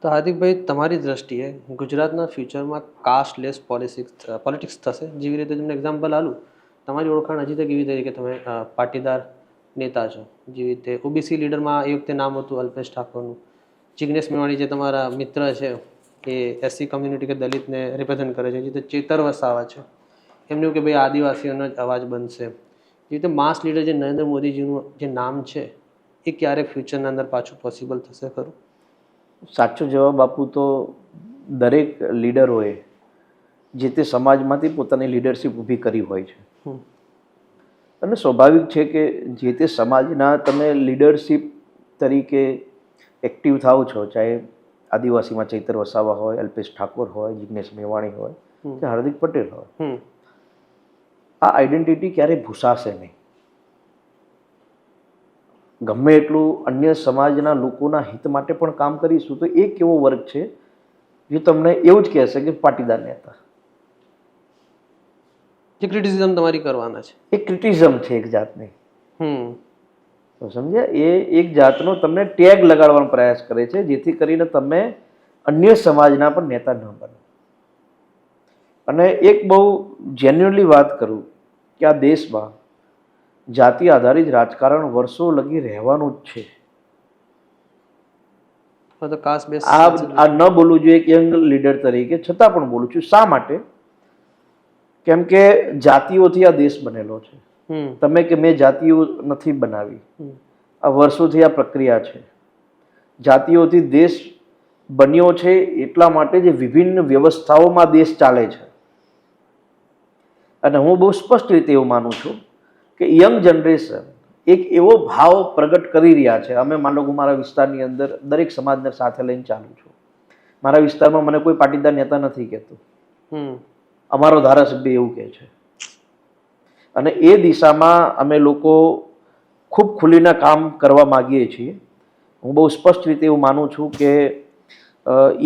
તો હાર્દિકભાઈ, તમારી દ્રષ્ટિએ ગુજરાતના ફ્યુચરમાં કાસ્ટલેસ પોલિટિક્સ થશે? જેવી રીતે તમને એક્ઝામ્પલ આલું, તમારી ઓળખાણ હજી તક એવી તરીકે તમે પાટીદાર નેતા છો. જેવી રીતે ઓબીસી લીડરમાં એ વખતે નામ હતું અલ્પેશ ઠાકોરનું. જિગ્નેશ મેવાણી જે તમારા મિત્ર છે, એ એસસી કમ્યુનિટી કે દલિતને રિપ્રેઝેન્ટ કરે છે. જે રીતે ચેતર વસાવા છે, એમને એવું કે ભાઈ આદિવાસીઓનો જ અવાજ બનશે. જે રીતે માસ લીડર જે નરેન્દ્ર મોદીજીનું જે નામ છે, એ ક્યારેક ફ્યુચરના અંદર પાછું પોસિબલ થશે ખરું? સાચો જવાબ આપું તો દરેક લીડરોએ જે તે સમાજમાંથી પોતાની લીડરશિપ ઊભી કરી હોય છે. અને સ્વાભાવિક છે કે જે તે સમાજના તમે લીડરશિપ તરીકે એક્ટિવ થાવ છો, ચાહે આદિવાસીમાં ચૈતર વસાવા હોય, અલ્પેશ ઠાકોર હોય, જિગ્નેશ મેવાણી હોય કે હાર્દિક પટેલ હોય, આ આઈડેન્ટિટી ક્યારેય ભૂસાશે નહીં. ગમે એટલું અન્ય સમાજના લોકોના હિત માટે પણ કામ કરીશું તો એક એવો વર્ગ છે જે તમને એવું જ કહેશે કે પાટીદાર નેતા. જે ક્રિટિસિઝમ તમારી કરવાના છે, એ ક્રિટિઝમ છે એક જાતની. તો સમજ્યા? એ એક જાતનો તમને ટેગ લગાડવાનો પ્રયાસ કરે છે, જેથી કરીને તમે અન્ય સમાજના પણ નેતા ન બનો. અને એક બહુ જેન્યુઅનલી વાત કરું કે આ દેશમાં જાતિ આધારિત રાજકારણ વર્ષો લગી રહેવાનું જ છે. આ ન બોલવું જોઈએ એક યંગ લીડર તરીકે, છતાં પણ બોલું છું. શા માટે? કેમ કે જાતિઓથી આ દેશ બનેલો છે. તમે કે મેં જાતિઓ નથી બનાવી, આ વર્ષોથી આ પ્રક્રિયા છે. જાતિઓથી દેશ બન્યો છે એટલા માટે જે વિભિન્ન વ્યવસ્થાઓમાં દેશ ચાલે છે. અને હું બહુ સ્પષ્ટ રીતે એવું માનું છું કે યંગ જનરેશન એક એવો ભાવ પ્રગટ કરી રહ્યા છે. અમે માનો કે મારા વિસ્તારની અંદર દરેક સમાજને સાથે લઈને ચાલું છું. મારા વિસ્તારમાં મને કોઈ પાટીદાર નેતા નથી કહેતું, અમારો ધારાસભ્ય એવું કહે છે. અને એ દિશામાં અમે લોકો ખૂબ ખુલીને કામ કરવા માગીએ છીએ. હું બહુ સ્પષ્ટ રીતે એવું માનું છું કે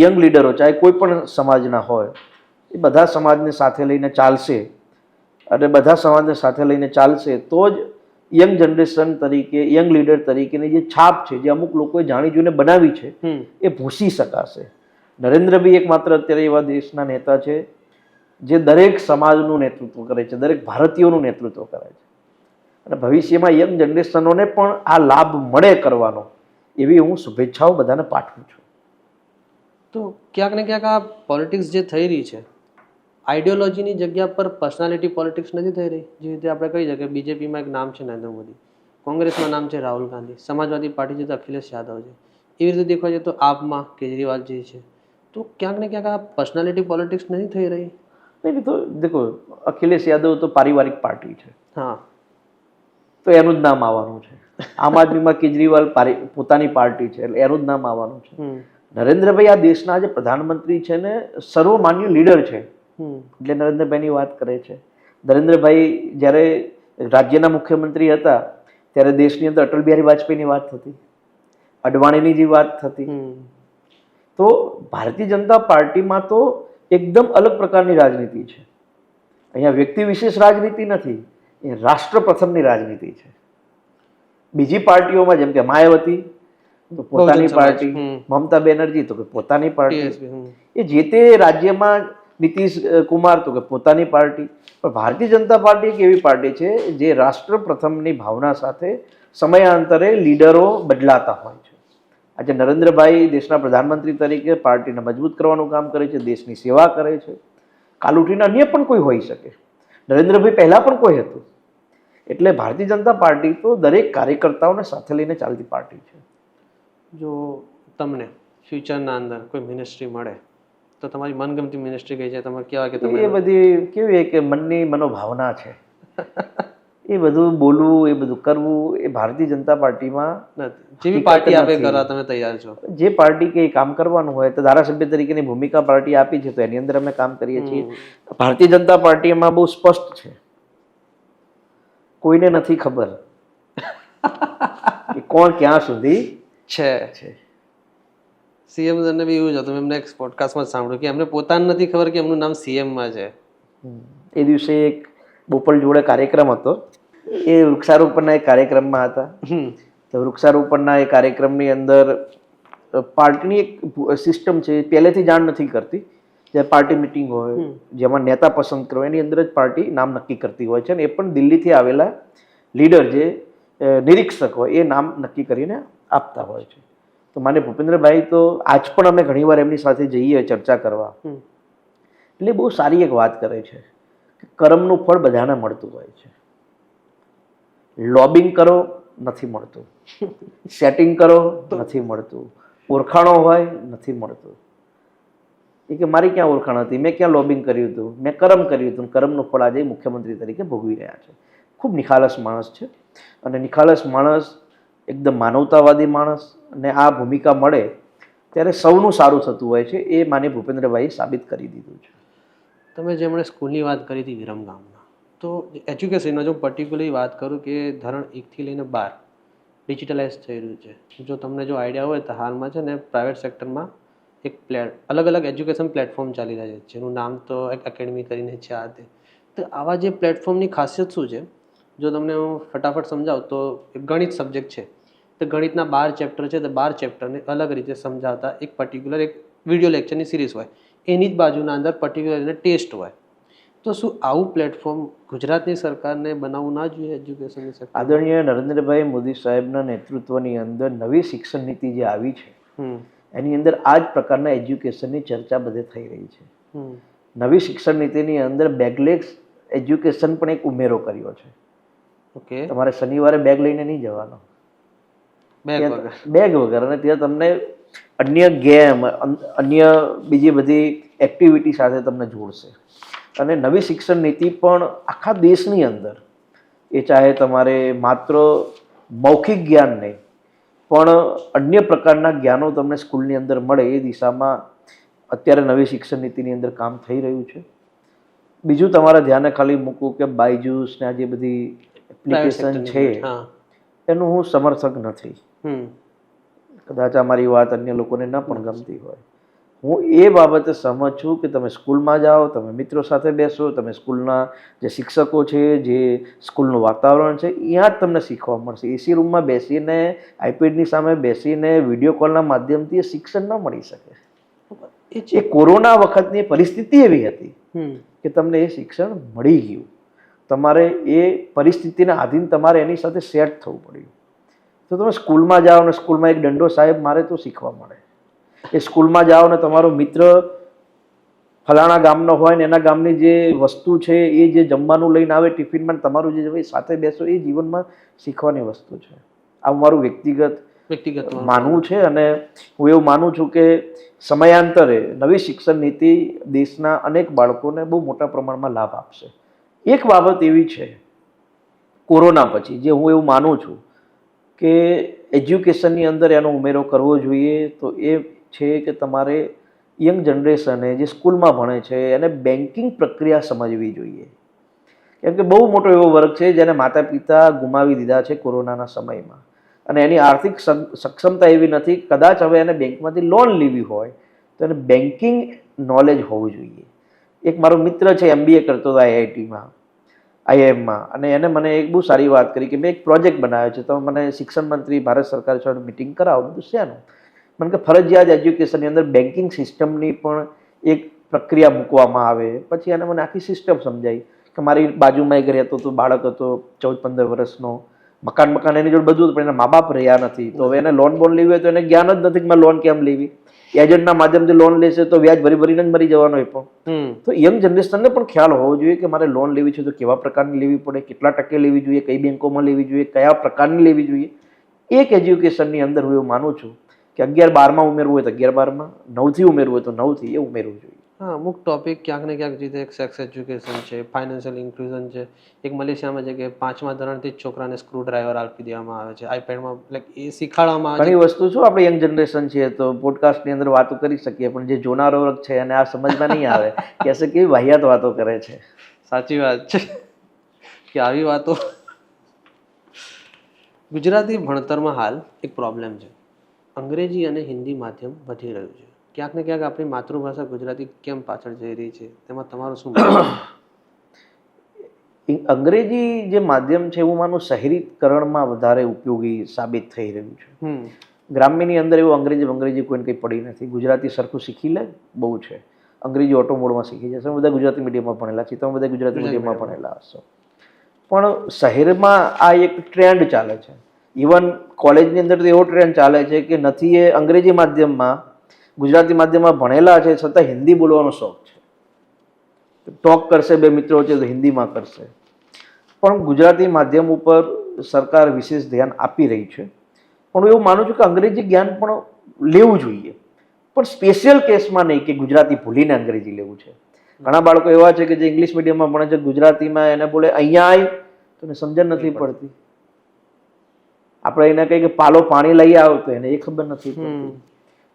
યંગ લીડરો ચાહે કોઈ પણ સમાજના હોય, એ બધા સમાજને સાથે લઈને ચાલશે અને બધા સમાજને સાથે લઈને ચાલશે તો જ યંગ જનરેશન તરીકે યંગ લીડર તરીકેની જે છાપ છે જે અમુક લોકોએ જાણી જોઈને બનાવી છે એ ભૂંસી શકાશે. નરેન્દ્રભાઈ એકમાત્ર અત્યારે એવા દેશના નેતા છે જે દરેક સમાજનું નેતૃત્વ કરે છે, દરેક ભારતીયોનું નેતૃત્વ કરે છે અને ભવિષ્યમાં યંગ જનરેશનોને પણ આ લાભ મળે કરવાનો એવી હું શુભેચ્છાઓ બધાને પાઠવું છું. તો ક્યાંક ને ક્યાંક આ પોલિટિક્સ જે થઈ રહી છે આઈડિયોલોજીની જગ્યા પર પર્સનાલિટી પોલિટિક્સ નથી થઈ રહી. જે રીતે આપણે કહી શકીએ બીજેપીમાં એક નામ છે નરેન્દ્ર મોદી, કોંગ્રેસમાં નામ છે રાહુલ ગાંધી, સમાજવાદી પાર્ટી છે તો અખિલેશ યાદવ છે, એવી રીતે દેખવા જઈએ તો આપમાં કેજરીવાલજી છે. તો ક્યાંક ને ક્યાંક આ પર્સનાલિટી પોલિટિક્સ નથી થઈ રહી. નહીં તો દેખો અખિલેશ યાદવ તો પારિવારિક પાર્ટી છે, હા, તો એનું જ નામ આવવાનું છે. આમ આદમીમાં કેજરીવાલ પોતાની પાર્ટી છે એટલે એનું જ નામ આવવાનું છે. નરેન્દ્રભાઈ આ દેશના જે પ્રધાનમંત્રી છે ને સર્વમાન્ય લીડર છે એટલે નરેન્દ્રભાઈની વાત કરે છે. નરેન્દ્રભાઈ જ્યારે રાજ્યના મુખ્યમંત્રી હતા ત્યારે દેશની અંદર અટલ બિહારી વાજપેયીની વાત થતી, અડવાણીની જે વાત થતી. તો ભારતીય જનતા પાર્ટીમાં તો એકદમ અલગ પ્રકારની રાજનીતિ છે. અહીંયા વ્યક્તિ વિશેષ રાજનીતિ નથી, એ રાષ્ટ્ર પ્રથમની રાજનીતિ છે. બીજી પાર્ટીઓમાં જેમ કે માયાવતી તો પોતાની પાર્ટી, મમતા બેનર્જી તો કે પોતાની પાર્ટી, એ જે તે રાજ્યમાં નીતિશ કુમાર તો કે પોતાની પાર્ટી. પણ ભારતીય જનતા પાર્ટી એક એવી પાર્ટી છે જે રાષ્ટ્ર પ્રથમની ભાવના સાથે સમયાંતરે લીડરો બદલાતા હોય છે. આજે નરેન્દ્રભાઈ દેશના પ્રધાનમંત્રી તરીકે પાર્ટીને મજબૂત કરવાનું કામ કરે છે, દેશની સેવા કરે છે. કાલ ઉઠીને અન્ય પણ કોઈ હોઈ શકે, નરેન્દ્રભાઈ પહેલા પણ કોઈ હતું. એટલે ભારતીય જનતા પાર્ટી તો દરેક કાર્યકર્તાઓને સાથે લઈને ચાલતી પાર્ટી છે. જો તમને ફ્યુચરના અંદર કોઈ મિનિસ્ટ્રી મળે તો તમારી મનગમતી મિનિસ્ટ્રી કઈ છે? તમારે કેવા કે તમે એ બધી કેવી કે મનની મનોભાવના છે. એ બધું બોલવું, એ બધું કરવું એ ભારતીય જનતા પાર્ટીમાં નથી. જેવી પાર્ટી આપે કરવા તમે તૈયાર છો? જે પાર્ટી કે કામ કરવાનું હોય તો ધારાસભ્ય તરીકેની ભૂમિકા પાર્ટી આપી છે તો એની અંદર અમે કામ કરીએ છીએ. ભારતીય જનતા પાર્ટીમાં બહુ સ્પષ્ટ છે, કોઈને નથી ખબર કે કોણ ક્યાં સુધી છે. સીએમ ને બી એવું જ હતું, એમને એક પોડકાસ્ટમાં સાંભળ્યું કે એમને પોતાને નથી ખબર કે એમનું નામ સીએમમાં છે. એ દિવસે એક બોપલ જોડે કાર્યક્રમ હતો, એ વૃક્ષારોપણના એક કાર્યક્રમમાં હતા. તો વૃક્ષારોપણના એ કાર્યક્રમની અંદર પાર્ટીની એક સિસ્ટમ છે, પહેલેથી જાણ નથી કરતી. જે પાર્ટી મિટિંગ હોય જેમાં નેતા પસંદ કરો એની અંદર જ પાર્ટી નામ નક્કી કરતી હોય છે અને એ પણ દિલ્હીથી આવેલા લીડર જે નિરીક્ષક હોય એ નામ નક્કી કરીને આપતા હોય છે. તો માન્ય ભૂપેન્દ્રભાઈ તો આજ પણ અમે ઘણીવાર એમની સાથે જઈએ ચર્ચા કરવા, એટલે બહુ સારી એક વાત કરે છે કે કર્મનું ફળ બધાને મળતું હોય છે. લોબિંગ કરો નથી મળતું, સેટિંગ કરો નથી મળતું, ઓળખાણો હોય નથી મળતું. એ કે મારી ક્યાં ઓળખાણ હતી, મેં ક્યાં લોબિંગ કર્યું હતું, મેં કર્મ કર્યું હતું. કર્મનું ફળ આજે મુખ્યમંત્રી તરીકે ભોગવી રહ્યા છે. ખૂબ નિખાલસ માણસ છે અને નિખાલસ માણસ, એકદમ માનવતાવાદી માણસ, અને આ ભૂમિકા મળે ત્યારે સૌનું સારું થતું હોય છે એ માન્ય ભૂપેન્દ્રભાઈ સાબિત કરી દીધું છે. તમે જેમણે સ્કૂલની વાત કરી હતી વિરમગામમાં, તો એજ્યુકેશનમાં જો પર્ટિક્યુલરલી વાત કરું કે ધોરણ 1થી લઈને 12 ડિજિટલાઇઝ થઈ રહ્યું છે. જો તમને જો આઈડિયા હોય તો હાલમાં છે ને પ્રાઇવેટ સેક્ટરમાં એક અલગ અલગ એજ્યુકેશન પ્લેટફોર્મ ચાલી રહ્યા છે જેનું નામ તો એક એકેડમી કરીને છે. આ તે તો આવા જે પ્લેટફોર્મની ખાસિયત શું છે? જો તમને હું ફટાફટ સમજાવું તો એક ગણિત સબ્જેક્ટ છે તો ગણિતના 12 ચેપ્ટર છે તો 12 ચેપ્ટરને અલગ રીતે સમજાવતા એક પર્ટિક્યુલર એક વિડીયો લેક્ચરની સિરીઝ હોય, એની જ બાજુના અંદર પર્ટિક્યુલર ટેસ્ટ હોય. તો શું આવું પ્લેટફોર્મ ગુજરાતની સરકારને બનાવવું ના જોઈએ એજ્યુકેશનની સેક્ટર? આદરણીય નરેન્દ્રભાઈ મોદી સાહેબના નેતૃત્વની અંદર નવી શિક્ષણ નીતિ જે આવી છે એની અંદર આ જ પ્રકારના એજ્યુકેશનની ચર્ચા બધે થઈ રહી છે. નવી શિક્ષણ નીતિની અંદર બેગલેસ એજ્યુકેશન પણ એક ઉમેરો કર્યો છે. ઓકે, તમારે શનિવારે બેગ લઈને નહીં જવાનો, બેગ વગર, અને ત્યાં તમને અન્ય ગેમ, અન્ય બીજી બધી એક્ટિવિટી સાથે તમને જોડશે. અને નવી શિક્ષણ નીતિ પણ આખા દેશની અંદર, એ ચાહે તમારે માત્ર મૌખિક જ્ઞાન નહીં પણ અન્ય પ્રકારના જ્ઞાનો તમને સ્કૂલની અંદર મળે એ દિશામાં અત્યારે નવી શિક્ષણ નીતિની અંદર કામ થઈ રહ્યું છે. બીજું તમારા ધ્યાને ખાલી મૂકું કે બાયજૂસ ને આ જે બધી એપ્લિકેશન છે એનું હું સમર્થક નથી. કદાચ અમારી વાત અન્ય લોકોને ન પણ ગમતી હોય, હું એ બાબતે સહમત છું કે તમે સ્કૂલમાં જાઓ, તમે મિત્રો સાથે બેસો, તમે સ્કૂલના જે શિક્ષકો છે, જે સ્કૂલનું વાતાવરણ છે, ત્યાં જ તમને શીખવા મળશે. એસી રૂમમાં બેસીને, આઈપેડની સામે બેસીને વિડીયો કોલના માધ્યમથી એ શિક્ષણ ન મળી શકે. એ કોરોના વખતની પરિસ્થિતિ એવી હતી કે તમને એ શિક્ષણ મળી ગયું. તમારે એ પરિસ્થિતિના આધીન તમારે એની સાથે સેટ થવું પડ્યું. તો તમે સ્કૂલમાં જાઓ ને સ્કૂલમાં એક દંડો સાહેબ મારે તો શીખવા મળે. એ સ્કૂલમાં જાઓ ને તમારો મિત્ર ફલાણા ગામનો હોય ને એના ગામની જે વસ્તુ છે એ જે જમવાનું લઈને આવે ટિફિનમાં, તમારું જે સાથે બેસો એ જીવનમાં શીખવાની વસ્તુ છે. આ મારું વ્યક્તિગત માનવું છે. અને હું એવું માનું છું કે સમયાંતરે નવી શિક્ષણ નીતિ દેશના અનેક બાળકોને બહુ મોટા પ્રમાણમાં લાભ આપશે. એક બાબત એવી છે કોરોના પછી જે હું એવું માનું છું કે એજ્યુકેશનની અંદર એનો ઉમેરો કરવો જોઈએ, તો એ છે કે તમારે યંગ જનરેશને જે સ્કૂલમાં ભણે છે એને બેન્કિંગ પ્રક્રિયા સમજવી જોઈએ. કેમ કે બહુ મોટો એવો વર્ગ છે જેને માતા પિતા ગુમાવી દીધા છે કોરોનાના સમયમાં, અને એની આર્થિક સક્ષમતા એવી નથી. કદાચ હવે એને બેંકમાંથી લોન લેવી હોય તો એને બેન્કિંગ નોલેજ હોવું જોઈએ. એક મારો મિત્ર છે, MBA કરતો હતો IIMમાં, અને એને મને એક બહુ સારી વાત કરી કે મેં એક પ્રોજેક્ટ બનાવ્યો છે, તો મને શિક્ષણ મંત્રી ભારત સરકાર સાથે મિટિંગ કરાવો. બધું શેનું? મને કે ફરજિયાત એજ્યુકેશનની અંદર બેન્કિંગ સિસ્ટમની પણ એક પ્રક્રિયા મૂકવામાં આવે. પછી એને મને આખી સિસ્ટમ સમજાવી કે મારી બાજુમાં એક રહેતો હતો, બાળક હતો 14-15 વર્ષનો, મકાન એની જોડે બધું, પણ એના મા બાપ રહ્યા નથી. તો હવે એને લોન લેવી હોય તો એને જ્ઞાન જ નથી કે મારે લોન કેમ લેવી. એજન્ટના માધ્યમથી લોન લેશે તો વ્યાજ ભરીને જ મરી જવાનો એ પણ. તો યંગ જનરેશનને પણ ખ્યાલ હોવો જોઈએ કે મારે લોન લેવી છે તો કેવા પ્રકારની લેવી પડે, કેટલા ટકે લેવી જોઈએ, કઈ બેંકોમાં લેવી જોઈએ, કયા પ્રકારની લેવી જોઈએ. એક એજ્યુકેશનની અંદર હું એવું માનું છું કે 11-12માં ઉમેરવું હોય તો 11-12માં, 9થી ઉમેરવું હોય તો 9થી, એ ઉમેરવું જોઈએ. હા, અમુક ટોપિક ક્યાંક ને ક્યાંક રીતે સેક્સ એજ્યુકેશન છે, ફાઇનાન્શિયલ ઇન્ક્લુઝન છે. એક મલેશિયામાં છે કે 5મા ધોરણથી જ છોકરાને સ્ક્રૂ ડ્રાઈવર આપી દેવામાં આવે છે, આઈપેડમાં એ શીખવાડવામાં આવે છે. ઘણી વસ્તુ શું આપણે યંગ જનરેશન છીએ તો પોડકાસ્ટની અંદર વાતો કરી શકીએ, પણ જે જોનારો વર્ગ છે એને આ સમજમાં નહીં આવે કે કેવી વાહિયાત વાતો કરે છે. સાચી વાત છે કે આવી વાતો. ગુજરાતી ભણતરમાં હાલ એક પ્રોબ્લેમ છે. અંગ્રેજી અને હિન્દી માધ્યમ વધી રહ્યું છે. ક્યાંક ને ક્યાંક આપણી માતૃભાષા ગુજરાતી કેમ પાછળ જઈ રહી છે, તેમાં તમારું શું માનવું? અંગ્રેજી જે માધ્યમ છે એવું માનું શહેરીકરણમાં વધારે ઉપયોગી સાબિત થઈ રહ્યું છે. ગ્રામ્યની અંદર એવું અંગ્રેજી કોઈને કંઈ પડી નથી. ગુજરાતી સરખું શીખી લે બહુ છે. અંગ્રેજી ઓટો મોડમાં શીખી જશે. બધા ગુજરાતી મીડિયમમાં ભણેલા છીએ, તમે બધા ગુજરાતી મીડિયમમાં ભણેલા હશો. પણ શહેરમાં આ એક ટ્રેન્ડ ચાલે છે. ઇવન કોલેજની અંદર તો એવો ટ્રેન્ડ ચાલે છે કે નથી એ અંગ્રેજી માધ્યમમાં, ગુજરાતી માધ્યમમાં ભણેલા છે છતાં હિન્દી બોલવાનો શોખ છે. ટોક કરશે બે મિત્રો છે તો હિન્દીમાં કરશે. પણ ગુજરાતી માધ્યમ ઉપર સરકાર વિશેષ ધ્યાન આપી રહી છે. પણ હું એવું માનું છું કે અંગ્રેજી જ્ઞાન પણ લેવું જોઈએ, પણ સ્પેશિયલ કેસમાં નહીં કે ગુજરાતી ભૂલીને અંગ્રેજી લેવું છે. ઘણા બાળકો એવા છે કે જે ઇંગ્લિશ મીડિયમમાં ભણે છે, ગુજરાતીમાં એને બોલે અહીંયા આવી તો એને સમજણ નથી પડતી. આપણે એને કહીએ કે પાલો પાણી લઈ આવો તો એને એ ખબર નથી પડતી.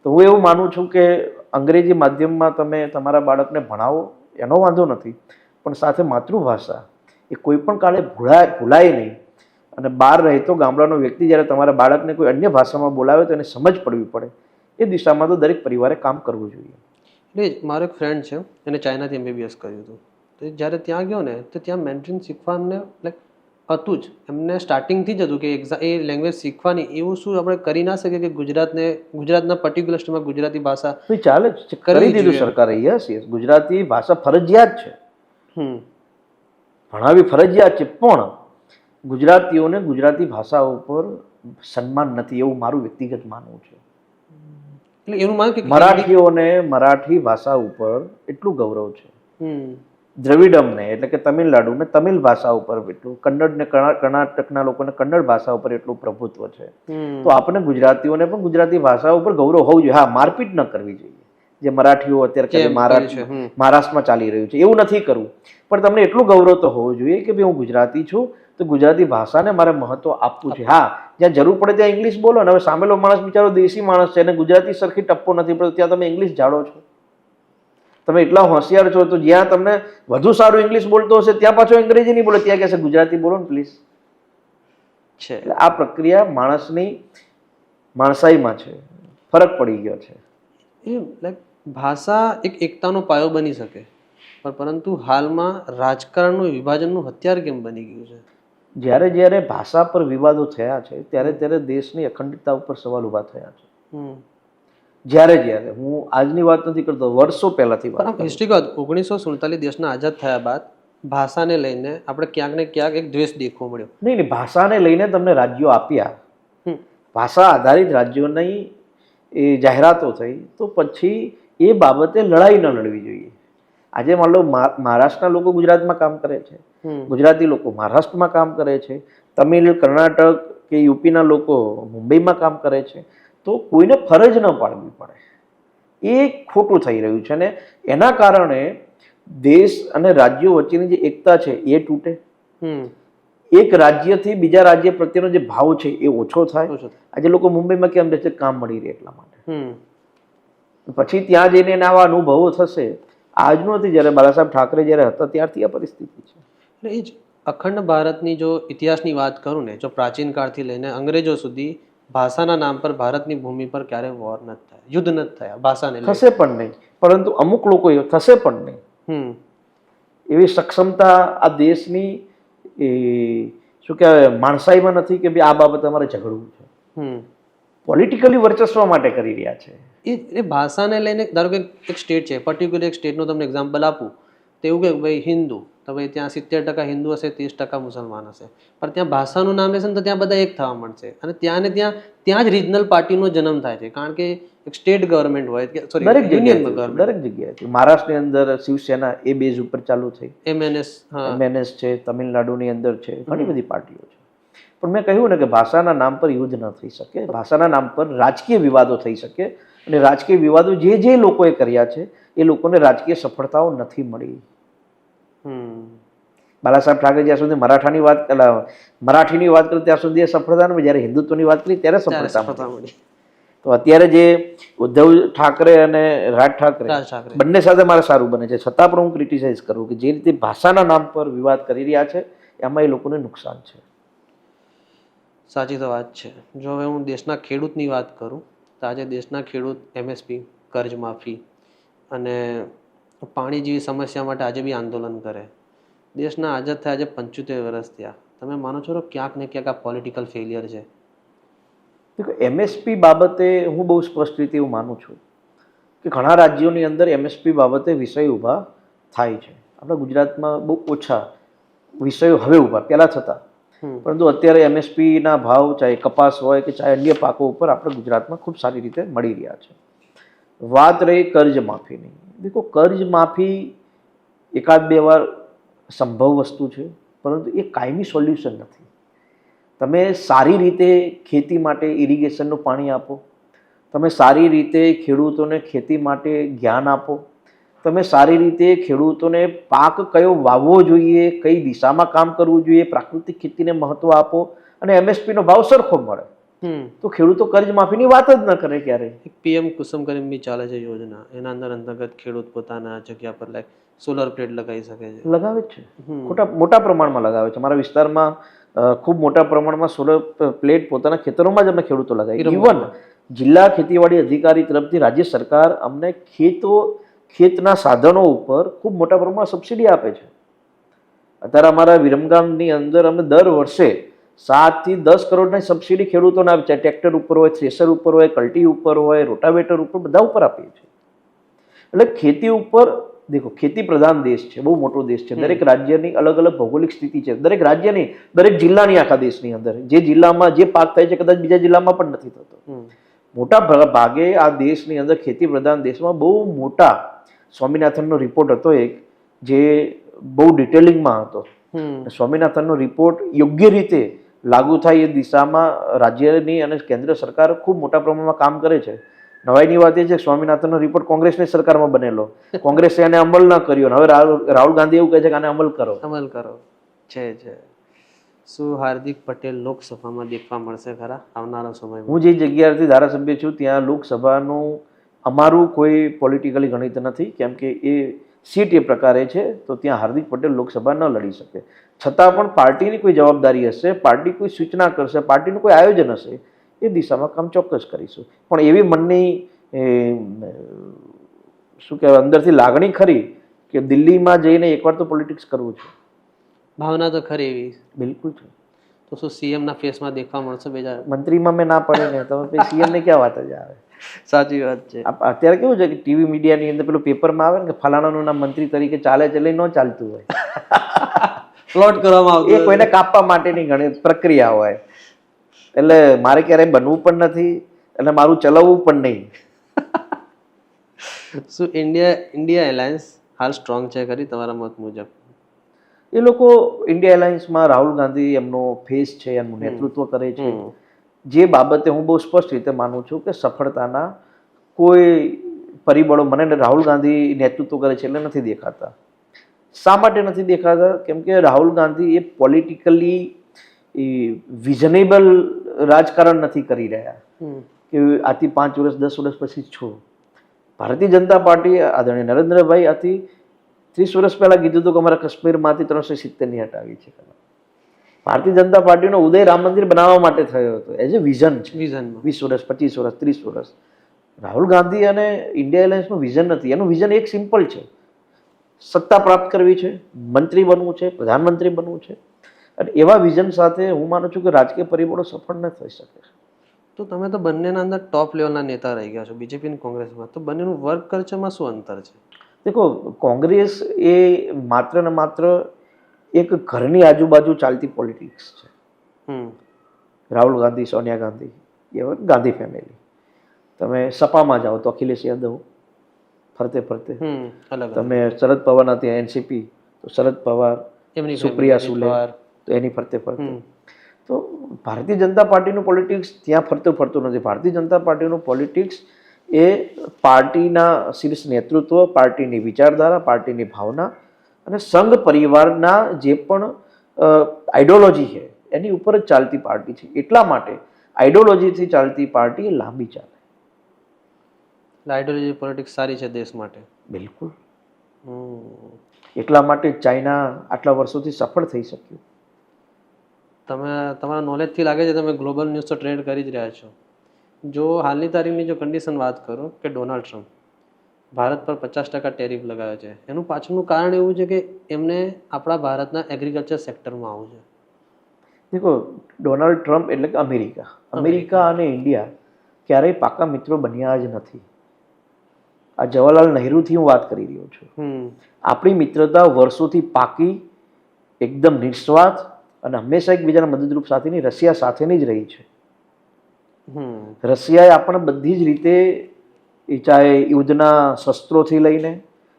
તો હું એવું માનું છું કે અંગ્રેજી માધ્યમમાં તમે તમારા બાળકને ભણાવો એનો વાંધો નથી, પણ સાથે માતૃભાષા એ કોઈ પણ કાળે ભૂલાય નહીં. અને બહાર રહેતો ગામડાનો વ્યક્તિ જ્યારે તમારા બાળકને કોઈ અન્ય ભાષામાં બોલાવે તો એને સમજ પડવી પડે. એ દિશામાં તો દરેક પરિવારે કામ કરવું જોઈએ. એટલે મારો એક ફ્રેન્ડ છે, એને ચાઇનાથી MBBS કર્યું હતું. તો જ્યારે ત્યાં ગયો ને તો ત્યાં મેન્ડરિન શીખવા એમને હતું જ, એમને સ્ટાર્ટિંગથી જ હતું કે એ લેંગ્વેજ શીખવાની. એવું શું આપણે કરી ના શકીએ કે ગુજરાતના પર્ટિક્યુલર સ્ટેટમાં ગુજરાતી ભાષા તો ચાલે જ, કરી દીધું સરકારે. યસ, ગુજરાતી ભાષા ફરજિયાત છે, ભણાવી ફરજિયાત છે. પણ ગુજરાતીઓને ગુજરાતી ભાષા ઉપર સન્માન નથી, એવું મારું વ્યક્તિગત માનવું છે. એટલે એવું માન કે મરાઠીઓને મરાઠી ભાષા ઉપર એટલું ગૌરવ છે, દ્રવિડમને એટલે કે તમિલનાડુને તમિલ ભાષા ઉપર એટલું, કન્નડને કર્ણાટકના લોકોને કન્નડ ભાષા ઉપર એટલું પ્રભુત્વ છે. તો આપણે ગુજરાતીઓને પણ ગુજરાતી ભાષા ઉપર ગૌરવ હોવું જોઈએ. હા, મારપીટ ન કરવી જોઈએ, જે મરાઠીઓ અત્યારે મહારાષ્ટ્રમાં ચાલી રહ્યું છે એવું નથી કરવું. પણ તમને એટલું ગૌરવ તો હોવું જોઈએ કે ભાઈ હું ગુજરાતી છું તો ગુજરાતી ભાષાને મારે મહત્વ આપવું છે. હા, જ્યાં જરૂર પડે ત્યાં ઇંગ્લિશ બોલો ને. હવે સામેલો માણસ બિચારો દેશી માણસ છે અને ગુજરાતી સરખી ટપ્પો નથી પડતો, ત્યાં તમે ઇંગ્લિશ જાળો છો. તમે એટલા હોશિયાર છો તો જ્યાં તમને વધુ સારું ઇંગ્લિશ બોલતો હશે ત્યાં પાછો અંગ્રેજી નહીં બોલે, ત્યાં કહેશે ગુજરાતી બોલો ને પ્લીઝ. એટલે આ પ્રક્રિયા માણસની માણસાઈમાં છે, ફરક પડી ગયો છે. ભાષા એક એકતાનો પાયો બની શકે, પણ પરંતુ હાલમાં રાજકારણનું વિભાજનનું હથિયાર કેમ બની ગયું છે? જ્યારે જ્યારે ભાષા પર વિવાદો થયા છે ત્યારે ત્યારે દેશની અખંડિતતા ઉપર સવાલ ઊભા થયા છે. હમ. જ્યારે જ્યારે, હું આજની વાત નથી કરતો, વર્ષો પહેલાથી વાત પણ આમ હિસ્ટ્રી કહો, 1947 દેશના આઝાદ થયા બાદ ભાષાને લઈને આપણે ક્યાંક ને ક્યાંક એક દ્વેષ દેખવા મળ્યો. નહીં નહીં, ભાષાને લઈને તમને રાજ્યો આપ્યા, હમ. ભાષા આધારિત રાજ્યોની એ જાહેરાતો થઈ, તો પછી એ બાબતે લડાઈ ન લડવી જોઈએ. આજે માન લો મહારાષ્ટ્રના લોકો ગુજરાતમાં કામ કરે છે, હમ. ગુજરાતી લોકો મહારાષ્ટ્રમાં કામ કરે છે, તમિલ, કર્ણાટક કે યુપીના લોકો મુંબઈમાં કામ કરે છે, તો કોઈને ફરજ ન પાડવી પડે. એ ખોટું થઈ રહ્યું છે ને એના કારણે દેશ અને રાજ્યો વચ્ચેની જે એકતા છે એ તૂટે. હમ. એક રાજ્યથી બીજા રાજ્ય પ્રત્યેનો જે ભાવ છે એ ઓછો થાય. ઓછો થાય. આજે લોકો મુંબઈમાં કેમ રહે છે? કામ મળી રહે એટલા માટે. હમ. પછી ત્યાં જઈને એના આવા અનુભવો થશે. આજનું નથી, જ્યારે બાળાસાહેબ ઠાકરે જ્યારે હતા ત્યારથી આ પરિસ્થિતિ છે. એટલે એ જ અખંડ ભારતની જો ઇતિહાસની વાત કરું ને, જો પ્રાચીન કાળથી લઈને અંગ્રેજો સુધી ભાષાના નામ પર ભારતની ભૂમિ પર ક્યારે વોર નથી થયા, યુદ્ધ નથી થયા ભાષાને લઈને. થશે પણ નહીં, પરંતુ અમુક લોકો થશે પણ નહીં. હમ. એવી સક્ષમતા આ દેશની એ શું કહેવાય માણસાઈમાં નથી કે ભાઈ આ બાબતે અમારે ઝઘડવું છે. હમ. પોલિટિકલી વર્ચસ્વ માટે કરી રહ્યા છે. એ ભાષાને લઈને ધારો કે એક સ્ટેટ છે, પર્ટિક્યુલર એક સ્ટેટનું તમને એક્ઝામ્પલ આપું તો એવું કે ભાઈ હિન્દુ, તો ભાઈ ત્યાં 70% હિન્દુ હશે, 30% મુસલમાન હશે, પણ ત્યાં ભાષાનું નામ લેશે ને તો ત્યાં બધા એક થવા મળશે, અને ત્યાં ને ત્યાં જ રિજનલ પાર્ટીનો જન્મ થાય છે, કારણ કે એક સ્ટેટ ગવર્મેન્ટ હોય, સોરી દરેક યુનિયન જગ્યાએ ગવર્મેન્ટ. દરેક જગ્યાએ મહારાષ્ટ્રની અંદર શિવસેના એ બેઝ ઉપર ચાલુ થઈ, MNS. હા. MNS છે, તમિલનાડુની અંદર છે, ઘણી બધી પાર્ટીઓ છે. પણ મેં કહ્યું ને કે ભાષાના નામ પર યુદ્ધ ન થઈ શકે, ભાષાના નામ પર રાજકીય વિવાદો થઈ શકે, અને રાજકીય વિવાદો જે લોકોએ કર્યા છે એ લોકોને રાજકીય સફળતાઓ નથી મળી. હમ. બાળાસાહેબ ઠાકરે જ્યાં સુધી મરાઠીની વાત કરી ત્યાં સુધી એ સફળતા નથી, જ્યારે હિન્દુત્વની વાત કરી ત્યારે સફળતા સફળતા મળી. મળી. તો અત્યારે જે ઉદ્ધવ ઠાકરે અને રાજ રાજ ઠાકરે ઠાકરે. બંને સાથે મારે સારું બને છે, છતાં પણ હું ક્રિટિસાઇઝ કરું કે જે રીતે ભાષાના નામ પર વિવાદ કરી રહ્યા છે એમાં એ લોકોને નુકસાન છે. સાચી તો વાત છે. જો હવે હું દેશના ખેડૂતની વાત કરું તો આજે દેશના ખેડૂત MSP, કર્જમાફી અને પાણી જેવી સમસ્યા માટે આજે બી આંદોલન કરે. દેશના આઝાદ થયા આજે 75 વર્ષ થયા. તમે માનો છો કે ક્યાંક ને ક્યાંક આ પોલિટિકલ ફેલિયર છે? દેખો, MSP બાબતે હું બહુ સ્પષ્ટ રીતે એવું માનું છું કે ઘણા રાજ્યોની અંદર MSP બાબતે વિષય ઊભા થાય છે. આપણા ગુજરાતમાં બહુ ઓછા વિષયો હવે ઊભા, પહેલાં થતા, પરંતુ અત્યારે MSP ના ભાવ ચાહે કપાસ હોય કે ચાહે અન્ય પાકો ઉપર આપણે ગુજરાતમાં ખૂબ સારી રીતે મળી રહ્યા છે. વાત રહી કર્જ માફીની. દેખો, કર્જ માફી એકાદ બે વાર સંભવ વસ્તુ છે, પરંતુ એ કાયમી સોલ્યુશન નથી. તમે સારી રીતે ખેતી માટે ઇરિગેશનનું પાણી આપો, તમે સારી રીતે ખેડૂતોને ખેતી માટે જ્ઞાન આપો, તમે સારી રીતે ખેડૂતોને પાક કયો વાવવો જોઈએ, કઈ દિશામાં કામ કરવું જોઈએ, પ્રાકૃતિક ખેતીને મહત્વ આપો, અને MSPનો ભાવ સરખો મળે, તો ખેડૂતો કર્જ માફીની વાત જ ન કરે ક્યારે. PM કુસુમ કરીને બી ચાલે છે યોજના, એના અંતર્ગત ખેડૂત પોતાના જગ્યા પર લાઈક સોલર પ્લેટ લગાવી શકે છે. લગાવે જ છે, મોટા પ્રમાણમાં લગાવે છે. મારા વિસ્તારમાં ખૂબ મોટા પ્રમાણમાં સોલર પ્લેટ પોતાના ખેતરોમાં જ અમને ખેડૂતો લગાવી. ઇવન જિલ્લા ખેતીવાડી અધિકારી તરફથી રાજ્ય સરકાર અમને ખેતના સાધનો ઉપર ખૂબ મોટા પ્રમાણમાં સબસિડી આપે છે. અત્યારે અમારા વિરમગામની અંદર અમે દર વર્ષે 7 થી 10 કરોડની સબસિડી ખેડૂતોને આપે છે. ટ્રેક્ટર ઉપર હોય, થ્રેસર ઉપર હોય, કલ્ટી ઉપર હોય, રોટાવેટર ઉપર, બધા ઉપર આપીએ છીએ. એટલે ખેતી ઉપર, દેખો, ખેતી પ્રધાન દેશ છે, બહુ મોટો દેશ છે. દરેક રાજ્યની અલગ અલગ ભૌગોલિક સ્થિતિ છે, દરેક રાજ્યની, દરેક જિલ્લાની, આખા દેશની અંદર જે જિલ્લામાં જે પાક થાય છે કદાચ બીજા જિલ્લામાં પણ નથી થતો. મોટા ભાગે આ દેશની અંદર ખેતી પ્રધાન દેશમાં બહુ મોટા સ્વામિનાથનનો રિપોર્ટ હતો એક, જે બહુ ડિટેલિંગમાં હતો. સ્વામિનાથનનો રિપોર્ટ યોગ્ય રીતે લાગુ થાય એ દિશામાં રાજ્યની અને કેન્દ્ર સરકાર ખૂબ મોટા પ્રમાણમાં કામ કરે છે. નવાઈની વાત એ છે કે સ્વામિનાથનનો રિપોર્ટ કોંગ્રેસની સરકારમાં બનેલો, કોંગ્રેસે એને અમલ ન કર્યો, હવે રાહુલ ગાંધી એવું કહે છે કે આને અમલ કરો છે. શું હાર્દિક પટેલ લોકસભામાં દેખવા મળશે ખરા આવનારા સમયમાં? હું જે જગ્યાએથી ધારાસભ્ય છું ત્યાં લોકસભાનું અમારું કોઈ પોલિટિકલી ગણિત નથી, કેમ કે એ સીટ એ પ્રકારે છે, તો ત્યાં હાર્દિક પટેલ લોકસભા ન લડી શકે. છતાં પણ પાર્ટીની કોઈ જવાબદારી હશે, પાર્ટી કોઈ સૂચના કરશે, પાર્ટીનું કોઈ આયોજન હશે, એ દિશામાં કામ ચોક્કસ કરીશું. પણ એવી મનની શું કહેવાય અંદરથી લાગણી ખરી કે દિલ્હીમાં જઈને એકવાર તો પોલિટિક્સ કરવું છે. ભાવના તો ખરી એવી. બિલકુલ છે. તો શું સીએમ ના ફેસમાં દેખવા મળશે 2000? મંત્રીમાં મેં ના પડે ને તો પછી સીએમ ને ક્યાં વાત જ આવે. સાચી વાત છે. અત્યારે કેવું છે કે ટીવી મીડિયાની અંદર પેલું પેપરમાં આવે ને કે ફલાણાનું નામ મંત્રી તરીકે ચાલે છે એટલે ન ચાલતું હોય. પ્લોટ કરવામાં એ આવતું. કોઈને કાપવા માટેની ઘણી પ્રક્રિયા હોય. એટલે મારે ક્યારેય બનવું પણ નથી અને મારું ચલાવવું પણ નહીં. શું ઇન્ડિયા એલાયન્સ હાલ સ્ટ્રોંગ છે ખરી તમારા મત મુજબ? એ લોકો ઇન્ડિયા એલાયન્સમાં રાહુલ ગાંધી એમનો ફેસ છે, એમનું નેતૃત્વ કરે છે. જે બાબતે હું બહુ સ્પષ્ટ રીતે માનું છું કે સફળતાના કોઈ પરિબળો મને રાહુલ ગાંધી નેતૃત્વ કરે છે એટલે નથી દેખાતા. શા માટે નથી દેખાતા? કેમ કે રાહુલ ગાંધી એ પોલિટિકલી વિઝનેબલ રાજકારણ નથી કરી રહ્યા કે આથી 5 વર્ષ 10 વર્ષ પછી છો. ભારતીય જનતા પાર્ટી આદરણીય નરેન્દ્રભાઈ આથી 30 વર્ષ પહેલા કીધું હતું કે અમારા કાશ્મીરમાંથી 370 હટાવી છે. ભારતીય જનતા પાર્ટીનો ઉદય રામ મંદિર બનાવવા માટે થયો હતો. એઝ એ વિઝન છે. 20 વર્ષ 25 વર્ષ 30 વર્ષ. રાહુલ ગાંધી અને ઇન્ડિયા એલાયન્સનું વિઝન નથી. એનું વિઝન એક સિમ્પલ છે, સત્તા પ્રાપ્ત કરવી છે, મંત્રી બનવું છે, પ્રધાનમંત્રી બનવું છે. અને એવા વિઝન સાથે હું માનું છું કે રાજકીય પરિબળો સફળ ન થઈ શકે. તો તમે તો બંનેના અંદર ટોપ લેવલના નેતા રહી ગયા છો, બીજેપી અને કોંગ્રેસમાં. તો બંનેનું વર્ક કલ્ચરમાં શું અંતર છે? દેખો, કોંગ્રેસ એ માત્ર ને માત્ર એક ઘરની આજુબાજુ ચાલતી પોલિટિક્સ છે. રાહુલ ગાંધી, સોનિયા ગાંધી, એ ગાંધી ફેમિલી. તમે સપામાં જાઓ તો અખિલેશ યાદવ ફરતે ફરતે. તમે શરદ પવારના ત્યાં એનસીપી તો શરદ પવાર, સુપ્રિયા સુલે તો એની ફરતે ફરતે. તો ભારતીય જનતા પાર્ટીનું પોલિટિક્સ ત્યાં ફરતું ફરતું નથી. ભારતીય જનતા પાર્ટીનું પોલિટિક્સ એ પાર્ટીના શીર્ષ નેતૃત્વ, પાર્ટીની વિચારધારા, પાર્ટીની ભાવના અને સંઘ પરિવારના જે પણ આઈડિયોલોજી છે એની ઉપર જ ચાલતી પાર્ટી છે. એટલા માટે આઈડિયોલોજીથી ચાલતી પાર્ટી એ લાંબી ચાલે. આઈડિયોલોજી પોલિટિક્સ સારી છે દેશ માટે. બિલકુલ. એટલા માટે ચાઇના આટલા વર્ષોથી સફળ થઈ શક્યું. તમે તમારા નોલેજથી લાગે છે તમે ગ્લોબલ ન્યૂઝ તો ટ્રેડ કરી જ રહ્યા છો. જો હાલની તારીખની જો કન્ડિશન વાત કરો કે ડોનાલ્ડ ટ્રમ્પ ભારત પર 50% ટેરિફ લગાવે છે, એનું પાછળનું કારણ એવું છે કે એમને આપણા ભારતના એગ્રીકલ્ચર સેક્ટરમાં આવવું છે. દેખો, ડોનાલ્ડ ટ્રમ્પ એટલે કે અમેરિકા અને ઇન્ડિયા ક્યારેય પાકા મિત્રો બન્યા જ નથી. આ જવાહરલાલ નહેરુથી હું વાત કરી રહ્યો છું. આપણી મિત્રતા વર્ષોથી પાકી, એકદમ નિસ્વાર્થ અને હંમેશા એકબીજાના મદદરૂપ સાથેની રશિયા સાથેની જ રહી છે. રશિયાએ આપણને બધી જ રીતે, ચાહે યુદ્ધના શસ્ત્રોથી લઈને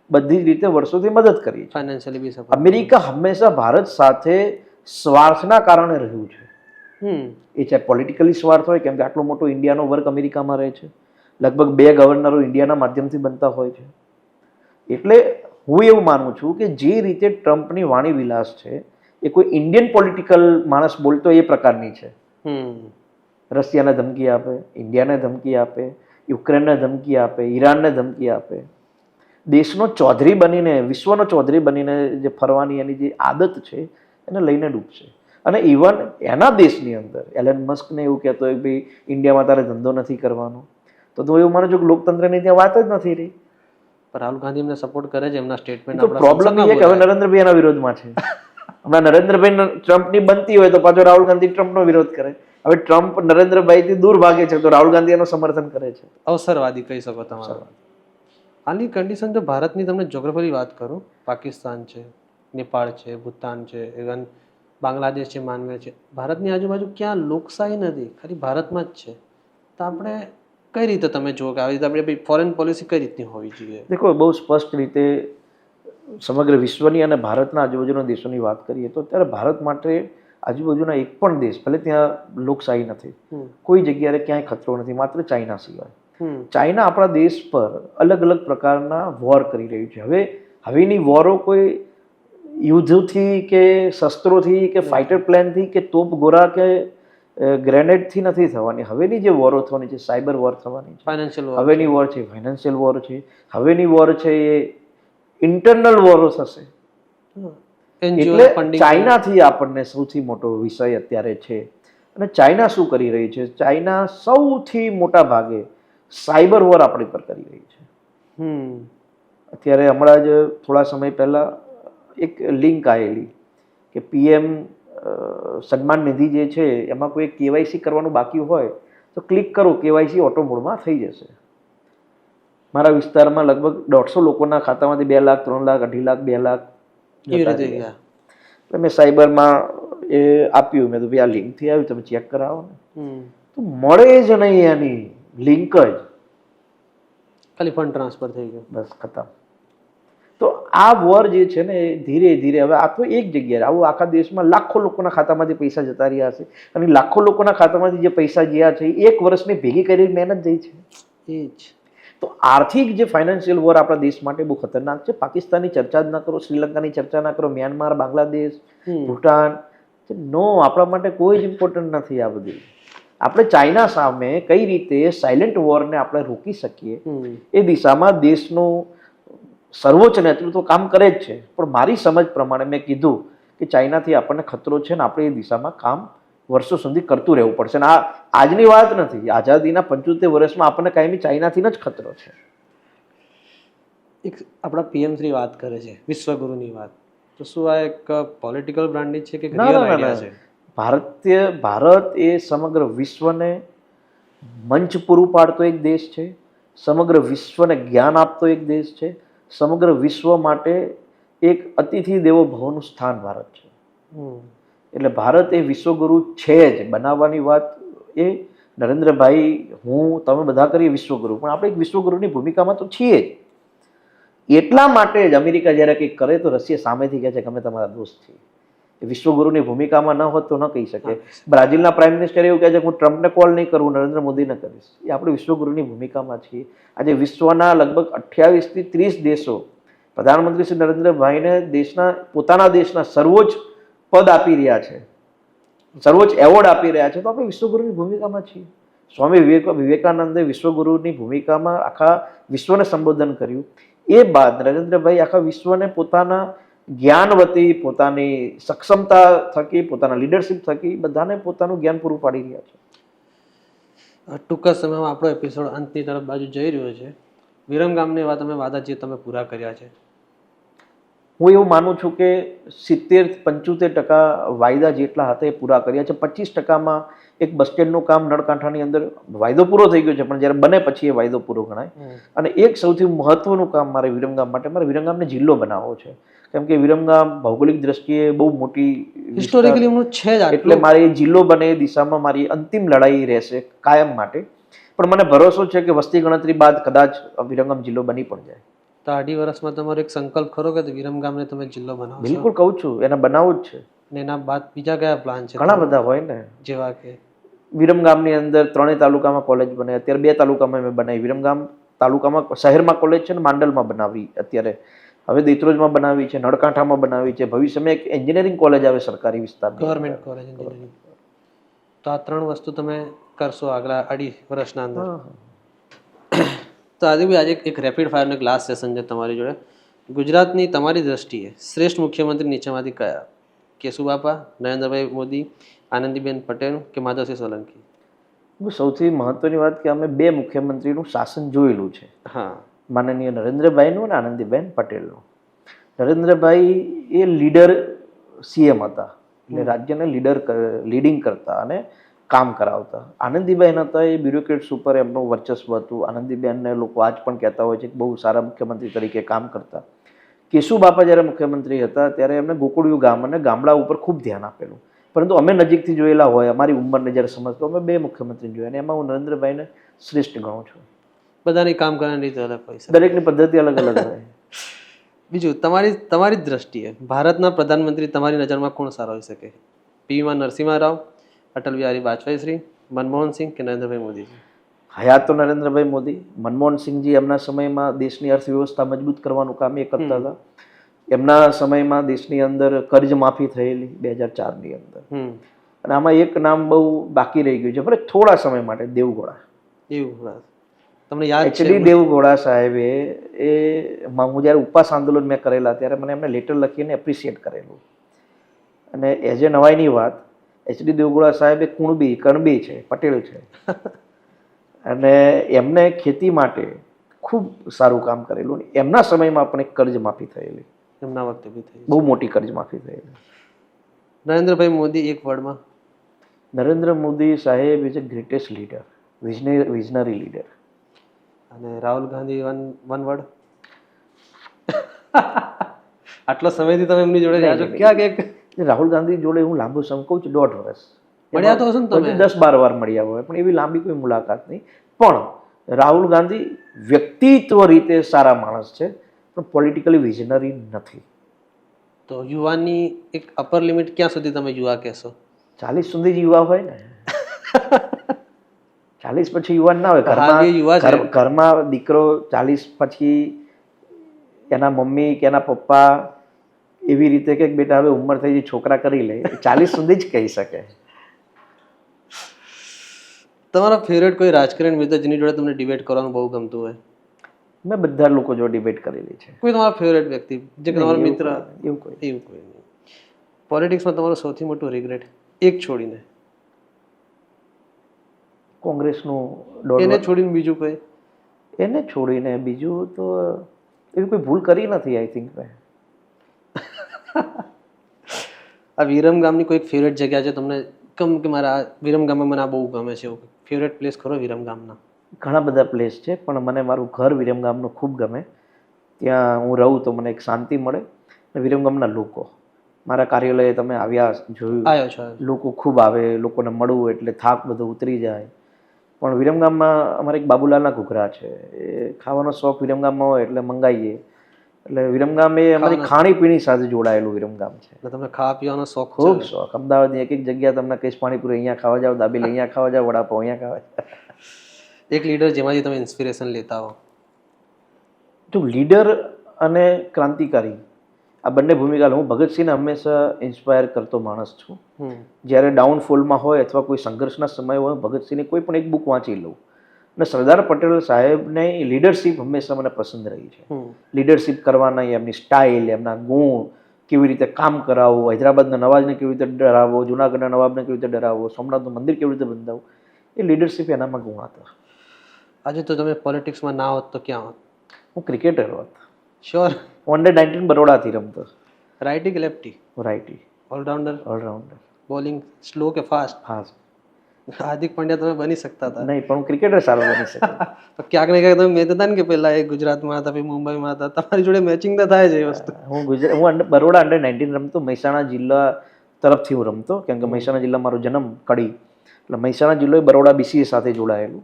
બધી જ રીતે વર્ષોથી મદદ કરી છે. ફાઇનાન્શિયલી બી સપોર્ટ. અમેરિકા હંમેશા ભારત સાથે સ્વાર્થના કારણે રહ્યું છે. એ ચાહે પોલિટિકલી સ્વાર્થ હોય, કેમ કે આટલો મોટો ઇન્ડિયાનો વર્ક અમેરિકામાં રહે છે. લગભગ 2 ગવર્નરો ઇન્ડિયાના માધ્યમથી બનતા હોય છે. એટલે હું એવું માનું છું કે જે રીતે ટ્રમ્પની વાણી વિલાસ છે એ કોઈ ઇન્ડિયન પોલિટિકલ માણસ બોલતો એ પ્રકારની છે. રશિયાને ધમકી આપે, ઇન્ડિયાને ધમકી આપે, યુક્રેનને ધમકી આપે, ઈરાનને ધમકી આપે. દેશનો ચૌધરી બનીને, વિશ્વનો ચૌધરી બનીને જે ફરવાની એની જે આદત છે એને લઈને ડૂબશે. અને ઇવન એના દેશની અંદર એલન મસ્કને એવું કહેતો હોય કે ભાઈ ઇન્ડિયામાં તારે ધંધો નથી કરવાનો, તો એવું માનું છું કે લોકતંત્રની ત્યાં વાત જ નથી રહી. રાહુલ ગાંધી એમને સપોર્ટ કરે છે, એમના સ્ટેટમેન્ટ. તો પ્રોબ્લેમ એ છે કે હવે નરેન્દ્રભાઈ એના વિરોધમાં છે. હમણાં નરેન્દ્રભાઈ ટ્રમ્પની બનતી હોય તો પાછો રાહુલ ગાંધી ટ્રમ્પનો વિરોધ કરે. હવે ટ્રમ્પ નરેન્દ્રભાઈથી દૂર ભાગે છે તો રાહુલ ગાંધી એનું સમર્થન કરે છે. અવસરવાદી કહી શકો તમારા. હાલની કન્ડિશન જો ભારતની તમને જ્યોગ્રાફીની વાત કરું, પાકિસ્તાન છે, નેપાળ છે, ભૂતાન છે, ઇવન બાંગ્લાદેશ છે, માનવે છે, ભારતની આજુબાજુ ક્યાં લોકશાહી નથી, ખાલી ભારતમાં જ છે. તો આપણે કઈ રીતે તમે જુઓ કે આવી રીતે આપણે ફોરેન પોલિસી કઈ રીતની હોવી જોઈએ? દેખો, બહુ સ્પષ્ટ રીતે સમગ્ર વિશ્વની અને ભારતના આજુબાજુના દેશોની વાત કરીએ તો ત્યારે ભારત માટે આજુબાજુના એક પણ દેશ, ભલે ત્યાં લોકશાહી નથી, કોઈ જગ્યાએ ક્યાંય ખતરો નથી, માત્ર ચાઇના સિવાય. ચાઇના આપણા દેશ પર અલગ અલગ પ્રકારના વોર કરી રહ્યું છે. હવેની વોરો કોઈ યુદ્ધથી કે શસ્ત્રોથી કે ફાઇટર પ્લેનથી કે તોપ ગોરા કે ગ્રેનેડથી નથી થવાની. હવેની જે વોરો થવાની છે, સાયબર વોર થવાની છે. ફાઇનાન્શિયલ હવેની વોર છે, ફાઇનાન્શિયલ વોર છે. હવેની વોર છે એ ઇન્ટરનલ વોરો થશે. એટલે ચાઇનાથી આપણને સૌથી મોટો વિષય અત્યારે છે. અને ચાઇના શું કરી રહી છે? ચાઇના સૌથી મોટા ભાગે સાયબર વોર આપણી પર કરી રહી છે. અત્યારે હમણાં જ થોડા સમય પહેલાં એક લિંક આવેલી કે PM સન્માન નિધિ જે છે એમાં કોઈ KYC કરવાનું બાકી હોય તો ક્લિક કરો, KYC ઓટો મોડમાં થઈ જશે. મારા વિસ્તારમાં લગભગ 150 લોકોના ખાતામાંથી 2 લાખ, 3 લાખ, 2.5 લાખ, 2 લાખ કેવી રીતે ગયા? એટલે મેં સાયબરમાં એ આપ્યું, મેં તો ભાઈ આ લિંકથી આવ્યું, તમે ચેક કરાવો ને. તો મળે જ નહીં એની લિંક જ, ખાલી ફંડ ટ્રાન્સફર થઈ ગયું, બસ ખતમ. તો આ વોર જે છે ને એ ધીરે ધીરે હવે આ તો એક જગ્યાએ આવું આખા દેશમાં લાખો લોકોના ખાતામાંથી પૈસા જતા રહ્યા છે અને લાખો લોકોના ખાતામાંથી જે પૈસા ગયા છે એ 1 વર્ષની ભેગી કરેલી મહેનત જઈ છે. એ જ. તો આર્થિક જે ફાઇનાન્શિયલ વોર આપણા દેશ માટે બહુ ખતરનાક છે. પાકિસ્તાનની ચર્ચા જ ના કરો, શ્રીલંકાની ચર્ચા ના કરો, મ્યાનમાર, બાંગ્લાદેશ, ભૂટાન, નો આપણા માટે કોઈ જ ઇમ્પોર્ટન્ટ નથી આ બધી. આપણે ચાઇના સામે કઈ રીતે સાયલેન્ટ વોરને આપણે રોકી શકીએ એ દિશામાં દેશનું સર્વોચ્ચ નેતૃત્વ કામ કરે જ છે. પણ મારી સમજ પ્રમાણે મેં કીધું કે ચાઇનાથી આપણને ખતરો છે ને આપણે એ દિશામાં કામ વર્ષો સુધી કરતું રહેવું પડશે. અને આ આજની વાત નથી, આઝાદીના 75 વર્ષમાં આપણને કાયમી ચાઇનાથી જ ખતરો છે. એક આપણા PM શ્રી વાત કરે છે વિશ્વગુરુની વાત, તો શું આ એક પોલિટિકલ બ્રાન્ડિંગ છે કે રિયલ આઈડિયા છે? ભારત એ સમગ્ર વિશ્વને મંચ પૂરું પાડતો એક દેશ છે, સમગ્ર વિશ્વને જ્ઞાન આપતો એક દેશ છે, સમગ્ર વિશ્વ માટે એક અતિથિ દેવો ભવનું સ્થાન ભારત છે. એટલે ભારત એ વિશ્વગુરુ છે જ. બનાવવાની વાત એ નરેન્દ્રભાઈ, હું, તમે બધા કરીએ વિશ્વગુરુ, પણ આપણે એક વિશ્વગુરુની ભૂમિકામાં તો છીએ જ. એટલા માટે જ અમેરિકા જ્યારે કંઈક કરે તો રશિયા સામેથી કહે છે કે અમે તમારા દોસ્ત છીએ. વિશ્વગુરુની ભૂમિકામાં ન હોત તો ન કહી શકે. બ્રાઝિલના પ્રાઇમ મિનિસ્ટર એવું કહે છે કે હું ટ્રમ્પને કોલ નહીં કરું, નરેન્દ્ર મોદીને કરીશ. એ આપણે વિશ્વગુરુની ભૂમિકામાં છીએ. આજે વિશ્વના લગભગ 28 થી 30 દેશો પ્રધાનમંત્રી શ્રી નરેન્દ્રભાઈને પોતાના દેશના સર્વોચ્ચ પદ આપી રહ્યા છે, સર્વોચ્ચ એવોર્ડ આપી રહ્યા છે. તો આપણે વિશ્વગુરુની ભૂમિકામાં છીએ. સ્વામી વિવેકાનંદે વિશ્વગુરુની ભૂમિકામાં આખા વિશ્વને સંબોધન કર્યું. એ બાદ નરેન્દ્રભાઈ આખા વિશ્વને પોતાના જ્ઞાન વતી, પોતાની સક્ષમતા થકી, પોતાના લીડરશિપ થકી બધાને પોતાનું જ્ઞાન પૂરું પાડી રહ્યા છે. ટૂંક જ સમયમાં આપણો એપિસોડ અંતની તરફ બાજુ જઈ રહ્યો છે. વિરમગામની વાત અમે વાદા જે તમે પૂરા કર્યા છે? હું એવું માનું છું કે 70-75% વાયદા જેટલા હતા એ પૂરા કર્યા છે. 25%માં એક બસ સ્ટેન્ડનું કામ નળકાંઠાની અંદર વાયદો પૂરો થઈ ગયો છે, પણ જ્યારે બને પછી એ વાયદો પૂરો ગણાય. અને એક સૌથી મહત્વનું કામ મારે વિરમગામ માટે, મારે વિરમગામને જિલ્લો બનાવવો છે. કેમ કે વિરમગામ ભૌગોલિક દ્રષ્ટિએ બહુ મોટી હિસ્ટોરિકલી એમનું છે જ, એટલે મારે એ જિલ્લો બને એ દિશામાં મારી અંતિમ લડાઈ રહેશે કાયમ માટે. પણ મને ભરોસો છે કે વસ્તી ગણતરી બાદ કદાચ વિરમગામ જિલ્લો બની પણ જાય. તો 2.5 વર્ષમાં તમારો એક સંકલ્પ ખરો કે વિરમગામને તમે જિલ્લો બનાવો? બિલકુલ કહું છું, એને બનાવવું જ છે. અને એના બાદ બીજા કયા પ્લાન છે? ઘણા બધા હોય ને, જેવા કે વિરમગામની અંદર 3 તાલુકામાં કોલેજ બને. અત્યારે 2 તાલુકામાં મેં બનાવી. વિરમગામ તાલુકામાં શહેરમાં કોલેજ છે ને માંડલમાં બનાવી, અત્યારે હવે દેત્રોજમાં બનાવી છે, નળકાંઠામાં બનાવી છે. ભવિષ્યમાં એક એન્જિનિયરિંગ કોલેજ આવે સરકારી વિસ્તારમાં, ગવર્મેન્ટ કોલેજ એન્જિનિયરિંગ. તો આ 3 વસ્તુ તમે કરશો આગલા 2.5 વર્ષના અંદર? તો આજે એક રેપિડ ફાયરનો એક લાસ્ટ સેશન છે તમારી જોડે. ગુજરાતની તમારી દ્રષ્ટિએ શ્રેષ્ઠ મુખ્યમંત્રી નીચેમાંથી કયા? કેશુબાપા, નરેન્દ્રભાઈ મોદી, આનંદીબેન પટેલ કે માધવસિંહ સોલંકી? સૌથી મહત્વની વાત કે અમે 2 મુખ્યમંત્રીનું શાસન જોયેલું છે. હા, માનનીય નરેન્દ્રભાઈનું અને આનંદીબેન પટેલનું. નરેન્દ્રભાઈ એ લીડર CM હતા, એટલે રાજ્યને લીડિંગ કરતા અને કામ કરાવતા. આનંદીબેન હતા એ બ્યુરોક્રેટ્સ ઉપર એમનું વર્ચસ્વ હતું. આનંદીબેનને લોકો આજ પણ કહેતા હોય છે કે બહુ સારા મુખ્યમંત્રી તરીકે કામ કરતા. કેશુબાપા જ્યારે મુખ્યમંત્રી હતા ત્યારે એમને ગોકુળિયું ગામ અને ગામડા ઉપર ખૂબ ધ્યાન આપેલું. પરંતુ અમે નજીકથી જોયેલા હોય, અમારી ઉંમરને જ્યારે સમજતો, અમે 2 મુખ્યમંત્રી જોયા અને એમાં હું નરેન્દ્રભાઈને શ્રેષ્ઠ ગણું છું. બધાની કામ કરવાની રીત અલગ હોય છે, દરેકની પદ્ધતિ અલગ અલગ હોય. બીજું તમારી દ્રષ્ટિએ ભારતના પ્રધાનમંત્રી તમારી નજરમાં કોણ સારો હોઈ શકે? પીવી નરસિંહ રાવ, અટલ બિહારી વાજપેયી શ્રી, મનમોહન સિંહ કે નરેન્દ્રભાઈ મોદીજી? હયાત તો નરેન્દ્રભાઈ મોદી. મનમોહન સિંહજી એમના સમયમાં દેશની અર્થવ્યવસ્થા મજબૂત કરવાનું કામ એ કરતા હતા. એમના સમયમાં દેશની અંદર કર્જ માફી થયેલી 2004ની અંદર. અને આમાં એક નામ બહુ બાકી રહી ગયું છે, પણ થોડા સમય માટે, દેવગૌડા. તમને યાદ છે? HD દેવગૌડા સાહેબે હું જ્યારે ઉપવાસ આંદોલન મેં કરેલા ત્યારે મને એમને લેટર લખીને એપ્રિશિએટ કરેલું. અને એઝ એ નવાઈની વાત, HD દેવગૌડા સાહેબ એ કણબી છે, પટેલ છે. અને એમને ખેતી માટે ખૂબ સારું કામ કરેલું. અને એમના સમયમાં પણ એક કર્જ માફી થયેલી, એમના વખતે બી થઈ. બહુ મોટી કર્જ માફી થયેલી. નરેન્દ્રભાઈ મોદી એક વર્ડમાં. નરેન્દ્ર મોદી સાહેબ is a greatest leader, visionary leader. અને રાહુલ ગાંધી વન વર્ડ. આટલા સમયથી તમે એમની જોડે રહ્યા છો, ક્યાં કે રાહુલ ગાંધી જોડે હું લાંબુ સમય કહું છું 1.5 વર્ષ મળ્યા તો હશો ને તમે? 10-12 વાર મળ્યા હોય, પણ એવી લાંબી કોઈ મુલાકાત નહીં. પણ રાહુલ ગાંધી વ્યક્તિત્વ રીતે સારા માણસ છે, પણ પોલિટિકલી વિઝનરી નથી. તો યુવાની એક અપર લિમિટ ક્યાં સુધી તમે યુવા કહેશો? 40 સુધી જ યુવા હોય ને. 40 પછી યુવાન ના હોય. હા, એ યુવા છે. ઘરમાં દીકરો 40 પછી એના મમ્મી કે એના પપ્પા એવી રીતે કે બેટા હવે ઉંમર થઈ ગઈ, છોકરા કરી લે, 40 સુધી જ કહી શકે. તમારા ફેવરેટ કોઈ રાજકારણ મિત્ર જેની જોડે તમને ડિબેટ કરવાનું બહુ ગમતું હોય? મેં બધા લોકો જો ડિબેટ કરેલી છે. કોઈ તમારો ફેવરેટ વ્યક્તિ જે તમારો મિત્ર? એવું કોઈ નહીં. પોલિટિક્સમાં તમારું સૌથી મોટું રિગ્રેટ એક છોડીને? કોંગ્રેસનું એને છોડીને બીજું કોઈ? એને છોડીને બીજું તો એવી કોઈ ભૂલ કરી નથી, આઈ થિંક. મેં આ વિરમગામની કોઈ ફેવરેટ જગ્યા છે તમને? કે મારા વિરમગામમાં મને આ બહુ ગમે છે, એવું ફેવરેટ પ્લેસ ખરો વિરમગામના? ઘણા બધા પ્લેસ છે, પણ મને મારું ઘર વિરમગામનું ખૂબ ગમે. ત્યાં હું રહું તો મને એક શાંતિ મળે. વિરમગામના લોકો, મારા કાર્યાલયે તમે આવ્યા જોયું, આવ્યો છો? લોકો ખૂબ આવે, લોકોને મળવું એટલે થાક બધો ઉતરી જાય. પણ વિરમગામમાં અમારે એક બાબુલાલના ઘૂઘરા છે, એ ખાવાનો શોખ વિરમગામમાં હોય એટલે મંગાવીએ. એટલે વિરમગામ એ અમારી ખાણીપીણી સાથે જોડાયેલું વિરમગામ છે. એટલે તમને ખાવા પીવાનો શોખ? ખૂબ શોખ. અમદાવાદની એક જગ્યા તમને કહીશ, પાણીપુરી અહીંયા ખાવા જાવ, દાબેલી અહીંયા ખાવા જાવ, વડાપાઉં અહીંયા ખાવા જાવ. એક લીડર જેમાંથી તમે ઇન્સ્પિરેશન લેતા હો? જો લીડર અને ક્રાંતિકારી આ બંને ભૂમિકા. હું ભગતસિંહને હંમેશા ઇન્સ્પાયર કરતો માણસ છું. જ્યારે ડાઉનફોલમાં હોય અથવા કોઈ સંઘર્ષના સમય હોય, ભગતસિંહની કોઈ પણ એક બુક વાંચી લઉં. અને સરદાર પટેલ સાહેબની લીડરશિપ હંમેશા મને પસંદ રહી છે. લીડરશિપ કરવાના એમની સ્ટાઇલ, એમના ગુણ, કેવી રીતે કામ કરાવવું, હૈદરાબાદના નવાબને કેવી રીતે ડરાવવો, જુનાગઢના નવાબને કેવી રીતે ડરાવવો, સોમનાથનું મંદિર કેવી રીતે બંધાવવું, એ લીડરશિપ એનામાં ગુણ હતા. આજે તો તમે પોલિટિક્સમાં ના હોત તો ક્યાં હોત? હું ક્રિકેટર હોત. શ્યોર. Under-19 બરોડાથી રમતો. રાઇટી કે lefty? રાઇટી. Allrounder? Allrounder. Bowling slow કે ફાસ્ટ? ફાસ્ટ. હાર્દિક પંડ્યા તમે બની શકતા હતા? નહીં, પણ હું ક્રિકેટર સારો બની શકું. તો ક્યાંક ને ક્યાંક તમે મેં હતા ને કે પહેલા એ ગુજરાતમાં હતા, પછી મુંબઈમાં હતા, તમારી જોડે મેચિંગ તો થાય છે એ વસ્તુ. હું બરોડા Under-19 રમતો. મહેસાણા જિલ્લા તરફથી હું રમતો, કેમ કે મહેસાણા જિલ્લા મારો જન્મ કડી, એટલે મહેસાણા જિલ્લો એ બરોડા BCA સાથે જોડાયેલું.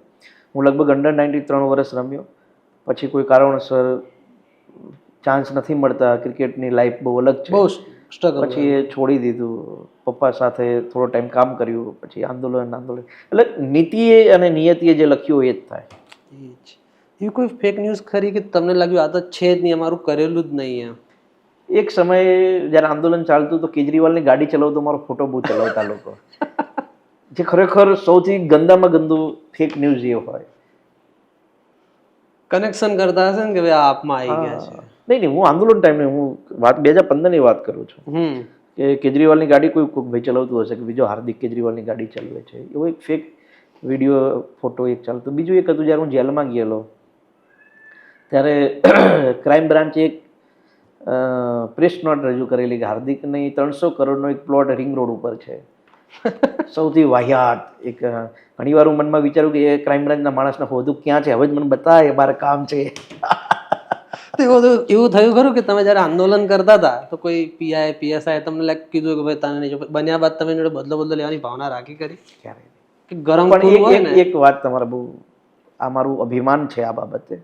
હું લગભગ Under-19 3 વર્ષ રમ્યો. પછી કોઈ કારણસર ચાન્સ નથી મળતા, ક્રિકેટની લાઈફ બહુ અલગ છે, બહુ સ્ટ્રગલ. પછી એ છોડી દીધું. પપ્પા સાથે થોડો ટાઈમ કામ કર્યું, પછી આંદોલન. એટલે નીતિએ અને નિયતિએ જે લખ્યું એ જ થાય. એવી કોઈ ફેક ન્યૂઝ ખરી કે તમને લાગ્યું આ તો છે જ નહીં, અમારું કરેલું જ નહીં? એમ એક સમયે જ્યારે આંદોલન ચાલતું તો કેજરીવાલની ગાડી ચલાવતો મારો ફોટો બહુ ચલાવતા લોકો, જે ખરેખર સૌથી ગંદામાં ગંદુ ફેક ન્યૂઝ એ હોય. કનેક્શન કરતા હશે ને કે ભાઈ આપમાં આવી ગયા છે. નહીં, હું આંદોલન ટાઈમે હું વાત 2015ની વાત કરું છું કે કેજરીવાલની ગાડી કોઈ ભાઈ ચલાવતું હશે કે બીજો હાર્દિક કેજરીવાલની ગાડી ચલાવે છે, એવો એક ફેક વિડીયો ફોટો એક ચાલતો. બીજું એક હતું, જ્યારે હું જેલમાં ગયેલો ત્યારે ક્રાઇમ બ્રાન્ચે એક પ્રેસ નોટ રજૂ કરેલી કે હાર્દિકની 300 કરોડનો એક પ્લોટ રિંગ રોડ ઉપર છે. સૌથી વાહિયાત એક. ઘણીવાર હું મનમાં વિચારું કે એ ક્રાઇમ બ્રાન્ચના માણસને હોદું ક્યાં છે, હવે જ મને બતાવે, મારે કામ છે. એવું થયું ખરું કે તમે જ્યારે આંદોલન કરતા હતા તો કોઈ PI PSI તમને કીધું કે ભાઈ તને નહીં, બન્યા બાદ તમે બદલો લેવાની ભાવના રાખી કરી? ક્યારે કે ગરમ પણ એક વાત તમારે બહુ, આ મારું અભિમાન છે આ બાબતે,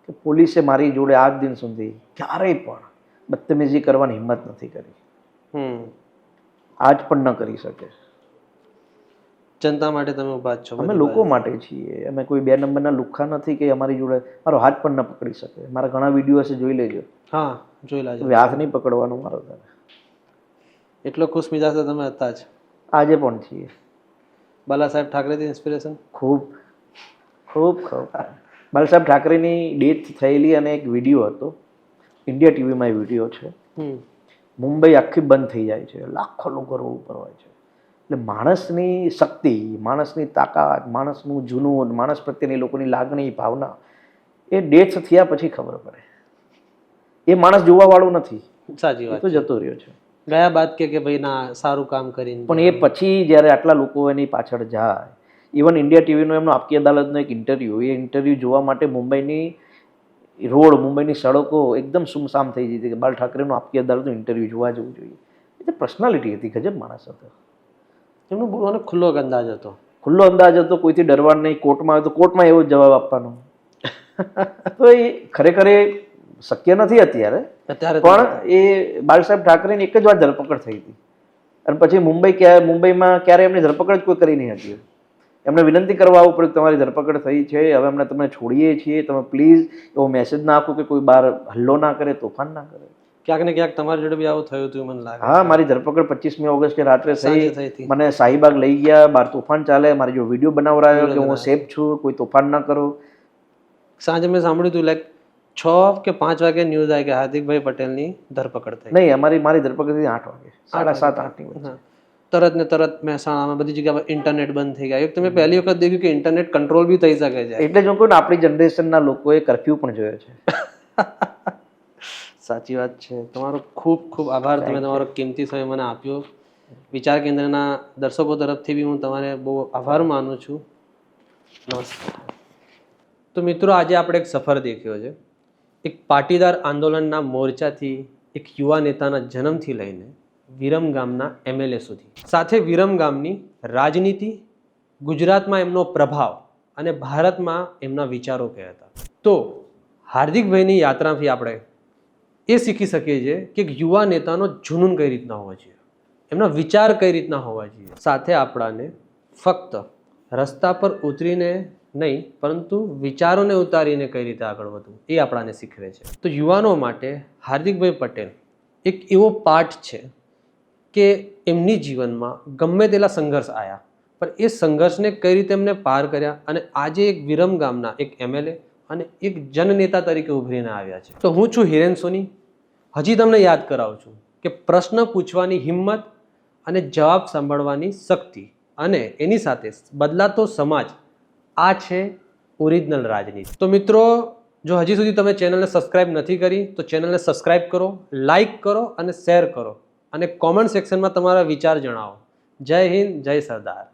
કે પોલીસે મારી જોડે આજ દિન સુધી ક્યારેય પણ બદતમીજી કરવાની હિંમત નથી કરી. આજ પણ ન કરી શકે. જનતા માટે તમે ઉભા છો? અમે લોકો માટે છીએ. અમે કોઈ 2 નંબરના લુખ્ખા નથી કે અમારી જોડે મારો હાથ પણ ન પકડી શકે. મારા ઘણા વિડીયો હશે, જોઈ લેજો. હા, જોઈ લેજો. હાથ નહીં પકડવાનો મારો. એટલો ખુશ મિજાજ તમે હતા જ? આજે પણ છીએ. બાલા સાહેબ ઠાકરેથી ઇન્સ્પિરેશન? ખૂબ ખૂબ ખૂબ. બાલા સાહેબ ઠાકરેની ડેથ થયેલી અને એક વિડીયો હતો, ઇન્ડિયા ટીવીમાં એ વિડીયો છે. મુંબઈ આખી બંધ થઈ જાય છે, લાખો લોકો રોડ ઉપર હોય છે. એટલે માણસની શક્તિ, માણસની તાકાત, માણસનું જુનૂન, માણસ પ્રત્યેની લોકોની લાગણી, ભાવના, એ ડેથ થયા પછી ખબર પડે. એ માણસ જોવાવાળો નથી, સાચી એ વાત. તો જતો રહ્યો છે. ગયા બાદ કે ભાઈ ના સારું કામ કરીને, પણ એ પછી જ્યારે આટલા લોકો એની પાછળ જાય, ઇવન ઇન્ડિયા ટીવીનો એમનો આપકી અદાલતનો એક ઇન્ટરવ્યૂ, એ ઇન્ટરવ્યૂ જોવા માટે મુંબઈની રોડ, મુંબઈની સડકો એકદમ સુમસામ થઈ જતી કે બાલ ઠાકરેનું આપકી અદાલતનું ઇન્ટરવ્યૂ જોવા જવું જોઈએ. એ તો પર્સનાલિટી હતી, ગજબ માણસ હતો. એમનો બોલવાનો ખુલ્લો અંદાજ હતો. ખુલ્લો અંદાજ હતો, કોઈથી ડરવાનું નહીં. કોર્ટમાં આવે તો કોર્ટમાં એવો જ જવાબ આપવાનો. તો એ ખરેખર એ શક્ય નથી અત્યારે, અત્યારે પણ એ બાલ સાહેબ ઠાકરેની એક જ વાર ધરપકડ થઈ હતી અને પછી મુંબઈમાં ક્યારે એમની ધરપકડ જ કોઈ કરી નહીં હતી. એમને વિનંતી કરવા આવવું પડ્યું, તમારી ધરપકડ થઈ છે, હવે અમને તમે છોડીએ છીએ, તમે પ્લીઝ એવો મેસેજ ના આપો કે કોઈ બહાર હલ્લો ના કરે, તોફાન ના કરે. ક્યાંક ને ક્યાંક તમારી જોડે બી આવું થયું હતું મને લાગે. હા, મારી ધરપકડ 25મી ઓગસ્ટે રાત્રે સાંજે થઈ. થઈ હતી. મને શાહીબાગ લઈ ગયા, બહાર તોફાન ચાલે, મારી જો વિડીયો બનાવરાયો કે હું સેફ છું, કોઈ તોફાન ના કરો. સાંજે મેં સાંભળ્યું હતું લાઈક 6 કે 5 વાગે ન્યૂઝ આવી કે હાર્દિકભાઈ પટેલની ધરપકડ થઈ. નહીં, મારી ધરપકડ થઈ 8 વાગે, 7:30, 8 ની વચ્ચે. હા, તરત ને તરત મહેસાણામાં બધી જગ્યા પર ઇન્ટરનેટ બંધ થઈ ગયા. એક તમે પહેલી વખત દેખ્યું કે ઇન્ટરનેટ કંટ્રોલ બી થઈ શકે છે. એટલે જ હું કહું ને, આપણી જનરેશનના લોકોએ કર્ફ્યુ પણ જોયો છે. સાચી વાત છે. તમારો ખૂબ ખૂબ આભાર, તમે તમારો કિંમતી સમય મને આપ્યો. વિચાર કેન્દ્રના દર્શકો તરફથી બી હું તમારે બહુ આભાર માનું છું. નમસ્કાર. તો મિત્રો, આજે આપણે એક સફર દેખ્યો છે. એક પાટીદાર આંદોલનના મોરચાથી એક યુવા નેતાના જન્મથી લઈને વિરમગામના MLA સુધી, સાથે વિરમગામની રાજનીતિ, ગુજરાતમાં એમનો પ્રભાવ અને ભારતમાં એમના વિચારો કયા હતા. તો હાર્દિકભાઈની યાત્રાથી આપણે એ શીખી શકીએ છીએ કે એક યુવા નેતાનો જુનૂન કઈ રીતના હોવો જોઈએ, એમના વિચાર કઈ રીતના હોવા જોઈએ. સાથે આપણાને ફક્ત રસ્તા પર ઉતરીને નહીં, પરંતુ વિચારોને ઉતારીને કઈ રીતે આગળ વધવું એ આપણાને શીખવે છે. તો યુવાનો માટે હાર્દિકભાઈ પટેલ એક એવો પાઠ છે કે એમની જીવનમાં ગમે તેટલા સંઘર્ષ આવ્યા, પણ એ સંઘર્ષને કઈ રીતે એમને પાર કર્યા અને આજે એક વિરમગામના એક MLA અને એક જનનેતા તરીકે ઉભરીને આવ્યા છે. તો હું છું હિરેન સોની. હજી તમને યાદ કરાવું છું કે પ્રશ્ન પૂછવાની હિંમત અને જવાબ સાંભળવાની શક્તિ અને એની સાથે બદલાતો સમાજ, આ છે ઓરિજિનલ રાજનીતિ. તો મિત્રો, જો હજી સુધી તમે ચેનલને સબસ્ક્રાઇબ નથી કરી તો ચેનલને સબસ્ક્રાઇબ કરો, લાઇક કરો અને શેર કરો અને કોમેન્ટ સેક્શનમાં તમારા વિચાર જણાવો. જય હિન્દ, જય સરદાર.